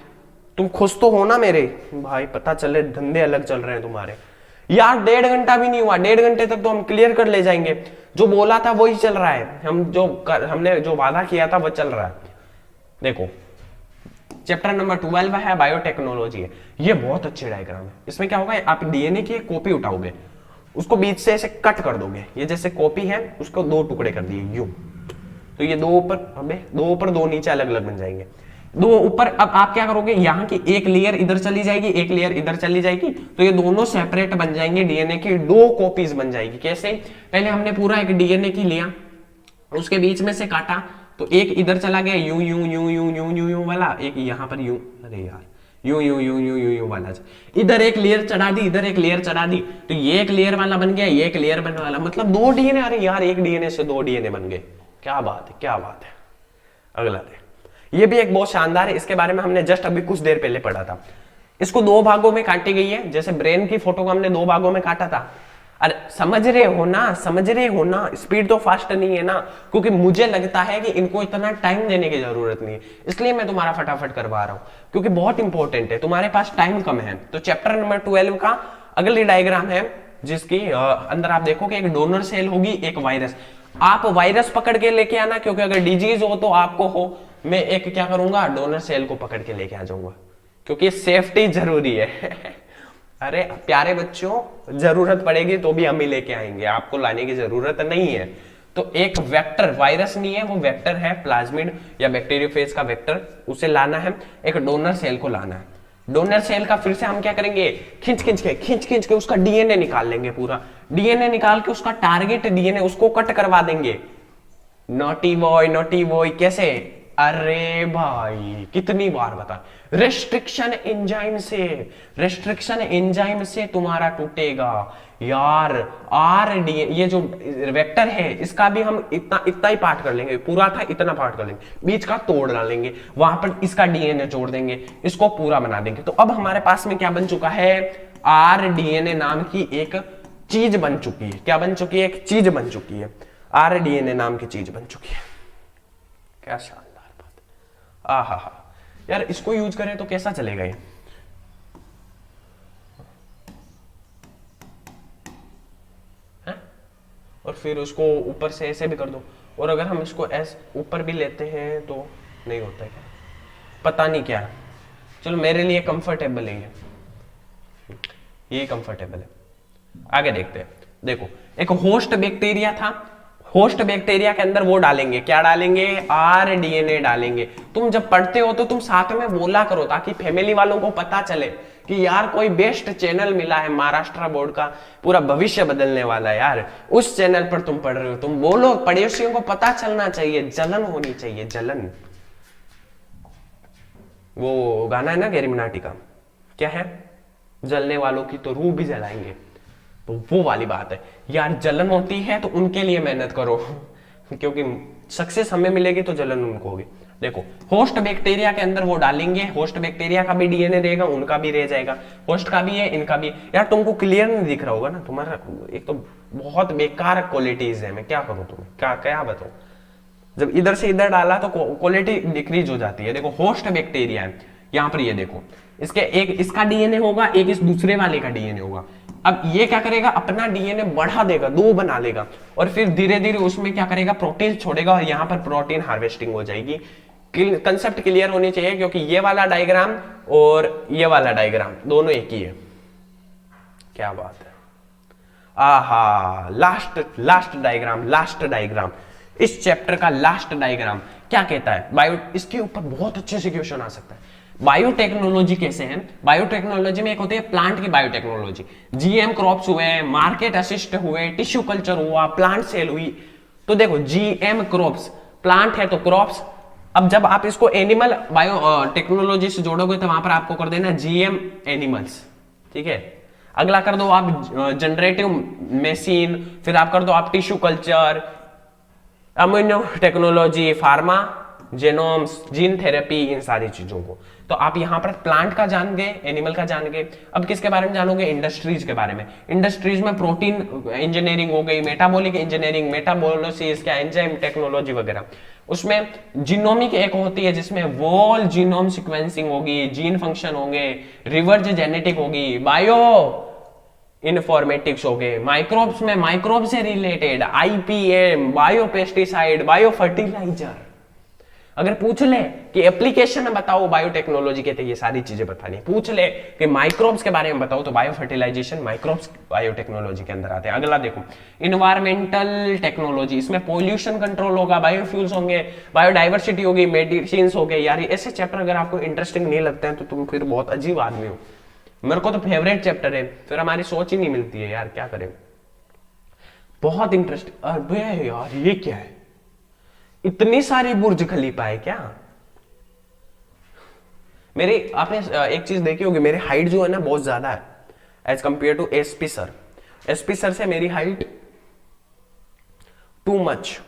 तुम खुश तो हो ना मेरे भाई, पता चले धंधे अलग चल रहे हैं तुम्हारे। यार 1.5 घंटा भी नहीं हुआ, 1.5 घंटे तक तो हम क्लियर कर ले जाएंगे, जो बोला था वही चल रहा है, हमने जो वादा किया था वो चल रहा है। देखो चैप्टर नंबर 12 है बायोटेक्नोलॉजी है, ये बहुत अच्छी डायग्राम है। इसमें क्या होगा, आप डीएनए की एक कॉपी उठाओगे, उसको बीच से ऐसे कट कर दोगे, ये जैसे कॉपी है उसको 2 टुकड़े कर दिए यूं, तो ये 2 ऊपर 2 नीचे अलग अलग बन जाएंगे। दो ऊपर, अब आप क्या करोगे, यहाँ की एक लेयर इधर चली जाएगी, एक लेयर इधर चली जाएगी, तो ये दोनों सेपरेट बन जाएंगे, डीएनए की दो कॉपीज बन जाएगी। कैसे? पहले हमने पूरा एक डीएनए की लिया, उसके बीच में से काटा, तो एक इधर चला गया you you you you you you you वाला, एक यहाँ पर यू, अरे यार you you you you you you वाला, इधर एक लेयर चढ़ा दी, इधर एक लेयर चढ़ा दी, तो ये एक लेयर वाला बन गया, ये एक लेयर बनने वाला, मतलब दो डीएनए। अरे यार एक डीएनए से दो डीएनए बन गए, क्या बात है, क्या बात है। अगला दे, ये भी एक बहुत शानदार है, इसके बारे में हमने जस्ट अभी कुछ देर पहले पढ़ा था। इसको दो भागों में काटी गई है, जैसे ब्रेन की फोटो को हमने दो भागों में काटा था। अरे समझ रहे हो ना, समझ रहे हो ना, स्पीड तो फास्ट नहीं है ना, क्योंकि मुझे लगता है कि इनको इतना टाइम देने की जरूरत नहीं है, इसलिए मैं तुम्हारा फटाफट करवा रहा हूं, क्योंकि बहुत इंपॉर्टेंट है, तुम्हारे पास टाइम कम है। तो चैप्टर नंबर 12 का अगली डायग्राम है, जिसकी अंदर आप देखो कि एक डोनर सेल होगी, एक वायरस। आप वायरस पकड़ के लेके आना, क्योंकि अगर डिजीज हो तो आपको हो, मैं एक क्या करूंगा, डोनर सेल को पकड़ के लेके आ जाऊंगा, क्योंकि सेफ्टी जरूरी है। अरे प्यारे बच्चों, जरूरत पड़ेगी तो भी हम ही लेके आएंगे, आपको लाने की जरूरत नहीं है। तो एक वेक्टर, वायरस नहीं है वो वेक्टर है, प्लाज्मिड या बैक्टीरियोफेज का वेक्टर, उसे लाना है, एक डोनर सेल को लाना है। डोनर सेल का फिर से हम क्या करेंगे, खींच के उसका डीएनए निकाल लेंगे, पूरा डीएनए निकाल के उसका टारगेट डीएनए उसको कट करवा देंगे। नॉटी बॉय कैसे? अरे भाई कितनी बार बता, रेस्ट्रिक्शन एंजाइम से तुम्हारा टूटेगा यार। आरडीएनए ये जो वेक्टर है, इसका भी हम इतना ही पार्ट कर लेंगे, पूरा था इतना पार्ट कर लेंगे, बीच का तोड़ डालेंगे, वहां पर इसका डीएनए जोड़ देंगे, इसको पूरा बना देंगे। तो अब हमारे पास में क्या बन चुका है, आरडीएनए नाम की एक चीज बन चुकी है। क्या बन चुकी है? एक चीज बन चुकी है, आरडीएनए नाम की चीज बन चुकी है। क्या शानदार बात, आहा यार, इसको यूज करें तो कैसा चलेगा ये? है? और फिर उसको ऊपर से ऐसे भी कर दो, और अगर हम इसको ऐसे ऊपर भी लेते हैं तो नहीं होता है क्या, पता नहीं क्या। चलो मेरे लिए कंफर्टेबल है ये कंफर्टेबल है। आगे देखते हैं। देखो एक होस्ट बैक्टीरिया था, होस्ट बैक्टीरिया के अंदर वो डालेंगे, क्या डालेंगे, आरडीएनए डालेंगे। तुम जब पढ़ते हो तो तुम साथ में बोला करो, ताकि फैमिली वालों को पता चले कि यार कोई बेस्ट चैनल मिला है, महाराष्ट्र बोर्ड का पूरा भविष्य बदलने वाला है यार, उस चैनल पर तुम पढ़ रहे हो। तुम बोलो, पड़ोसियों को पता चलना चाहिए, जलन होनी चाहिए, जलन। वो गाना है ना गैरी मिनाटी का, क्या है, जलने वालों की तो रूह भी जलाएंगे, तो वो वाली बात है यार। जलन होती है तो उनके लिए मेहनत करो, क्योंकि सक्सेस हमें मिलेगी तो जलन उनको होगी। देखो होस्ट बैक्टीरिया के अंदर वो डालेंगे, होस्ट बैक्टीरिया का भी डीएनए रहेगा, उनका भी रह जाएगा, होस्ट का भी है, इनका भी। यार तुमको क्लियर नहीं दिख रहा होगा ना, तुम्हारा एक तो बहुत बेकार क्वालिटीज है, मैं क्या करूं तुम्हें, क्या बताऊं। जब इधर से इधर डाला तो क्वालिटी डिक्रीज हो जाती है। देखो होस्ट बैक्टीरिया है, यहाँ पर ये देखो, इसके एक इसका डीएनए होगा, एक इस दूसरे वाले का डीएनए होगा। अब ये क्या करेगा, अपना डीएनए बढ़ा देगा, दो बना लेगा, और फिर धीरे धीरे उसमें क्या करेगा, प्रोटीन छोड़ेगा, और यहाँ पर प्रोटीन हार्वेस्टिंग हो जाएगी। कंसेप्ट क्लियर होनी चाहिए, क्योंकि ये वाला डायग्राम और ये वाला डायग्राम दोनों एक ही है। क्या बात है, आहा, लास्ट डायग्राम, इस चैप्टर का लास्ट डायग्राम क्या कहता है, बायो, इसके ऊपर बहुत अच्छे से क्वेश्चन आ सकता है। बायोटेक्नोलॉजी कैसे है, बायोटेक्नोलॉजी में एक होती है प्लांट की बायोटेक्नोलॉजी, जीएम क्रॉप्स हुए, मार्केट असिस्ट हुए, टिश्यू कल्चर हुआ, प्लांट सेल हुई। तो देखो जीएम क्रॉप्स, प्लांट है तो क्रॉप्स। अब जब आप इसको एनिमल बायो टेक्नोलॉजी से जोड़ोगे तो वहां पर आपको कर देना जीएम एनिमल्स, ठीक है। अगला कर दो आप जनरेटिव मशीन, फिर आप कर दो आप tissue culture, immuno technology, pharma, genomes, gene therapy, इन सारी चीजों को। तो आप यहां पर प्लांट का जान गए, एनिमल का जान गए। अब किसके बारे में जानोगे, इंडस्ट्रीज के बारे में। इंडस्ट्रीज में प्रोटीन इंजीनियरिंग हो गई, मेटाबॉलिक इंजीनियरिंग, मेटाबोलिसिस, क्या एंजाइम टेक्नोलॉजी वगैरह। उसमें जीनोमिक एक होती है, जिसमें वोल जीनोम सीक्वेंसिंग होगी, जीन फंक्शन होंगे, रिवर्स जेनेटिक होगी, बायो इन्फॉर्मेटिक्स हो गए। माइक्रोब्स में माइक्रोब से related IPM, biopesticide, biofertilizer, अगर पूछ ले कि एप्लीकेशन बताओ बायोटेक्नोलॉजी के, तो ये सारी चीजें बतानी है। पूछ ले कि माइक्रोब्स के बारे में बताओ, तो बायो फर्टिलाइजेशन माइक्रोब्स बायोटेक्नोलॉजी के अंदर आते हैं। अगला देखो इन्वायरमेंटल टेक्नोलॉजी, इसमें पोल्यूशन कंट्रोल होगा, बायोफ्यूल्स होंगे, बायोडाइवर्सिटी होगी, मेडिसिन हो गए। यार ऐसे चैप्टर अगर आपको इंटरेस्टिंग नहीं लगते हैं तो तुम फिर बहुत अजीब आदमी हो। मेरे को तो फेवरेट चैप्टर है, फिर हमारी सोच ही नहीं मिलती है यार, क्या करें। बहुत इंटरेस्टिंग। अरे यार ये क्या है, इतनी सारी बुर्ज खलीफा है क्या? मेरी आपने एक चीज देखी होगी, मेरी हाइट जो है ना बहुत ज्यादा है as compare to SP sir. SP sir से मेरी हाइट टू मच,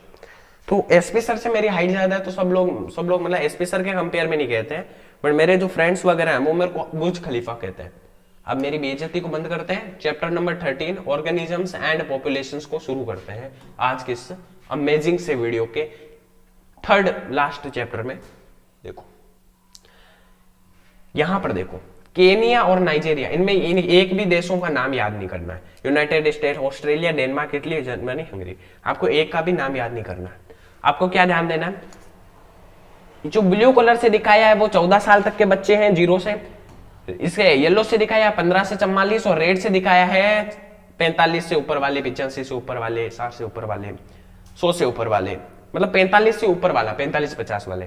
तो एसपी सर से मेरी हाइट ज्यादा है, तो सब लोग मतलब एसपी सर के कंपेयर में नहीं कहते हैं, बट मेरे जो फ्रेंड्स वगैरह हैं वो मेरे को बुर्ज खलीफा कहते हैं। अब मेरी बेइज्जती को बंद करते हैं, chapter number 13 organisms and populations को शुरू करते हैं आज के इस अमेजिंग से वीडियो के थर्ड लास्ट चैप्टर में। देखो यहां पर देखो केनिया और नाइजीरिया, इनमें एक भी देशों का नाम याद नहीं करना है। United state, Australia, Denmark, Italy, Germany, Hungary, आपको एक का भी नाम याद नहीं करना है। आपको क्या ध्यान देना है, जो ब्लू कलर से दिखाया है वो 14 साल तक के बच्चे हैं, 0 से। इसके येलो से दिखाया 15 से 44, और रेड से दिखाया है 45 से ऊपर वाले, 85 से ऊपर वाले, 60 से ऊपर वाले, 100 से ऊपर वाले, मतलब 45 से ऊपर वाला, 45-50 वाले।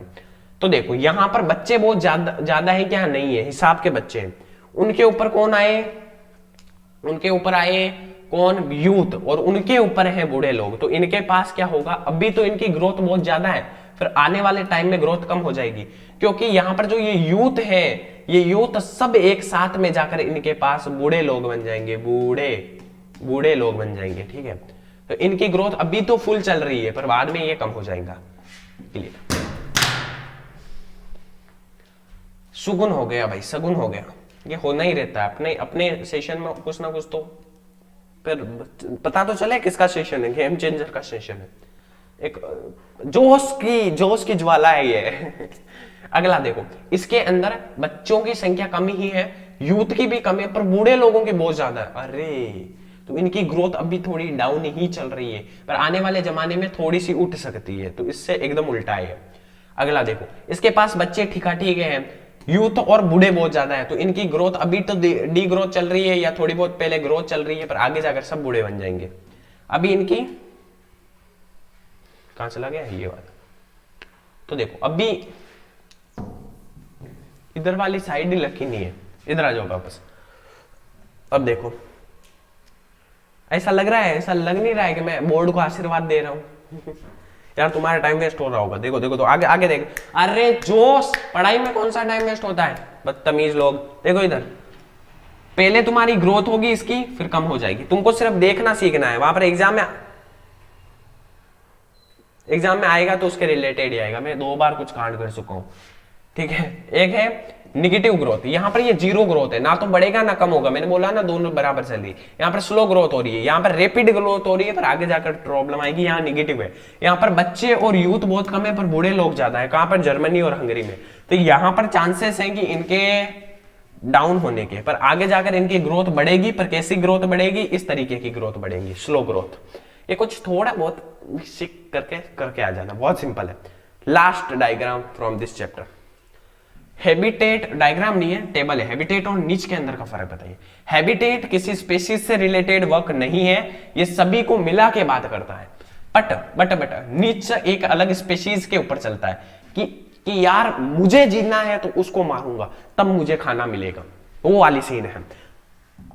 तो देखो यहां पर बच्चे बहुत ज्यादा है क्या? नहीं है, हिसाब के बच्चे हैं। उनके ऊपर कौन आए? उनके ऊपर आए कौन? यूथ, और उनके ऊपर है बूढ़े लोग। तो इनके पास क्या होगा, अभी तो इनकी ग्रोथ बहुत ज्यादा है, फिर आने वाले टाइम में ग्रोथ कम हो जाएगी, क्योंकि यहां पर जो ये यूथ है, ये यूथ सब एक साथ में जाकर इनके पास बूढ़े लोग बन जाएंगे, बूढ़े लोग बन जाएंगे। ठीक है, तो इनकी ग्रोथ अभी तो फुल चल रही है, पर बाद में ये कम हो जाएगा। क्लियर? सुगुन हो गया भाई, सगुन हो गया, ये होना ही रहता है अपने सेशन में कुछ ना कुछ, तो फिर पता तो चले किसका सेशन है, गेम चेंजर का सेशन है, एक जोश की ज्वाला है ये। अगला देखो, इसके अंदर बच्चों की संख्या कम ही है, यूथ की भी कम है, पर बूढ़े लोगों की बहुत ज्यादा है। अरे तो इनकी ग्रोथ अभी थोड़ी डाउन ही चल रही है, पर आने वाले जमाने में थोड़ी सी उठ सकती है, तो इससे एकदम उल्टा है। अगला देखो, इसके पास बच्चे ठीका ठीक है, यूथ और बूढ़े बहुत ज्यादा है, तो इनकी ग्रोथ अभी तो डी ग्रोथ चल रही है, या थोड़ी बहुत पहले ग्रोथ चल रही है, पर आगे जाकर सब बूढ़े बन जाएंगे। अभी इनकी कहां चला गया ये वाला, तो देखो अभी इधर वाली साइड ही लकी नहीं है, इधर आ जाओ वापस। अब देखो ऐसा लग रहा है, ऐसा लग नहीं रहा है कि मैं बोर्ड को आशीर्वाद दे रहा हूं। यार तुम्हारा टाइम वेस्ट हो रहा होगा। देखो देखो, तो आगे देख। अरे जोश, पढ़ाई में कौन सा टाइम वेस्ट होता है, बदतमीज लोग। देखो इधर, पहले तुम्हारी ग्रोथ होगी इसकी, फिर कम हो जाएगी। तुमको सिर्फ देखना सीखना है, वहां पर एग्जाम में आएगा तो उसके रिलेटेड ही आएगा। मैं 2 बार कुछ कांड कर चुका हूं। ठीक है, एक है निगेटिव ग्रोथ, यहां पर ये 0 ग्रोथ है, ना तो बढ़ेगा ना कम होगा। मैंने बोला ना दोनों बराबर चल रही है। यहाँ पर स्लो ग्रोथ हो रही है, यहाँ पर रैपिड ग्रोथ हो रही है, पर आगे जाकर प्रॉब्लम आएगी। यहाँ निगेटिव है, यहाँ पर बच्चे और यूथ बहुत कम है, पर बूढ़े लोग ज्यादा है। कहां पर? जर्मनी और हंगरी में। तो यहाँ पर चांसेस हैं कि इनके डाउन होने के, पर आगे जाकर इनकी ग्रोथ बढ़ेगी। पर कैसी ग्रोथ बढ़ेगी? इस तरीके की ग्रोथ बढ़ेगी, स्लो ग्रोथ। ये कुछ थोड़ा बहुत सीख करके आ जाना, बहुत सिंपल है। Last diagram from this chapter, habitat, diagram नहीं है, टेबल है। हैबिटेट और नीच के अंदर का फर्क बताइए। हैबिटेट किसी स्पेसीज से रिलेटेड वर्क नहीं है, ये सभी को मिला के बात करता है। बट नीच एक अलग स्पेसीज के ऊपर चलता है कि यार मुझे जीना है तो उसको मारूंगा तब मुझे खाना मिलेगा, वो वाली सीन है।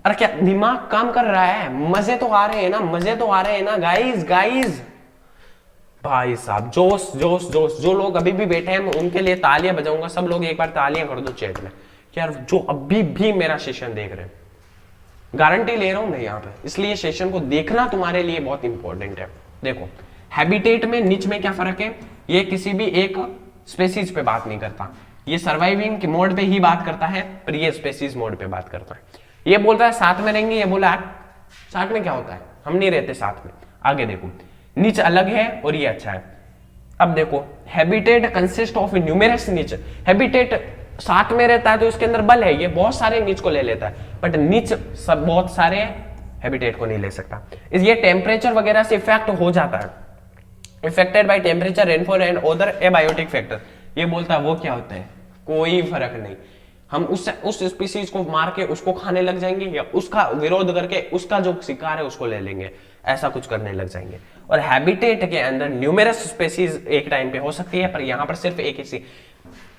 अरे क्या दिमाग काम कर रहा है? मजे तो आ रहे हैं ना, मजे तो आ रहे हैं ना गाइस। भाई साहब जोश जोश जोश। जो लोग अभी भी बैठे हैं मैं उनके लिए तालियां बजाऊंगा। सब लोग एक बार तालियां कर दो चैट में यार, जो अभी भी मेरा सेशन देख रहे हैं। गारंटी ले रहा हूं मैं यहाँ पे, इसलिए सेशन को देखना तुम्हारे लिए बहुत इंपॉर्टेंट है। देखो हैबिटेट में नीच में क्या फर्क है, ये किसी भी एक स्पेसीज पे बात नहीं करता, ये सर्वाइविंग के मोड पे ही बात करता है, पर ये स्पेसीज मोड पे बात करता है। ये बोलता है साथ में रहेंगे, ये बोला साथ में क्या होता है, हम नहीं रहते साथ में। आगे देखो, नीच अलग है और ये अच्छा है। अब देखो हैबिटेट कंसिस्ट ऑफ न्यूमेरस नीच। हैबिटेट साथ में रहता है तो इसके अंदर बल है, ये बहुत सारे नीच को ले लेता है, बट नीच सब बहुत सारे हैबिटेट को नहीं ले सकता। ये टेम्परेचर वगैरह से इफेक्ट हो जाता है, affected by temperature, rainfall and other abiotic factor. ये बोलता है वो क्या होता है, कोई फर्क नहीं। हम उस स्पीसीज को मार के उसको खाने लग जाएंगे या उसका विरोध करके उसका जो शिकार है उसको ले लेंगे, ऐसा कुछ करने लग जाएंगे। और हैबिटेट के अंदर न्यूमेरस स्पीसीज एक टाइम पे हो सकती है, पर यहां पर सिर्फ एक ही,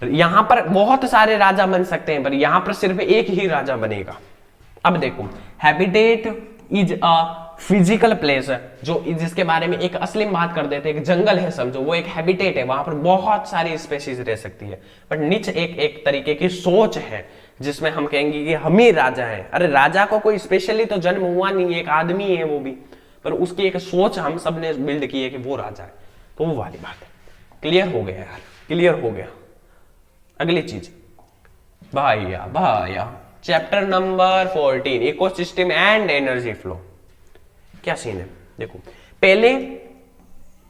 यहां पर बहुत सारे राजा बन सकते हैं पर यहां पर सिर्फ एक ही राजा बनेगा। अब देखो, habitat is a physical place, जो जिसके बारे में एक असली बात कर देते हैं, एक जंगल है समझो, वो एक हैबिटेट है, वहां पर बहुत सारी स्पेसीज रह सकती है। बट निच एक तरीके की सोच है जिसमें हम कहेंगे कि हम ही राजा है। अरे राजा को कोई स्पेशली तो जन्म हुआ नहीं है, एक आदमी है वो भी, पर उसकी एक सोच हम सब ने बिल्ड की है कि वो राजा है। तो वो वाली बात है। क्लियर हो गया यार, क्लियर हो गया। अगली चीज भैया chapter number 14, ecosystem and energy flow. क्या सीन है देखो, पहले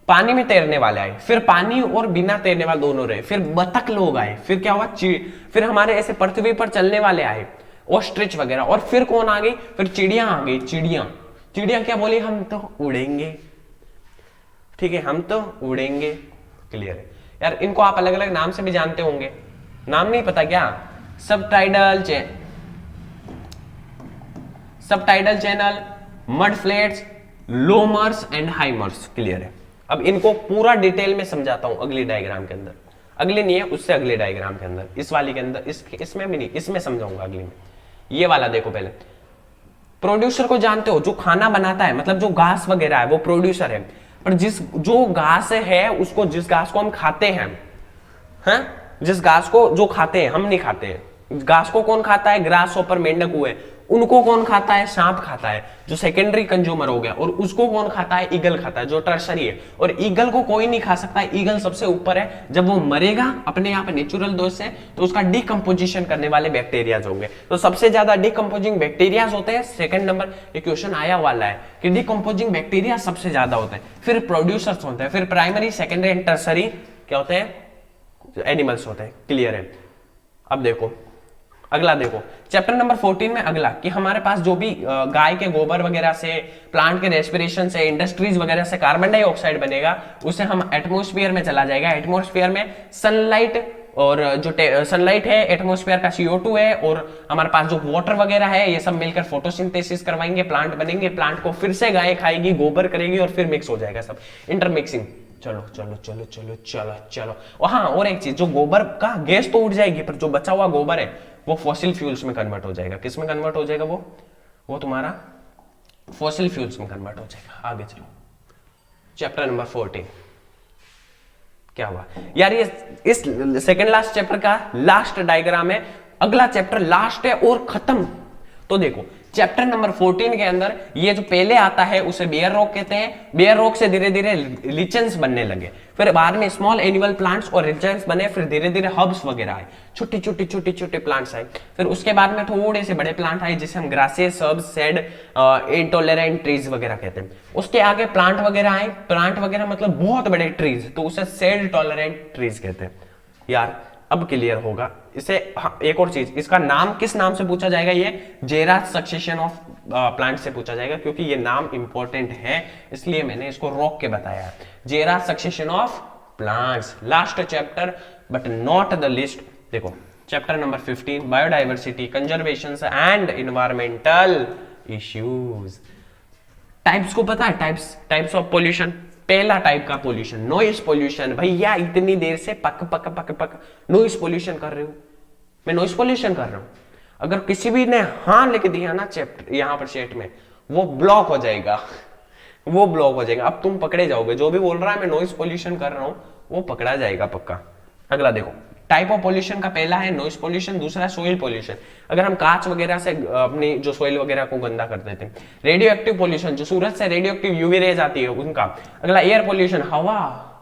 पानी में तैरने वाले आए, फिर पानी और बिना तैरने वाले दोनों रहे, फिर बतख लोग आए, फिर क्या हुआ, फिर हमारे ऐसे पृथ्वी पर चलने वाले आए, ऑस्ट्रिच वगैरह, और फिर कौन आ गई, फिर चिड़िया आ गई। चिड़िया क्या बोली, हम तो उड़ेंगे, ठीक है, हम तो उड़ेंगे। क्लियर है यार। इनको आप अलग अलग नाम से भी जानते होंगे, नाम नहीं पता क्या, subtidal channel, mud flats, low marsh and high marsh. Clear है। अब इनको पूरा डिटेल में समझाता हूं अगली डायग्राम के अंदर, अगली नहीं है, उससे अगले डायग्राम के अंदर, इस वाली के अंदर, इसमें भी नहीं, इसमें समझाऊंगा अगली में। ये वाला देखो, पहले प्रोड्यूसर को जानते हो, जो खाना बनाता है, मतलब जो घास वगैरह है वो प्रोड्यूसर है। पर जो घास है उसको, जिस घास को हम खाते हैं, जिस घास को जो खाते हैं, हम नहीं खाते हैं, घास को कौन खाता है, ग्रास हॉपर, मेंढक हुए, उनको कौन खाता है, सांप खाता है, जो सेकेंडरी कंज्यूमर हो गया। और उसको कौन खाता है, ईगल खाता है, जो टर्सरी है। और ईगल को कोई नहीं खा सकता, ईगल सबसे ऊपर है। जब वो मरेगा अपने आप नेचुरल दोष से, तो उसका डिकम्पोजिशन करने वाले बैक्टीरियाज होंगे। तो सबसे ज्यादा डिकम्पोजिंग बैक्टीरियाज होते हैं। सेकंड नंबर ये क्वेश्चन आया वाला है कि डिकम्पोजिंग बैक्टीरिया सबसे ज्यादा होते हैं, फिर प्रोड्यूसर्स होते हैं, फिर प्राइमरी, सेकेंडरी एंड टर्सरी क्या होते हैं, एनिमल्स होते हैं। क्लियर है। अब देखो अगला, देखो चैप्टर नंबर 14 में अगला कि हमारे पास जो भी गाय के गोबर वगैरह से, प्लांट के रेस्पिरेशन से, इंडस्ट्रीज वगैरह से कार्बन डाइऑक्साइड बनेगा, उसे हम एटमॉस्फेयर में चला जाएगा। एटमॉस्फेयर में सनलाइट, और जो सनलाइट है, एटमॉस्फेयर का CO2 है, और हमारे पास जो वाटर वगैरह है, ये सब मिलकर फोटोसिंथेसिस करवाएंगे, प्लांट बनेंगे, प्लांट को फिर से गाय खाएगी, गोबर करेगी, और फिर मिक्स हो जाएगा सब, इंटरमिक्सिंग। चलो चलो चलो चलो चलो चलो। और हाँ, और एक चीज, जो गोबर का गैस तो उड़ जाएगी, पर जो बचा हुआ गोबर है वो फॉसिल फ्यूल्स में कन्वर्ट हो जाएगा। किस में कन्वर्ट हो जाएगा, वो तुम्हारा फॉसिल फ्यूल्स में कन्वर्ट हो जाएगा। आगे चलो, चैप्टर नंबर 14 क्या हुआ यार, ये इस सेकंड लास्ट चैप्टर का लास्ट डायग्राम है। अगला चैप्टर लास्ट है और खत्म। तो देखो चैप्टर नंबर 14 के अंदर ये जो पहले आता है उसे बेयर रॉक कहते हैं। बेयर रॉक से धीरे धीरे लिचेंस बनने लगे, फिर बाद में स्मॉल एनिमल प्लांट्स और रिचेंस बने, फिर धीरे धीरे हब्स वगैरह आए, छोटे छोटे छोटे छोटे प्लांट्स आए, फिर उसके बाद में थोड़े से बड़े प्लांट आए जिसे हम grasses, herbs, shade, intolerant trees वगैरह कहते हैं। उसके आगे प्लांट वगैरह आए, प्लांट वगैरह मतलब बहुत बड़े ट्रीज, तो उसे सेड टॉलरेंट ट्रीज कहते हैं। यार अब क्लियर होगा इसे। हाँ, एक और चीज, इसका नाम किस नाम से पूछा जाएगा, ये जेरा सक्सेशन ऑफ प्लांट से पूछा जाएगा, क्योंकि ये नाम इंपॉर्टेंट है, इसलिए मैंने इसको रोक के बताया। जेरा succession of plants, last chapter but not the least. देखो chapter number 15, biodiversity, conservation and environmental issues. Types को पता है, टाइप्स ऑफ पोल्यूशन। पहला टाइप का पोल्यूशन नॉइस पोल्यूशन। भैया इतनी देर से पक पक पक पक नॉइस पोल्यूशन कर रहे हो, मैं नॉइस पोल्यूशन कर रहा हूं। अगर किसी भी ने हाँ लिख दिया ना चैप्टर यहां पर चैट में, वो ब्लॉक हो जाएगा, वो ब्लॉक हो जाएगा। अब तुम पकड़े जाओगे, जो भी बोल रहा है मैं नॉइस पोल्यूशन कर रहा हूं वो पकड़ा जाएगा पक्का। अगला देखो, टाइप ऑफ पोल्यूशन का पहला है नॉइस पोल्यूशन, दूसरा है सोइल पोल्यूशन। अगर हम कांच वगैरह से अपनी जो सोइल वगैरह को गंदा कर देते हैं। रेडियो एक्टिव पोल्यूशन, जो सूरज से रेडियो एक्टिव यूवी रेज आती है उनका। अगला एयर पोल्यूशन, हवा।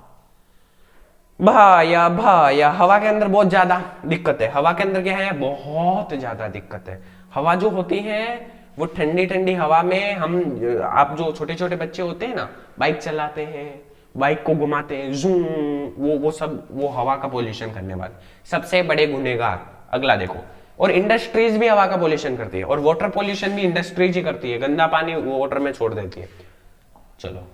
भाया हवा के अंदर बहुत ज्यादा दिक्कत है। हवा के अंदर क्या है, बहुत ज्यादा दिक्कत है। हवा जो होती है वो ठंडी ठंडी हवा में हम, आप जो छोटे छोटे बच्चे होते हैं ना, बाइक चलाते हैं, बाइक को घुमाते हैं, जूम, वो सब वो हवा का पोल्यूशन करने वाले सबसे बड़े गुनहगार। अगला देखो, और इंडस्ट्रीज भी हवा का पोल्यूशन करती है, और वाटर पोल्यूशन भी इंडस्ट्रीज ही करती है, गंदा पानी वाटर में छोड़ देती है। चलो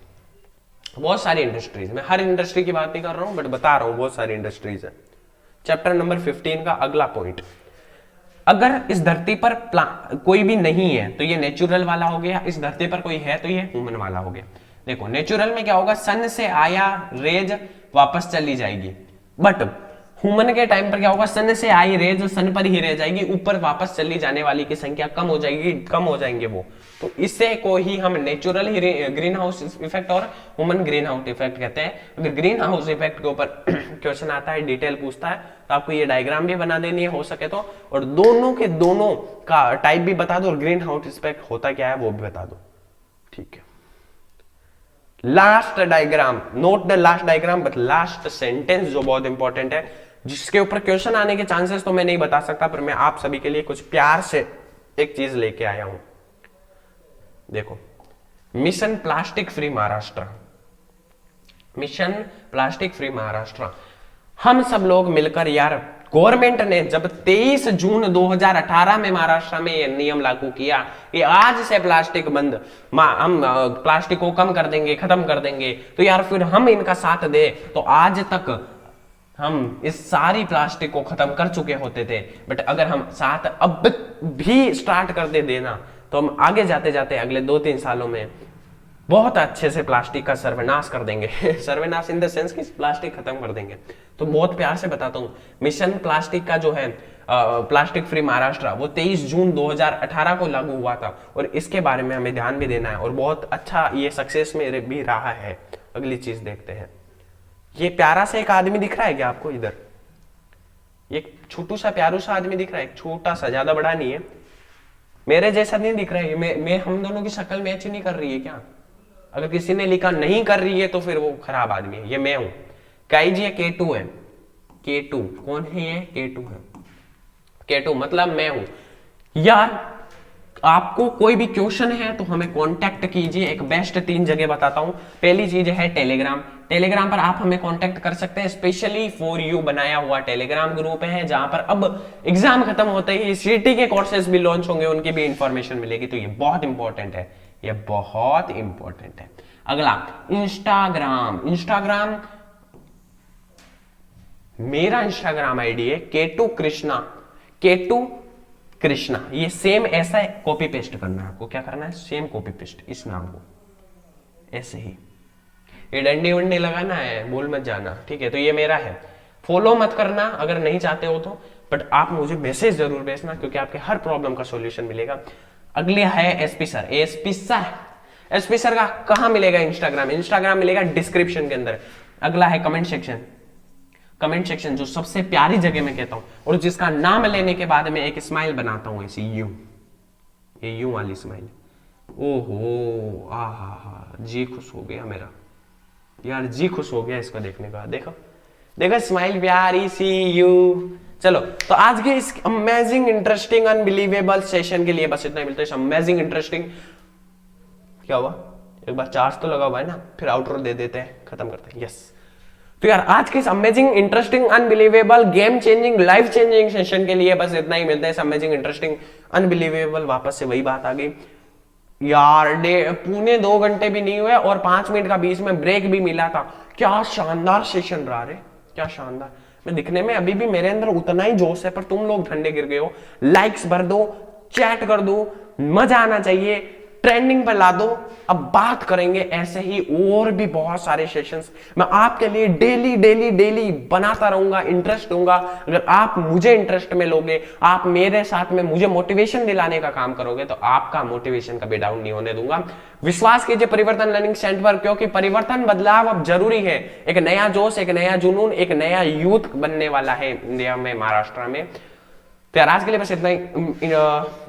बहुत सारी इंडस्ट्रीज, मैं हर इंडस्ट्री की बात नहीं कर रहा हूं बट बता रहा हूं, बहुत सारी इंडस्ट्रीज है। चैप्टर नंबर 15 का अगला पॉइंट, अगर इस धरती पर कोई भी नहीं है तो ये नेचुरल वाला हो गया, इस धरती पर कोई है तो ये ह्यूमन वाला हो गया। देखो नेचुरल में क्या होगा, सन से आया रेज वापस चली जाएगी, बट ह्यूमन के टाइम पर क्या होगा, सन से आई रेज सन पर ही रह जाएगी, ऊपर वापस चली जाने वाली की संख्या कम हो जाएगी, कम हो जाएंगे वो। तो इससे को ही हम नेचुरल ही ग्रीन हाउस इफेक्ट और ह्यूमन ग्रीन हाउस इफेक्ट कहते हैं। अगर ग्रीन हाउस इफेक्ट के ऊपर क्वेश्चन आता है, डिटेल पूछता है, तो आपको ये डायग्राम भी बना देनी है हो सके तो, और दोनों के दोनों का टाइप भी बता दो और ग्रीन हाउस इफेक्ट होता क्या है वो भी बता दो, ठीक है। Last diagram, note the last diagram but last sentence जो बहुत इंपॉर्टेंट है, जिसके ऊपर क्वेश्चन आने के चांसेस तो मैं नहीं बता सकता, पर मैं आप सभी के लिए कुछ प्यार से एक चीज लेके आया हूं। देखो, mission plastic free Maharashtra, mission plastic free Maharashtra, हम सब लोग मिलकर यार, गवर्नमेंट ने जब 23 जून 2018 में महाराष्ट्र में ये नियम लागू किया कि आज से प्लास्टिक बंद, हम प्लास्टिक को कम कर देंगे, खत्म कर देंगे, तो यार फिर हम इनका साथ दे, तो आज तक हम इस सारी प्लास्टिक को खत्म कर चुके होते थे। बट अगर हम साथ अब भी स्टार्ट कर दे देना, तो हम आगे जाते जाते अगले 2-3 सालों में बहुत अच्छे से प्लास्टिक का सर्वनाश कर देंगे सर्वनाश इन द सेंस कि प्लास्टिक खत्म कर देंगे। तो बहुत प्यार से बताता हूं, मिशन प्लास्टिक का जो है प्लास्टिक फ्री महाराष्ट्र, वो 23 जून 2018 को लागू हुआ था, और इसके बारे में हमें ध्यान भी देना है, और बहुत अच्छा ये सक्सेस में भी रहा है। अगली चीज देखते हैं, ये प्यारा सा एक आदमी दिख रहा है क्या आपको इधर, ये छोटू सा प्यारू सा आदमी दिख रहा है, छोटा सा, ज्यादा बड़ा नहीं है, मेरे जैसा नहीं दिख रहा है, मैं हम दोनों की शक्ल मैच नहीं कर रही है क्या? अगर किसी ने लिखा नहीं कर रही है तो फिर वो खराब आदमी है। ये मैं हूं, काई जी K2 है, K2 कौन है ये? K2 है, K2 मतलब मैं हूं यार। आपको कोई भी क्वेश्चन है तो हमें कांटेक्ट कीजिए, एक बेस्ट 3 जगह बताता हूं। पहली चीज है टेलीग्राम, टेलीग्राम पर आप हमें कांटेक्ट कर सकते हैं, स्पेशली फॉर यू बनाया हुआ टेलीग्राम ग्रुप है, जहां पर अब एग्जाम खत्म होते ही सीटी के कोर्सेज भी लॉन्च होंगे, उनकी भी इंफॉर्मेशन मिलेगी। तो ये बहुत इंपॉर्टेंट है, ये बहुत इंपॉर्टेंट है। अगला इंस्टाग्राम, इंस्टाग्राम मेरा इंस्टाग्राम आईडी है K2 कृष्णा, K2 कृष्णा, ये सेम ऐसा है, कॉपी पेस्ट करना है आपको। क्या करना है? सेम कॉपी पेस्ट इस नाम को ऐसे ही, ये डंडी वंडी लगाना है, भूल मत जाना, ठीक है। तो ये मेरा है, फॉलो मत करना अगर नहीं चाहते हो तो, बट आप मुझे मैसेज जरूर भेजना, क्योंकि आपके हर प्रॉब्लम का सॉल्यूशन मिलेगा। अगले है SP sir, SP sir, SP sir का कहां मिलेगा? इंस्टाग्राम, इंस्टाग्राम मिलेगा डिस्क्रिप्शन के अंदर। अगला है कमेंट सेक्शन, कमेंट सेक्शन जो सबसे प्यारी जगह मैं कहता हूं, और जिसका नाम लेने के बाद मैं एक स्माइल बनाता हूं ऐसी यू, ये यू वाली स्माइल। ओहो आहा, जी खुश हो गया मेरा यार, जी खुश हो गया इसको देखने का। देखो देखो स्माइल प्यारी सी यू। चलो, तो आज के इस अमेजिंग इंटरेस्टिंग अनबिलीवेबल सेशन के लिए बस इतना ही मिलता है। इस अमेजिंग इंटरेस्टिंग, क्या हुआ? एक बार चार्ज तो लगा हुआ है ना, फिर आउटरो दे देते हैं, खत्म करते हैं। यस, तो यार आज के इस amazing interesting unbelievable game changing life changing session के लिए बस इतना ही मिलता है। इस अमेजिंग इंटरेस्टिंग अनबिलीवेबल, वापस से वही बात आ गई यार, पूने 2 घंटे भी नहीं हुए और 5 मिनट का बीच में ब्रेक भी मिला था। क्या शानदार सेशन रहा रे, क्या शानदार। मैं दिखने में अभी भी मेरे अंदर उतना ही जोश है, पर तुम लोग ठंडे गिर गए हो। लाइक्स भर दो, चैट कर दो, मजा आना चाहिए, ट्रेंडिंग पर ला दो। अब बात करेंगे ऐसे ही और भी बहुत सारे सेशंस, मैं आपके लिए डेली डेली डेली बनाता रहूंगा, इंटरेस्ट दूंगा। अगर आप मुझे इंटरेस्ट में लोगे, आप मेरे साथ में मुझे मोटिवेशन दिलाने का काम करोगे, तो आपका मोटिवेशन कभी डाउन नहीं होने दूंगा। विश्वास कीजिए परिवर्तन लर्निंग सेंटर पर, क्योंकि परिवर्तन बदलाव अब जरूरी है। एक नया जोश, एक नया जुनून, एक नया यूथ बनने वाला है इंडिया में, महाराष्ट्र में। तो यार आज के लिए बस इतना ही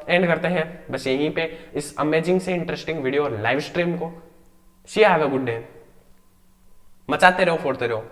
एंड करते हैं, बस यहीं पे इस अमेजिंग से इंटरेस्टिंग वीडियो और लाइव स्ट्रीम को। सी हैव अ गुड डे, मचाते रहो, फोड़ते रहो।